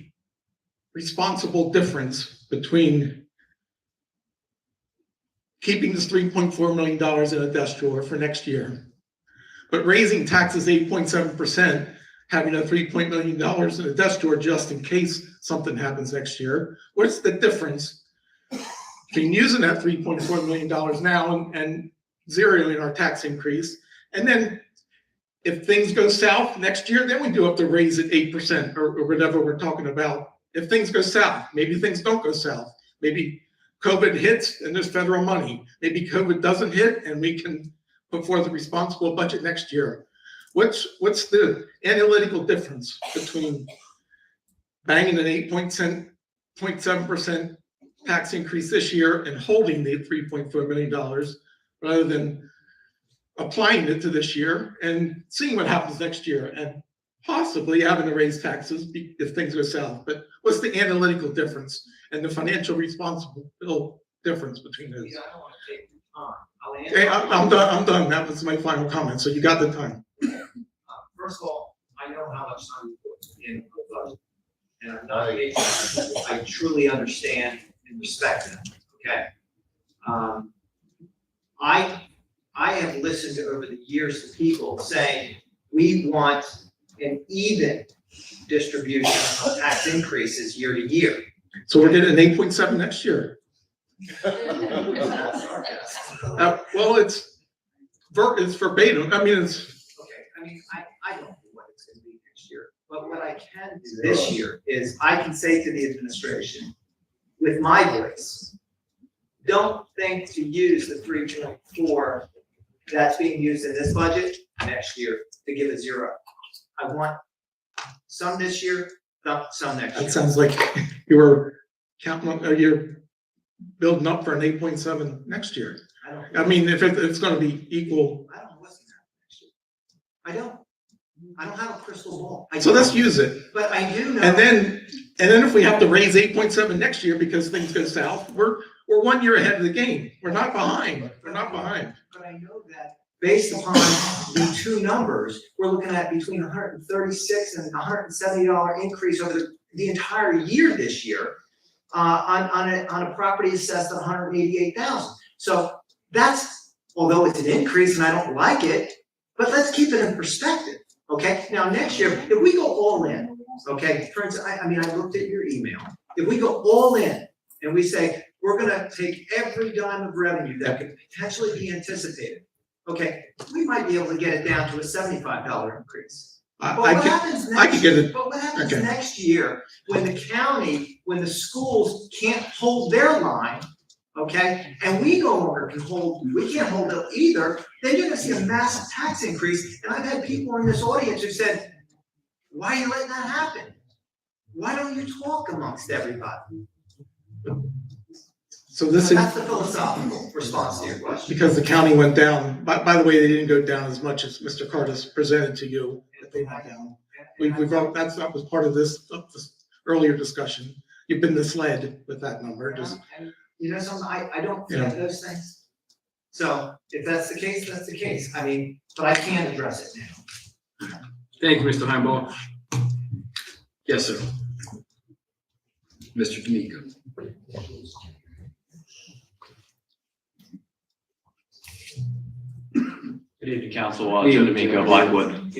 responsible difference between keeping this $3.4 million in a desk drawer for next year, but raising taxes 8.7%, having a $3 million in a desk drawer just in case something happens next year? What's the difference between using that $3.4 million now and zeroing our tax increase? And then if things go south next year, then we do have to raise it 8% or whatever we're talking about. If things go south, maybe things don't go south. Maybe COVID hits and there's federal money. Maybe COVID doesn't hit and we can put forth a responsible budget next year. What's the analytical difference between banging an 8.7% tax increase this year and holding the $3.4 million rather than applying it to this year and seeing what happens next year and possibly having to raise taxes if things go south? But what's the analytical difference and the financial responsible difference between those? I don't want to take your time. Okay, I'm done. That was my final comment. So you got the time. First of all, I know how much time you put in the budget. And I'm not being, I truly understand and respect that, okay? I have listened to over the years to people saying, we want an even distribution of tax increases year to year. So we're getting an 8.7 next year. Well, it's verbatim. I mean, it's. Okay, I mean, I don't know what it's gonna be next year, but what I can do this year is I can say to the administration, with my voice, don't think to use the 3.4 that's being used in this budget next year to give a zero. I want some this year, some next year. That sounds like you were counting on, you're building up for an 8.7 next year. I mean, if it's going to be equal. I don't know what's gonna happen next year. I don't have a crystal ball. So let's use it. But I do know. And then if we have to raise 8.7 next year because things go south, we're 1 year ahead of the game. We're not behind. We're not behind. But I know that based upon the two numbers, we're looking at between $136 and $170 increase over the entire year this year on a property assessed at $188,000. So that's, although it's an increase and I don't like it, but let's keep it in perspective. Okay, now next year, if we go all in, okay, for instance, I mean, I looked at your email. If we go all in and we say, we're gonna take every dime of revenue that could potentially be anticipated, okay, we might be able to get it down to a $75 increase. But what happens next year when the county, when the schools can't hold their line, okay, and we no longer can hold, we can't hold it either, then you're gonna see a massive tax increase. And I've had people in this audience who said, why are you letting that happen? Why don't you talk amongst everybody? So this is. That's the philosophical response to your question. Because the county went down, by the way, they didn't go down as much as Mr. Curtis presented to you, that they went down. That was part of this earlier discussion. You've been misled with that number, just. You know, something, I don't You know. think those things. So if that's the case, that's the case. I mean, but I can address it now. Thank you, Mr. Heimbaugh. Yes, sir. Mr. D'Amico. Good evening, Council. Good Joe evening, D'Amico, Joe. Blackwood.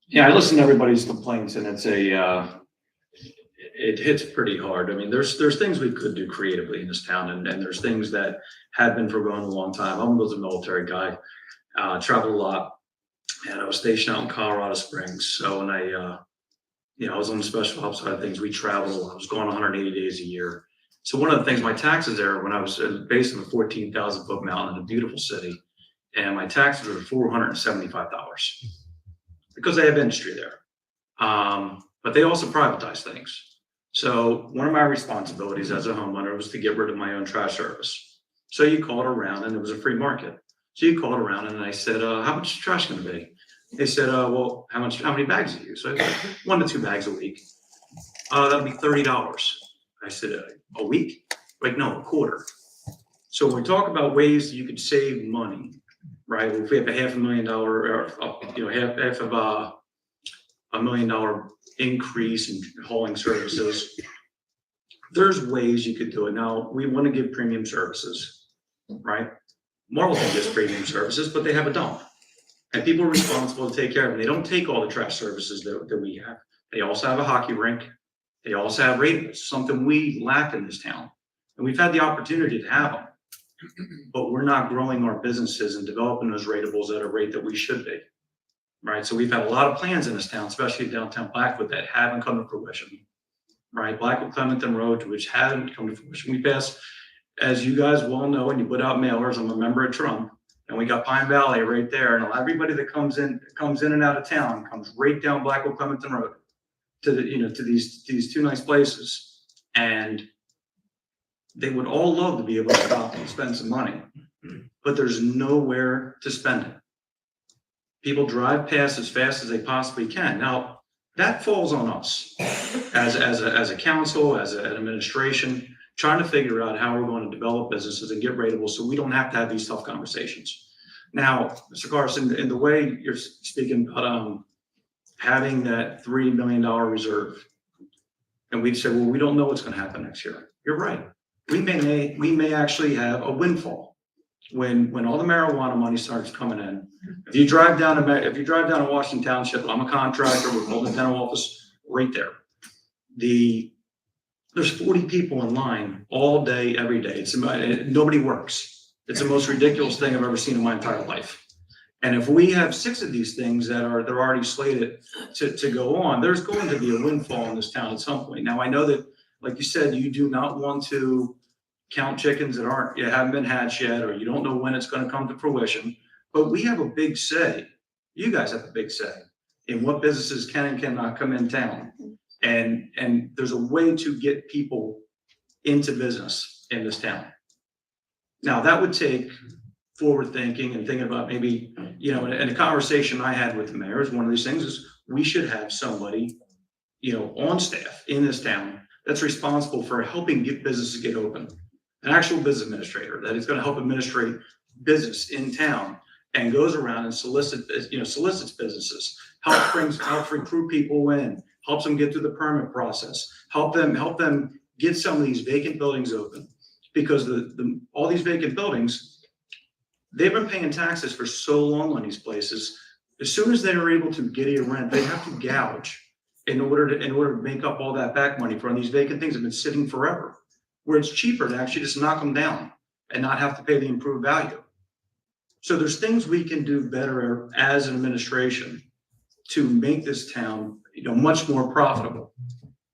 Yeah, I listened to everybody's complaints and it's It hits pretty hard. I mean, there's things we could do creatively in this town, and there's things that have been forgotten a long time. I was a military guy, traveled a lot, and I was stationed out in Colorado Springs. So when I was on the special ops side of things, we traveled a lot. I was going 180 days a year. So one of the things, my taxes there, when I was based on a 14,000 foot mountain in a beautiful city, and my taxes were $475 because they have industry there. But they also privatize things. So one of my responsibilities as a homeowner was to get rid of my own trash service. So you called around and it was a free market. So you called around and I said, how much is trash going to be? They said, well, how many bags do you use? So I said, 1 to 2 bags a week. That'll be $30. I said, a week? Like, no, a quarter. So when we talk about ways you could save money, right? If we have a $500,000 or half of $1 million increase in hauling services, there's ways you could do it. Now, we want to give premium services, right? Marlton gives premium services, but they have a dump. And people are responsible to take care of them. They don't take all the trash services that we have. They also have a hockey rink. They also have ratables, something we lack in this town. And we've had the opportunity to have them. But we're not growing our businesses and developing those ratables at a rate that we should be. Right, so we've had a lot of plans in this town, especially downtown Blackwood, that haven't come to fruition. Right, Blackwood Clementon Road, which haven't come to fruition. We passed, as you guys well know, and you put out mailers. I'm a member of Trump, and we got Pine Valley right there, and everybody that comes in and out of town comes right down Blackwood Clementon Road to to these two nice places, and they would all love to be able to stop and spend some money, but there's nowhere to spend it. People drive past as fast as they possibly can. Now, that falls on us as a council, as an administration, trying to figure out how we're going to develop businesses and get rateable so we don't have to have these tough conversations. Now, Mr. Carson, in the way you're speaking about having that $3 million reserve, and we'd say, well, we don't know what's going to happen next year. You're right. We may actually have a windfall when all the marijuana money starts coming in. If you drive down to Washington Township, I'm a contractor with the dental office right there. There's 40 people in line all day, every day. Nobody works. It's the most ridiculous thing I've ever seen in my entire life. And if we have 6 of these things they're already slated to go on, there's going to be a windfall in this town at some point. Now, I know that, like you said, you do not want to count chickens that haven't been hatched yet, or you don't know when it's going to come to fruition. But we have a big say. You guys have a big say in what businesses can and cannot come in town. And there's a way to get people into business in this town. Now, that would take forward thinking and thinking about maybe, and a conversation I had with the mayor is one of these things is we should have somebody, on staff in this town that's responsible for helping get businesses get open. An actual business administrator that is going to help administrate business in town and goes around and solicits businesses, helps recruit people in, helps them get through the permit process, help them get some of these vacant buildings open, because all these vacant buildings, they've been paying taxes for so long on these places. As soon as they are able to get a rent, they have to gouge in order to make up all that back money for these vacant things that have been sitting forever, where it's cheaper to actually just knock them down and not have to pay the improved value. So there's things we can do better as an administration to make this town, much more profitable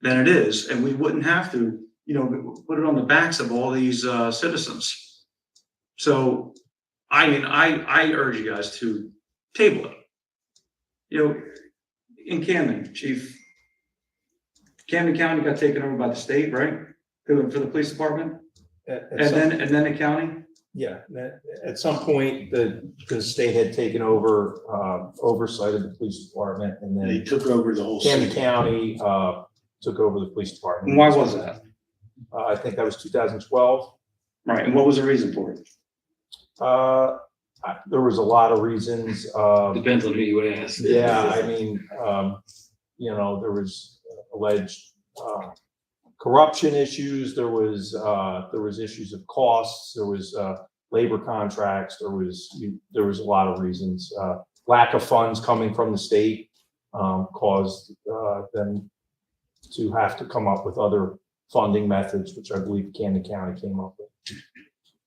than it is, and we wouldn't have to, put it on the backs of all these citizens. So, I urge you guys to table it. In Camden, Chief, Camden County got taken over by the state, right? For the police department? At And some- then the county? Yeah, at some point, the state had taken over, oversight of the police department, and They then took over the whole Camden city. County, took over the police department. And why was that? I think that was 2012. Right, and what was the reason for it? There was a lot of reasons. Depends on who you ask. Yeah, I mean, there was alleged corruption issues. There was issues of costs. There was labor contracts. There was a lot of reasons. Lack of funds coming from the state caused them to have to come up with other funding methods, which I believe Camden County came up with.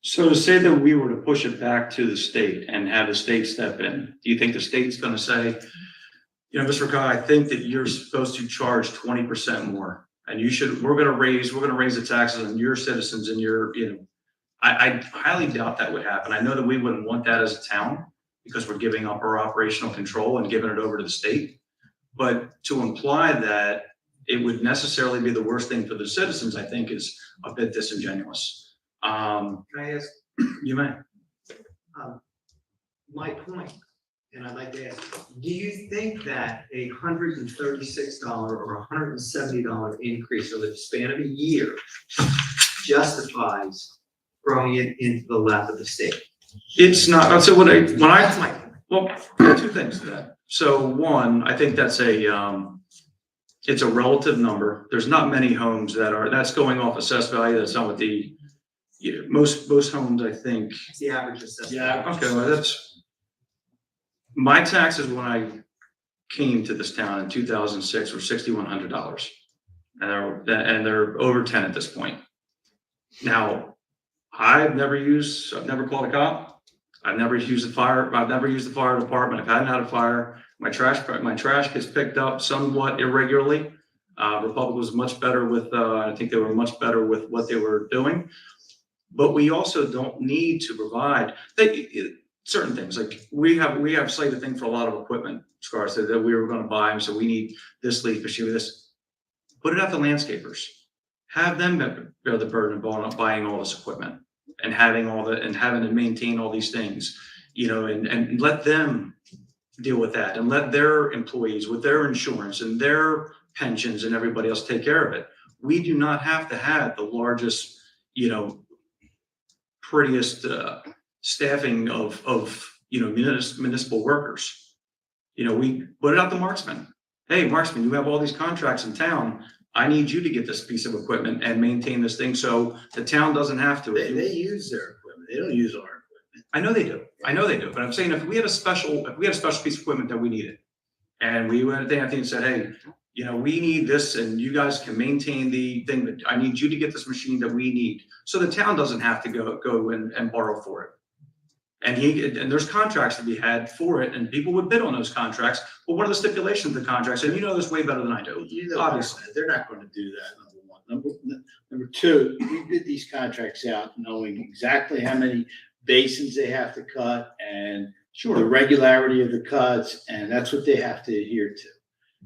So to say that we were to push it back to the state and have the state step in, do you think the state's gonna say, Mr. Guy, I think that you're supposed to charge 20% more, and we're gonna raise the taxes on your citizens and I highly doubt that would happen. I know that we wouldn't want that as a town because we're giving up our operational control and giving it over to the state. But to imply that it would necessarily be the worst thing for the citizens, I think is a bit disingenuous. Can I ask You may. my point? And I'd like to ask, do you think that $136 or $170 increase over the span of a year justifies throwing it into the lap of the state? It's not, I'll say That's my point. well, two things to that. So one, I think that's it's a relative number. There's not many homes that's going off assessed value. That's not what most homes, I think. It's the average assessment. Yeah, okay, well, that's, my taxes when I came to this town in 2006 were $6,100. And they're over 10 at this point. Now, I've never called a cop. I've never used the fire department. I've hadn't had a fire. My trash gets picked up somewhat irregularly. Republic was much better with, I think they were much better with what they were doing. But we also don't need to provide certain things. Like we have slated thing for a lot of equipment, Scar said that we were going to buy them. So we need this leaf machine, this. Put it out to landscapers. Have them bear the burden of buying all this equipment and having to maintain all these things, and let them deal with that and let their employees with their insurance and their pensions and everybody else take care of it. We do not have to have the largest, prettiest staffing of municipal workers. We put it out to marksmen. Hey, marksman, you have all these contracts in town. I need you to get this piece of equipment and maintain this thing so the town doesn't have to. They use their equipment. They don't use our equipment. I know they do. But I'm saying if we had a special piece of equipment that we needed, and we went there, I think and said, hey, we need this, and you guys can maintain the thing that I need you to get this machine that we need, so the town doesn't have to go and borrow for it. And there's contracts to be had for it, and people would bid on those contracts. Well, what are the stipulations of the contracts? And you know this way better than I do. Obviously, they're not going to do that. Number one. Number two, we bid these contracts out knowing exactly how many basins they have to cut and the regularity of the cuts, and that's what they have to adhere to.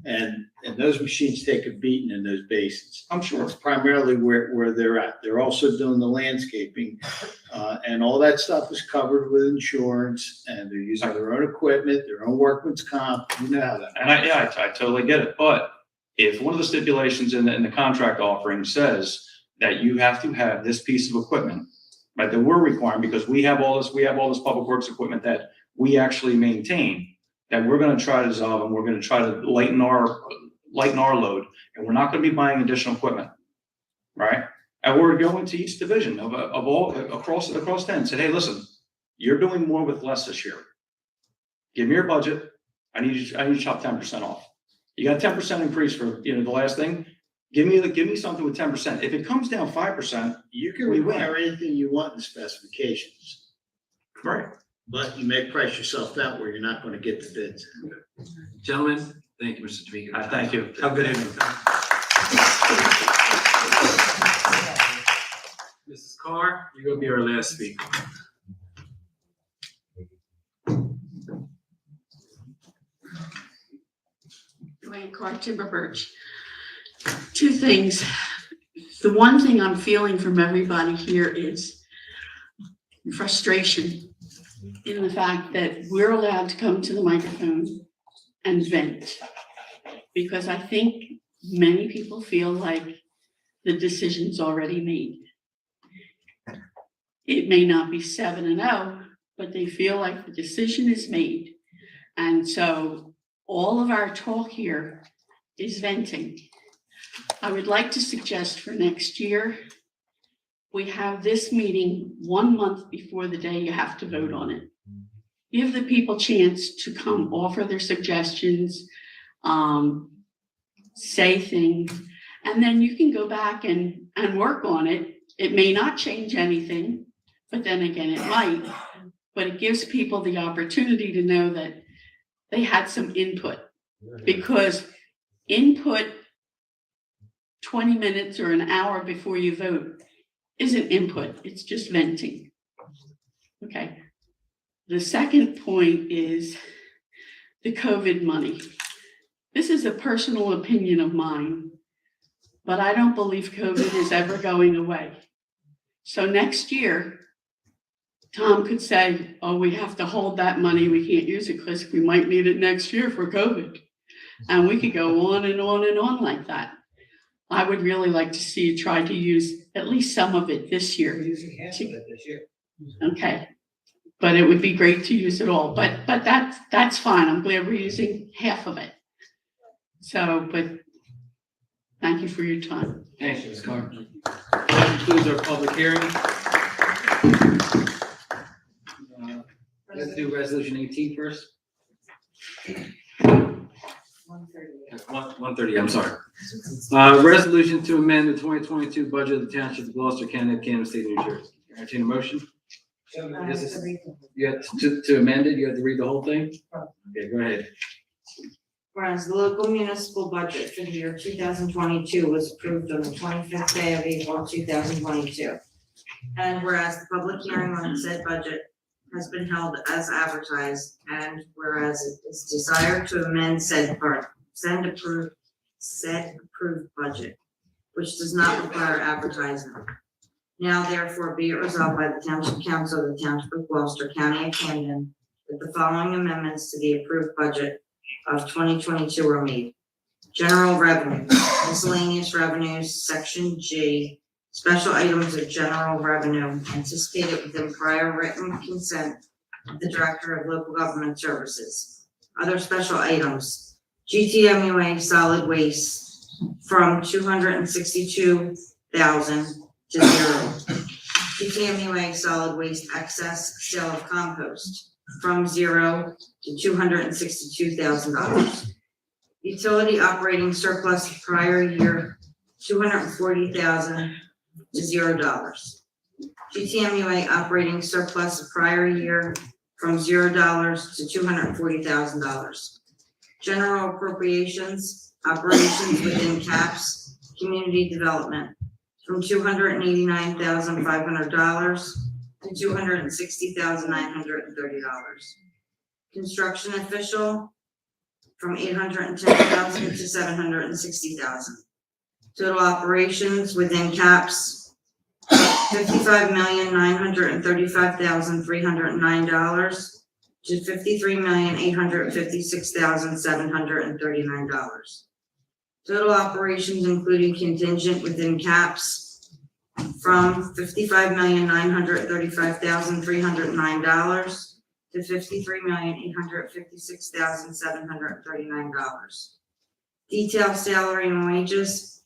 And those machines take a beating in those basins. I'm sure. That's primarily where they're at. They're also doing the landscaping, and all that stuff is covered with insurance, and they're using their own equipment, their own workman's comp. You know how that. And I totally get it. But if one of the stipulations in the contract offering says that you have to have this piece of equipment, right, that we're requiring because we have all this public works equipment that we actually maintain, that we're going to try to dissolve, and we're going to try to lighten our load, and we're not going to be buying additional equipment, right? And we're going to each division of all across 10 and said, hey, listen, you're doing more with less this year. Give me your budget. I need you to chop 10% off. You got a 10% increase for the last thing. Give me something with 10%. If it comes down 5%, you can require anything you want in the specifications. Right. But you may price yourself out where you're not going to get the bids. Gentlemen, thank you, Mr. Tamika. Thank you. Have a good evening. Mrs. Carr, you're gonna be our last speaker. Dwayne Carr, Timber Birch. Two things. The one thing I'm feeling from everybody here is frustration in the fact that we're allowed to come to the microphone and vent. Because I think many people feel like the decision's already made. It may not be 7-0, but they feel like the decision is made. And so all of our talk here is venting. I would like to suggest for next year, we have this meeting 1 month before the day you have to vote on it. Give the people chance to come offer their suggestions, say things, and then you can go back and work on it. It may not change anything, but then again, it might. But it gives people the opportunity to know that they had some input, because input 20 minutes or an hour before you vote isn't input, it's just venting. Okay. The second point is the COVID money. This is a personal opinion of mine, but I don't believe COVID is ever going away. So next year, Tom could say, oh, we have to hold that money. We can't use it because we might need it next year for COVID. And we could go on and on and on like that. I would really like to see you try to use at least some of it this year. We're using half of it this year. Okay. But it would be great to use it all. But that's fine. I'm glad we're using half of it. So, but thank you for your time. Thanks, Ms. Carter. That concludes our public hearing. Let's do resolution 18 first. 130, I'm sorry. Resolution to amend the 2022 budget of the Township of Gloucester County of Kansas State, New Jersey. Entertain a motion? This is, you have to amend it, you have to read the whole thing? Okay, go ahead. Whereas the local municipal budget for the year 2022 was approved on the 25th day of April 2022. And whereas the public hearing on said budget has been held as advertised, and whereas it is desired to amend said approved budget, which does not require advertisement. Now therefore be it resolved by the Township Council of the Township of Gloucester, County of Camden, that the following amendments to the approved budget of 2022 are made. General revenue, miscellaneous revenues, section G, special items of general revenue anticipated within prior written consent of the Director of Local Government Services. Other special items, GTMUA solid waste from 262,000 to 0. GTMUA solid waste excess sale of compost from 0 to $262,000. Utility operating surplus of prior year, 240,000 to $0. GTMUA operating surplus of prior year from $0 to $240,000. General appropriations, operations within CAPS, community development from $289,500 to $260,930. Construction official from $810,000 to $760,000. Total operations within CAPS, $55,935,309 to $53,856,739. Total operations including contingent within CAPS from $55,935,309 to $53,856,739. Detailed salary and wages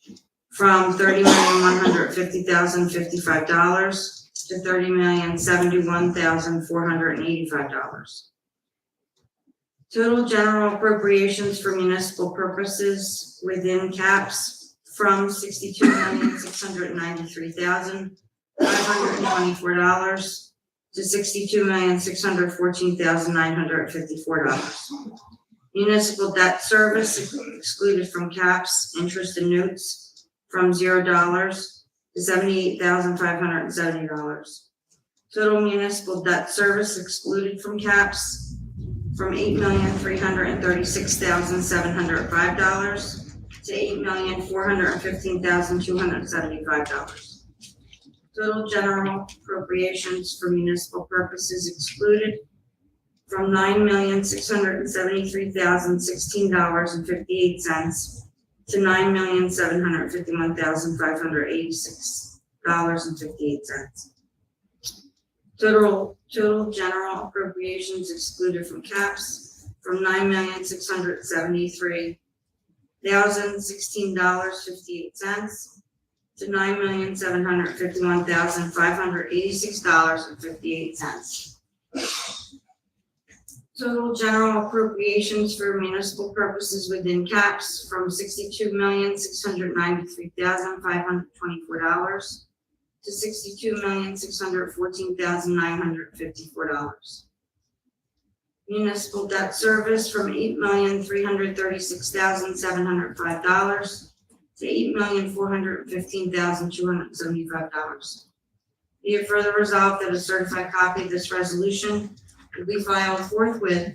from $30,150,055 to $30,071,485. Total general appropriations for municipal purposes within CAPS from $62,693,524 to $62,614,954. Municipal debt service excluded from CAPS, interest and notes from $0 to $78,570. Total municipal debt service excluded from CAPS from $8,336,705 to $8,415,275. Total general appropriations for municipal purposes excluded from $9,673,016.58 to $9,751,586.58. Total general appropriations excluded from caps from $9,673,016.58 to $9,751,586.58. Total general appropriations for municipal purposes within caps from $62,693,524 to $62,614,954. Municipal debt service from $8,336,705 to $8,415,275. Be it further resolved that a certified copy of this resolution will be filed forthwith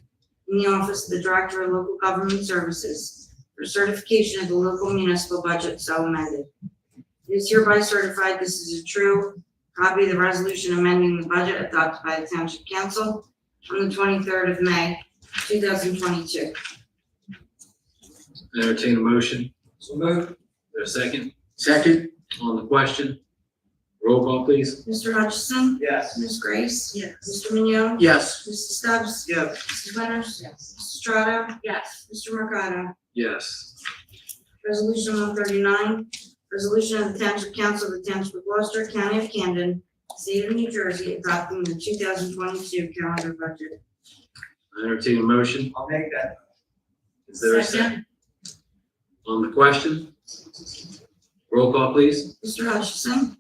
in the office of the Director of Local Government Services for certification of the local municipal budget so amended. It is hereby certified this is a true copy of the resolution amending the budget adopted by the Township Council on the 23rd of May, 2022. Entertain a motion. So moved. There's a second. Second. On the question. Roll call, please. Mr. Hutchison? Yes. Ms. Grace? Yes. Mr. Mignone? Yes. Mrs. Stubbs? Yes. Mrs. Winters? Yes. Mrs. Strato? Yes. Mr. Mercado? Yes. Resolution 139, resolution of the Township Council of the Township of Gloucester, County of Camden, State of New Jersey, adopting the 2022 calendar budget. Entertain a motion. I'll make that. Is there a second? On the question. Roll call, please. Mr. Hutchison?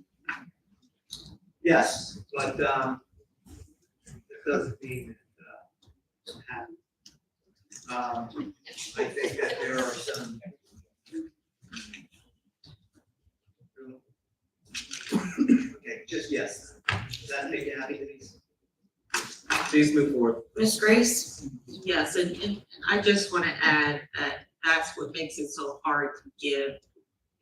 Yes, but, it doesn't mean that, I think that there are some. Okay, just yes. Does that make you happy, Denise? Please move forward. Ms. Grace? Yes, and I just want to add that that's what makes it so hard to give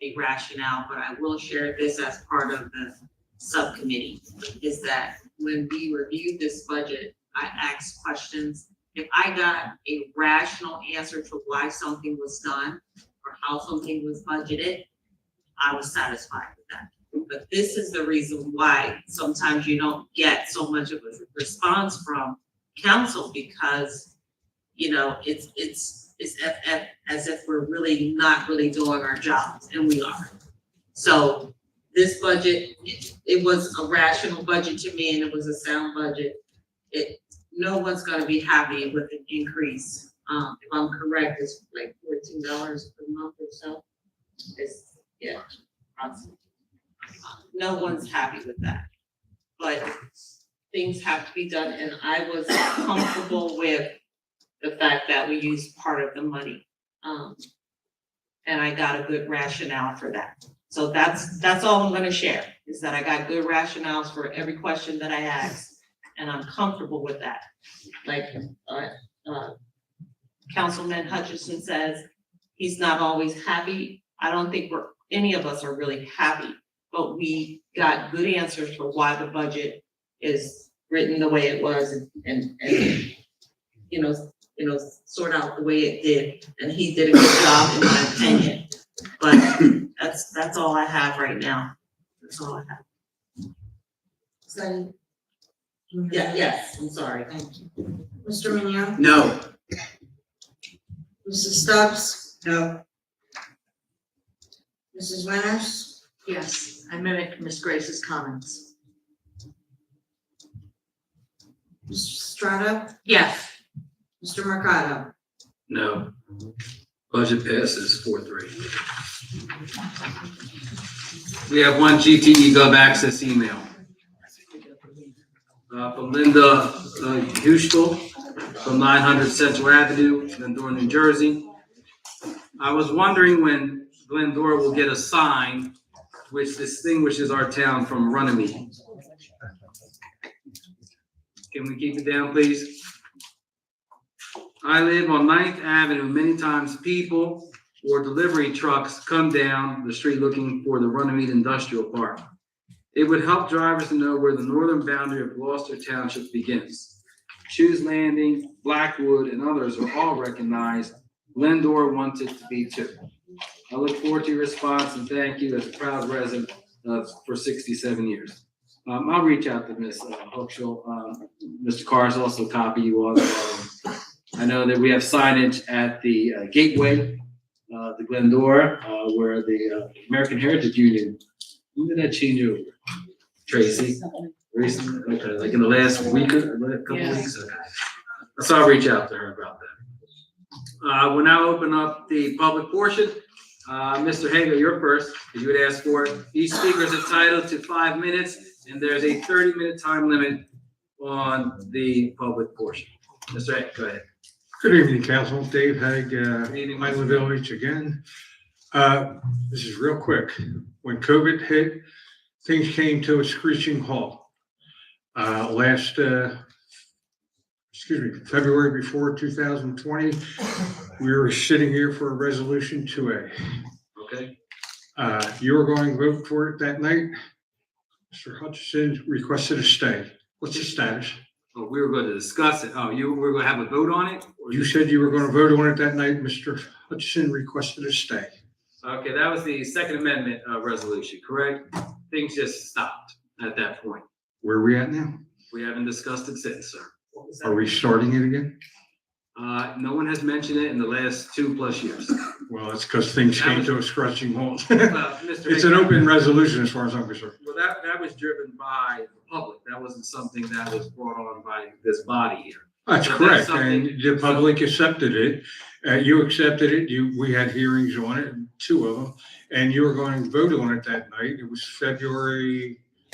a rationale, but I will share this as part of the subcommittee, is that when we reviewed this budget, I asked questions. If I got a rational answer to why something was done or how something was budgeted, I was satisfied with that. But this is the reason why sometimes you don't get so much of a response from council, because, you know, it's as if we're really not really doing our jobs, and we are. So this budget, it was a rational budget to me, and it was a sound budget. No one's gonna be happy with an increase. If I'm correct, it's like $14 per month or so. It's, yeah. No one's happy with that. But things have to be done, and I was comfortable with the fact that we used part of the money. And I got a good rationale for that. So that's all I'm gonna share, is that I got good rationales for every question that I asked, and I'm comfortable with that. Like, Councilman Hutchison says, he's not always happy. I don't think any of us are really happy, but we got good answers for why the budget is written the way it was, and you know, sort out the way it did, and he did a good job in my opinion. But that's all I have right now. That's all I have. So, Yeah, yes, I'm sorry. thank you. Mr. Mignone? No. Mrs. Stubbs? No. Mrs. Winters? Yes, I mimic Miss Grace's comments. Mr. Strato? Yes. Mr. Mercado? No. Budget passes 4-3. We have one GTE Gov Access email. From Linda Huschel from 900 Central Avenue, Glendora, New Jersey. I was wondering when Glendora will get a sign which distinguishes our town from Runnymede. Can we keep it down, please? I live on 9th Avenue. Many times people or delivery trucks come down the street looking for the Runnymede Industrial Park. It would help drivers to know where the northern boundary of Gloucester Township begins. Shoes Landing, Blackwood, and others are all recognized. Glendora wants it to be too. I look forward to your response and thank you as a proud resident for 67 years. I'll reach out to Ms. Hookshall. Mr. Carr's also copy you all. I know that we have signage at the gateway, the Glendora, where the American Heritage Union, when did that change over? Tracy? Recently? Okay, like in the last week or a couple weeks? Okay. So I'll reach out to her about that. We'll now open up the public portion. Mr. Hager, you're first, because you would ask for it. Each speaker is entitled to 5 minutes, and there's a 30-minute time limit on the public portion. Mr. Hager, go ahead. Good evening, Council. Dave Haig, Island Village again. This is real quick. When COVID hit, things came to a screeching halt. February before 2020, we were sitting here for a resolution 2A. Okay. You were going to vote for it that night. Mr. Hutchison requested a stay. What's the status? Oh, we were going to discuss it. Oh, you were going to have a vote on it? You said you were going to vote on it that night. Mr. Hutchison requested a stay. Okay, that was the Second Amendment resolution, correct? Things just stopped at that point. Where are we at now? We haven't discussed it since, sir. Are we starting it again? No one has mentioned it in the last 2+ years. Well, it's because things came to a scratching halt. Mr. It's an open resolution as far as I'm concerned. Well, that was driven by the public. That wasn't something that was brought on by this body here. That's So correct, something- and the public accepted it. You accepted it. We had hearings on it, 2 of them, and you were going to vote on it that night. It was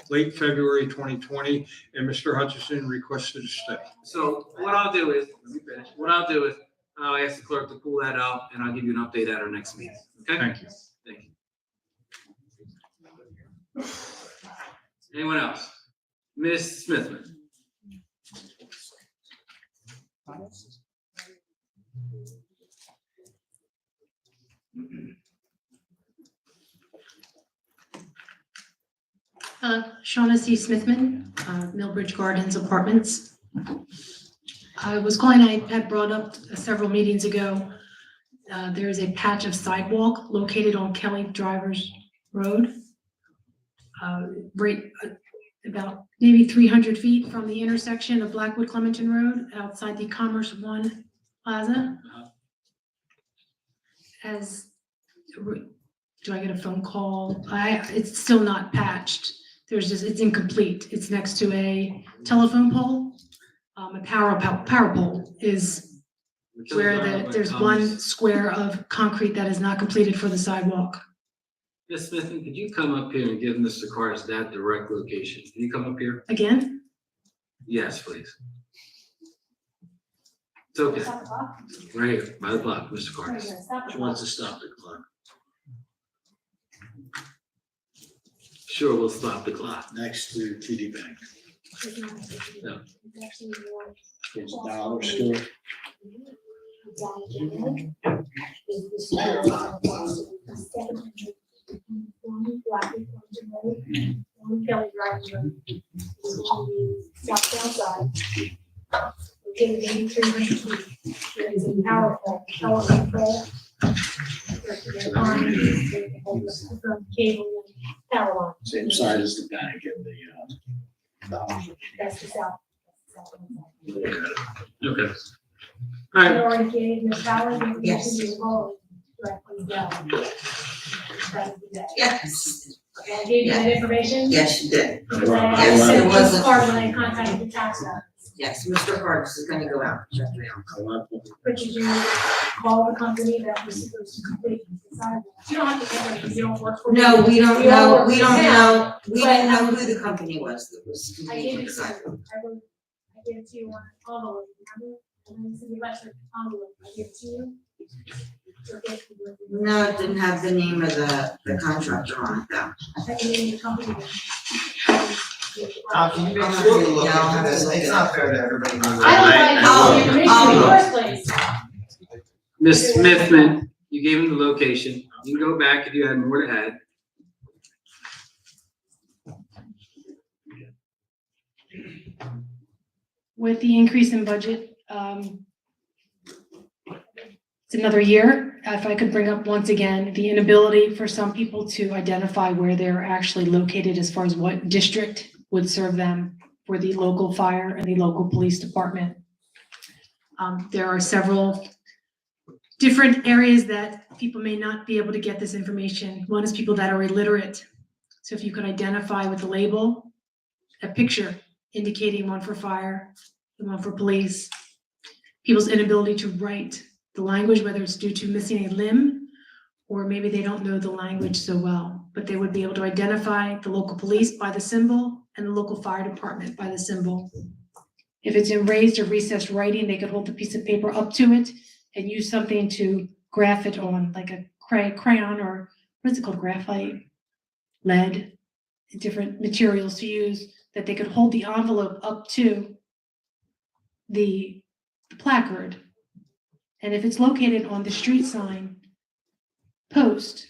late February 2020, and Mr. Hutchison requested a stay. So what I'll do is, let me finish. What I'll do is, I'll ask the clerk to pull that up, and I'll give you an update at our next meeting. Okay? Thank you. Thank you. Anyone else? Ms. Smithman? Shauna Smithman, Millbridge Gardens Apartments. I was calling, I had brought up several meetings ago, there is a patch of sidewalk located on Kelly Drivers Road. Right about maybe 300 feet from the intersection of Blackwood Clementon Road outside the Commerce One Plaza. Do I get a phone call? It's still not patched. It's incomplete. It's next to a telephone pole. A power pole is where there's one square of concrete that is not completed for the sidewalk. Ms. Smithman, could you come up here and give Mr. Cars that direct location? Can you come up here? Again? Yes, please. It's okay. Right here, by the block, Mr. Cars. She wants to stop the clock. Sure, we'll stop the clock. Next to TD Bank. No. It's a dollar store. Kelly Drive Road. South side. Located 8300 feet. There is a power pole, telephone pole. Cable and power line. Same side as the bank and the, That's the south. Okay. All right. I already gave Ms. Howard the Yes. information to roll directly down. Yes. I gave you that information? Yes, you did. I Yes, sent it it was to a- Card when I contacted the tax office. Yes, Mr. Harris is gonna go out. Check it out. But did you call the company that was supposed to complete the sidewalk? You don't have to get it because you don't work for. No, we don't You know, work we for don't him. know, we But didn't know who the company was that was I gave completing it the to sidewalk. you. I gave it to you on envelope, remember? And then it's in the electric envelope. I gave it to you. No, it didn't have the name of the contractor on it though. I think the name of the company. Can you make sure we look into this? It's not fair to everybody. I don't like the information in the first place. Ms. Smithman, You gave him the location. You can go back if you had more to add. With the increase in budget, it's another year. If I could bring up once again, the inability for some people to identify where they're actually located as far as what district would serve them for the local fire and the local police department. There are several different areas that people may not be able to get this information. One is people that are illiterate. So if you could identify with the label, a picture indicating one for fire, and one for police, people's inability to write the language, whether it's due to missing a limb, or maybe they don't know the language so well, but they would be able to identify the local police by the symbol and the local fire department by the symbol. If it's in raised or recessed writing, they could hold the piece of paper up to it and use something to graph it on, like a crayon, or what is it called, graphite, lead, different materials to use, that they could hold the envelope up to the placard. And if it's located on the street sign post,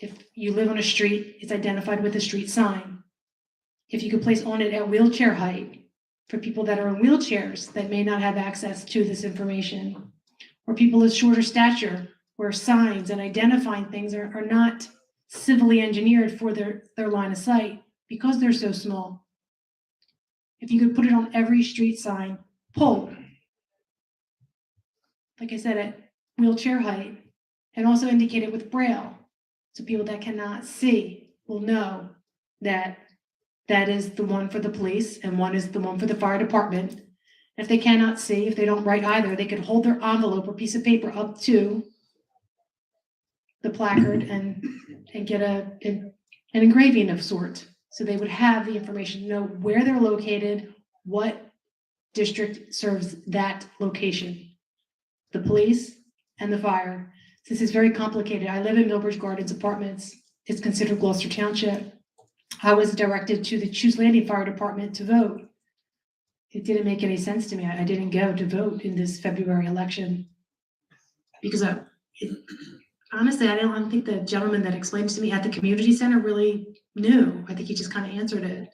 if you live on a street, it's identified with a street sign. If you could place on it at wheelchair height for people that are in wheelchairs that may not have access to this information, or people of shorter stature, where signs and identifying things are not civilly engineered for their line of sight because they're so small. If you could put it on every street sign pole, like I said, at wheelchair height, and also indicate it with Braille, so people that cannot see will know that that is the one for the police and one is the one for the fire department. If they cannot see, if they don't write either, they could hold their envelope or piece of paper up to the placard and get an engraving of sort. So they would have the information, know where they're located, what district serves that location, the police and the fire. This is very complicated. I live in Millbridge Gardens Apartments. It's considered Gloucester Township. I was directed to the Choose Landing Fire Department to vote. It didn't make any sense to me. I didn't go to vote in this February election because honestly, I don't think the gentleman that explained to me at the community center really knew. I think he just kind of answered it.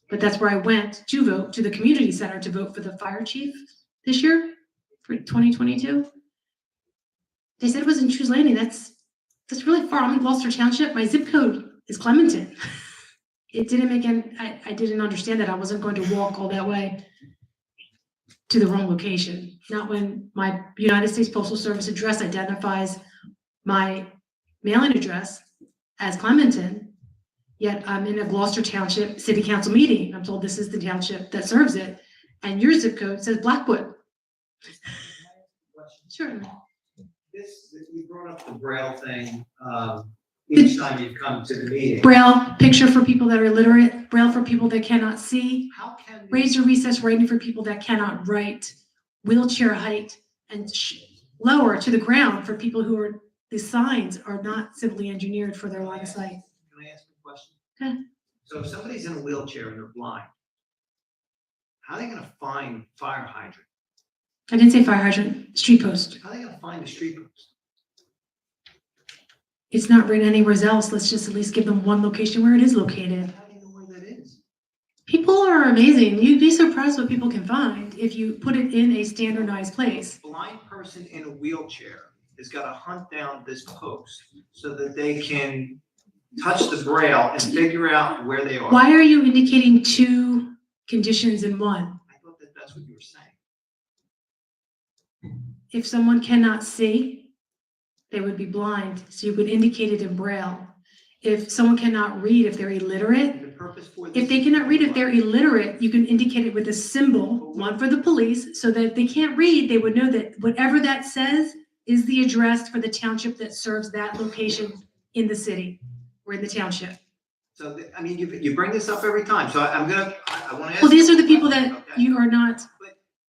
But that's where I went to vote, to the community center, to vote for the fire chief this year for 2022. They said it was in Choose Landing. That's really far. I'm in Gloucester Township. My zip code is Clementon. It didn't make any, I didn't understand that I wasn't going to walk all that way to the wrong location. Not when my United States Postal Service address identifies my mailing address as Clementon, yet I'm in a Gloucester Township City Council meeting. I'm told this is the township that serves it, and your zip code says Blackwood. Sure. You brought up the Braille thing, each time you come to the meeting. Braille picture for people that are illiterate, Braille for people that cannot see, raised or recessed writing for people that cannot write, wheelchair height, and lower to the ground for people who are, the signs are not civilly engineered for their line of sight. Can I ask a question? Okay. So if somebody's in a wheelchair and they're blind, how are they gonna find fire hydrant? I didn't say fire hydrant, street post. How are they gonna find the street post? It's not written anywhere else. Let's just at least give them one location where it is located. How do you know where that is? People are amazing. You'd be surprised what people can find if you put it in a standardized place. A blind person in a wheelchair has got to hunt down this post so that they can touch the Braille and figure out where they are. Why are you indicating two conditions in one? I thought that that's what you were saying. If someone cannot see, they would be blind, so you would indicate it in Braille. If someone cannot read, if they're illiterate, if they cannot read, if they're illiterate, you can indicate it with a symbol, one for the police, so that if they can't read, they would know that whatever that says is the address for the township that serves that location in the city or in the township. So, I mean, you bring this up every time, so I want to ask. Well, these are the people that you are not.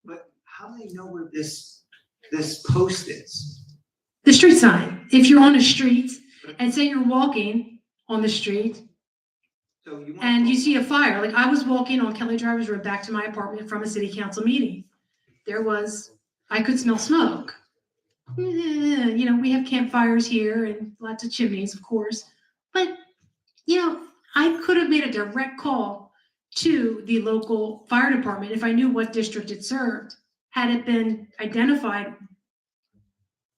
But how do they know where this post is? The street sign. If you're on a street and say you're walking on the street and you see a fire, like I was walking on Kelly Driver's Road back to my apartment from a city council meeting. I could smell smoke. we have campfires here and lots of chimneys, of course. But, I could have made a direct call to the local fire department if I knew what district it served. Had it been identified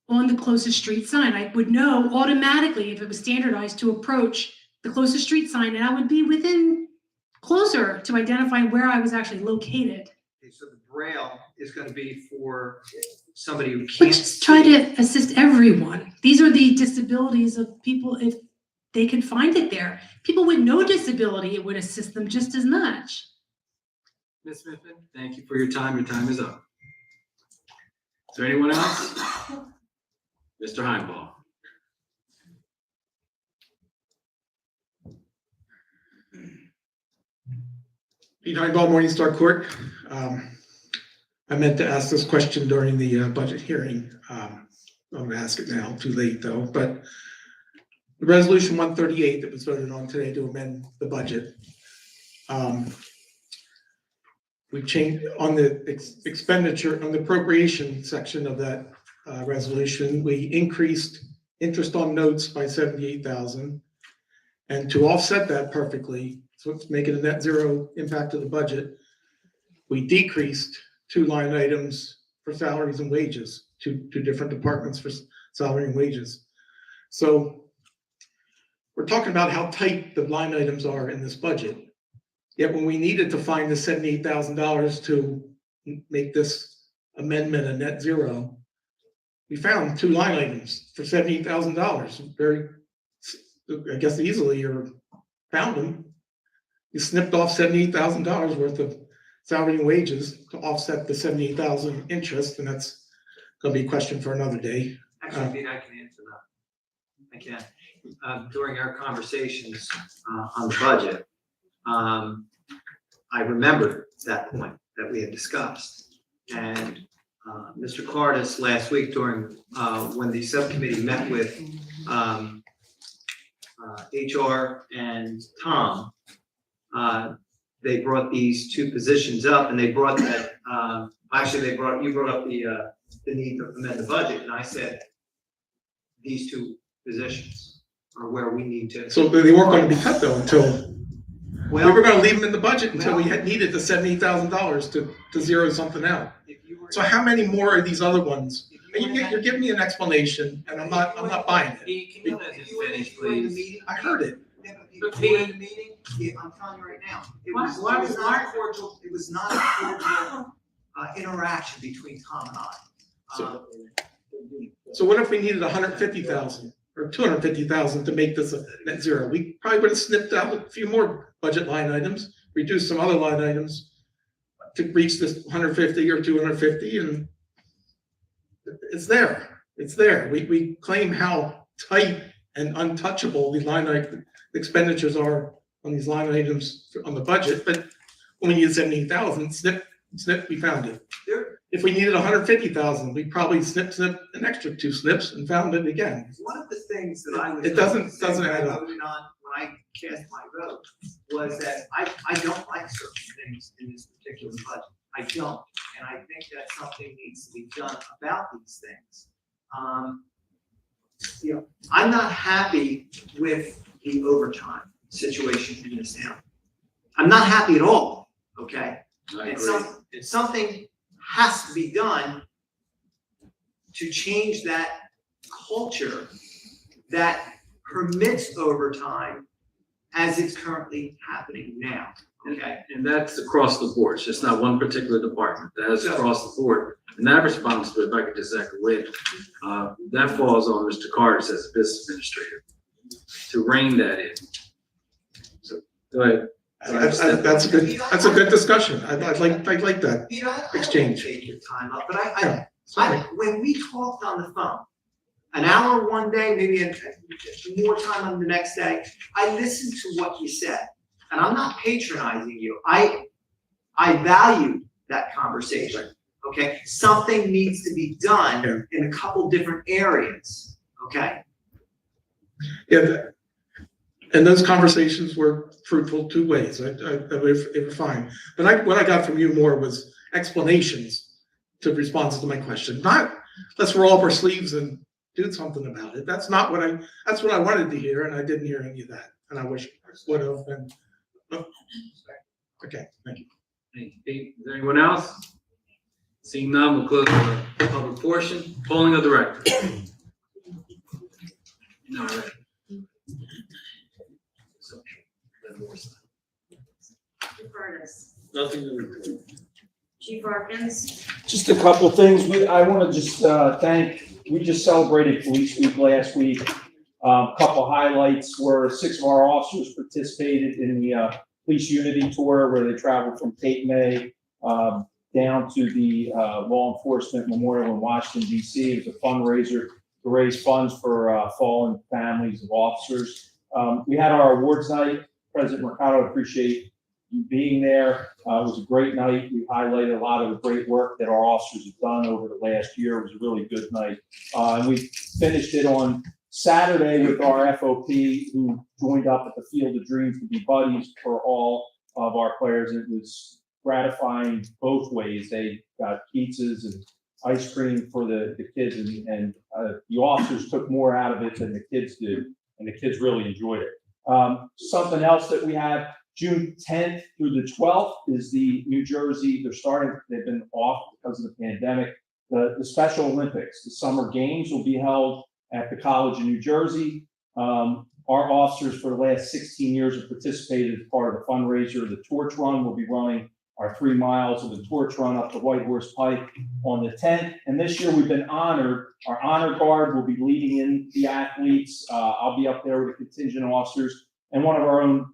on the closest street sign, I would know automatically if it was standardized to approach the closest street sign, and I would be closer to identifying where I was actually located. Okay, so the Braille is gonna be for somebody who But can't just try see. to assist everyone. These are the disabilities of people. If they could find it there, people with no disability, it would assist them just as much. Ms. Smithman, thank you for your time. Your time is up. Is there anyone else? Mr. Heinball. Pete Heinball, Morningstar Court. I meant to ask this question during the budget hearing. I'm gonna ask it now, too late though, but the resolution 138 that was voted on today to amend the budget. We've changed on the expenditure, on the appropriation section of that resolution, we increased interest on notes by 78,000. And to offset that perfectly, so it's making a net zero impact to the budget, we decreased 2 line items for salaries and wages, two different departments for salary and wages. So we're talking about how tight the line items are in this budget. Yet when we needed to find the $78,000 to make this amendment a net zero, we found 2 line items for $78,000. Very, I guess easily, or found them. You snipped off $78,000 worth of salary and wages to offset the $78,000 interest, and that's gonna be a question for another day. Actually, Pete, I can answer that. I can. During our conversations on the budget, I remembered that point that we had discussed. And Mr. Cardis last week during, when the subcommittee met with HR and Tom, they brought these 2 positions up, and they brought that, actually you brought up the need to amend the budget, and I said, these 2 positions are where we need to. So they weren't going to be cut though until, we Well, were going to leave them in the budget until we had needed the $78,000 to zero something out. So how many more are these other ones? And you're giving me an explanation, and I'm not buying it. Can you let him finish, please? I heard it. If you were in the meeting, I'm telling you right now, it was not a cordial, interaction between Tom and I. So what if we needed 150,000 or 250,000 to make this a net zero? We probably would have snipped out a few more budget line items, reduced some other line items to reach this 150 or 250, and it's there. It's there. We claim how tight and untouchable the line item expenditures are on these line items on the budget, but when we needed 70,000, snip, we found it. If we needed 150,000, we probably snip an extra 2 snips and found it again. One of the things that I was. It doesn't add up. Voting on when I cast my vote was that I don't like certain things in this particular budget. I don't, and I think that something needs to be done about these things. I'm not happy with the overtime situation in this town. I'm not happy at all, okay? And something has to be done to change that culture that permits overtime as it's currently happening now, okay? And that's across the board. It's just not one particular department. That's across the board. And that responsibility, if I could just echo it, that falls on Mr. Cardis as a business administrator to rein that in. So, go ahead. That's a good discussion. I'd like that exchange. Take your time up, but when we talked on the phone, an hour one day, maybe more time on the next day, I listened to what you said, and I'm not patronizing you. I value that conversation. Okay, something needs to be done in a couple different areas. Okay. Yeah, and those conversations were fruitful 2 ways. They were fine. But what I got from you more was explanations to responses to my question. Not let's roll up our sleeves and do something about it. That's what I wanted to hear, and I didn't hear any of that, and I wish I would have been. Okay, thank you. Thank you, Pete. Is there anyone else? Seeing none, we'll close the public portion. Polling of director. No, all right. Chief Curtis, Nothing to report. Chief Harkins, Just a couple things. I want to just we just celebrated Police Week last week. A couple highlights were 6 of our officers participated in the Police Unity Tour, where they traveled from Cape May down to the Law Enforcement Memorial in Washington, D.C. It was a fundraiser to raise funds for fallen families of officers. We had our awards night. President Mercado, I appreciate you being there. It was a great night. We highlighted a lot of the great work that our officers have done over the last year. It was a really good night. And we finished it on Saturday with our FOP, who joined up at the Field of Dreams to be buddies for all of our players. It was gratifying both ways. They got pizzas and ice cream for the kids, and the officers took more out of it than the kids did, and the kids really enjoyed it. Something else that we have, June 10th through the 12th is the New Jersey, they've been off because of the pandemic, the Special Olympics. The Summer Games will be held at the College of New Jersey. Our officers for the last 16 years have participated as part of the fundraiser. The torch run will be running our 3 miles of the torch run up the White Horse Pike on the 10th. And this year we've been honored. Our honor guard will be leading in the athletes. I'll be up there with the contingent officers. And one of our own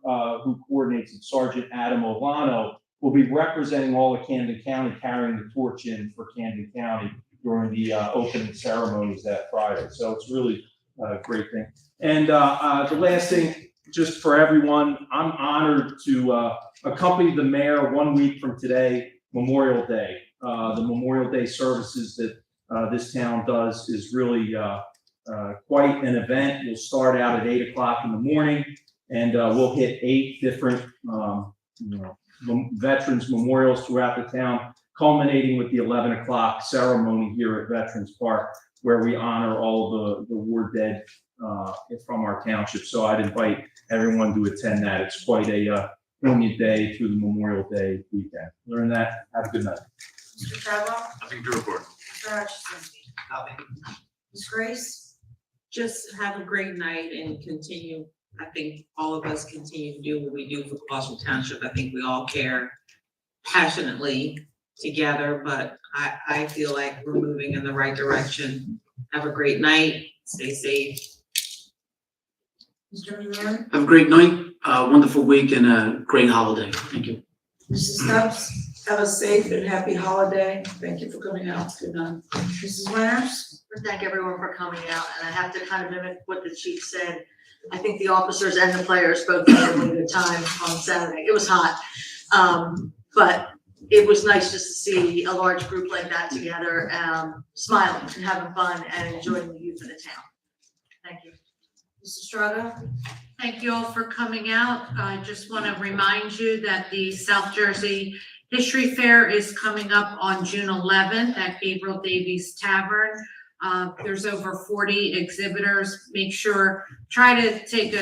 who coordinates it, Sergeant Adam Olano, will be representing all of Camden County, carrying the torch in for Camden County during the opening ceremonies that Friday. So it's really a great thing. And the last thing, just for everyone, I'm honored to accompany the mayor 1 week from today, Memorial Day. The Memorial Day services that this town does is really quite an event. We'll start out at 8 o'clock in the morning, and we'll hit 8 different veterans memorials throughout the town, culminating with the 11 o'clock ceremony here at Veterans Park, where we honor all of the war dead from our township. So I'd invite everyone to attend that. It's quite a poignant day through the Memorial Day weekend. Learn that. Have a good night. Mr. Treadwell, Nothing to report. Mr. Hutchinson, Nothing. Ms. Grace, Just have a great night and continue. I think all of us continue to do what we do for Gloucester Township. I think we all care passionately together, but I feel like we're moving in the right direction. Have a great night. Stay safe. Mr. Monroe, Have a great night, wonderful week, and a great holiday. Thank you. Mrs. Stubbs, Have a safe and happy holiday. Thank you for coming out. Good night. Mrs. Winters, Thank everyone for coming out, and I have to kind of mimic what the chief said. I think the officers and the players both had a really good time on Saturday. It was hot, but it was nice just to see a large group like that together, smiling and having fun and enjoying the youth of the town. Thank you. Mrs. Straga, Thank you all for coming out. I just want to remind you that the South Jersey History Fair is coming up on June 11th at Gabriel Davies Tavern. There's over 40 exhibitors. Make sure, try to take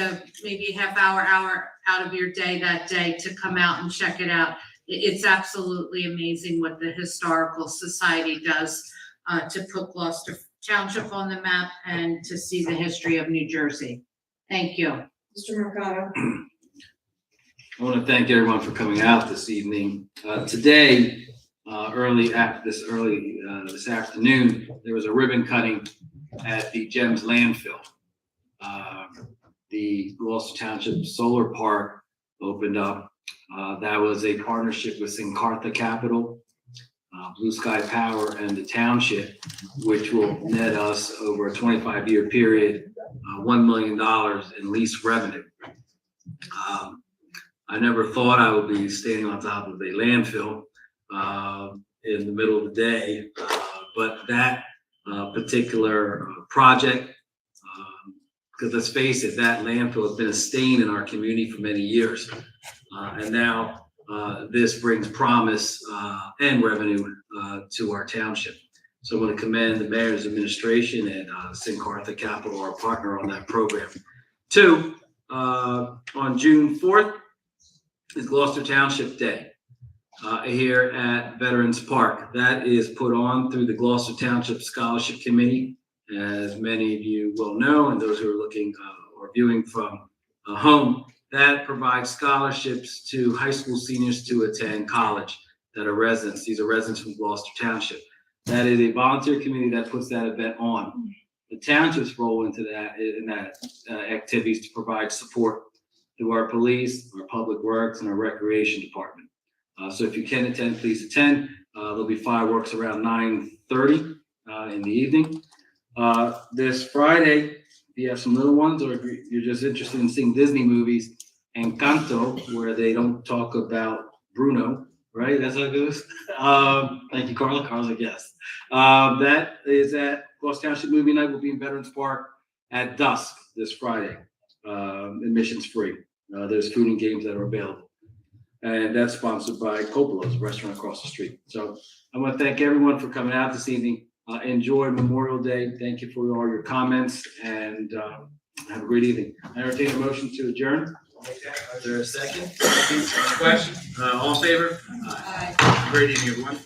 maybe a half hour out of your day that day to come out and check it out. It's absolutely amazing what the Historical Society does to put Gloucester Township on the map and to see the history of New Jersey. Thank you. Mr. Mercado, I want to thank everyone for coming out this evening. Today, this afternoon, there was a ribbon cutting at the GEMS landfill. The Gloucester Township Solar Park opened up. That was a partnership with Sincartha Capital, Blue Sky Power, and the township, which will net us over a 25-year period, $1 million in lease revenue. I never thought I would be standing on top of a landfill in the middle of the day, but that particular project, because let's face it, that landfill has been a stain in our community for many years. And now this brings promise and revenue to our township. So I want to commend the mayor's administration and St. Cartha Capital, our partner on that program. 2, on June 4th is Gloucester Township Day here at Veterans Park. That is put on through the Gloucester Township Scholarship Committee. As many of you will know, and those who are looking or viewing from home, that provides scholarships to high school seniors to attend college that are residents. These are residents from Gloucester Township. That is a volunteer committee that puts that event on. The township's role into that activities to provide support to our police, our public works, and our recreation department. So if you can attend, please attend. There'll be fireworks around 9:30 in the evening. This Friday, if you have some little ones, or if you're just interested in seeing Disney movies, Encanto, where they don't talk about Bruno, right? That's how it goes. Thank you, Carla. Carla's a guest. That is at Gloucester Township Movie Night. Will be in Veterans Park at dusk this Friday. Admissions free. There's food and games that are available. And that's sponsored by Coppola's, a restaurant across the street. So I want to thank everyone for coming out this evening. Enjoy Memorial Day. Thank you for all your comments, and have a great evening. I entertain a motion to adjourn. Is there a second? Question? All in favor? Aye. Great evening, everyone.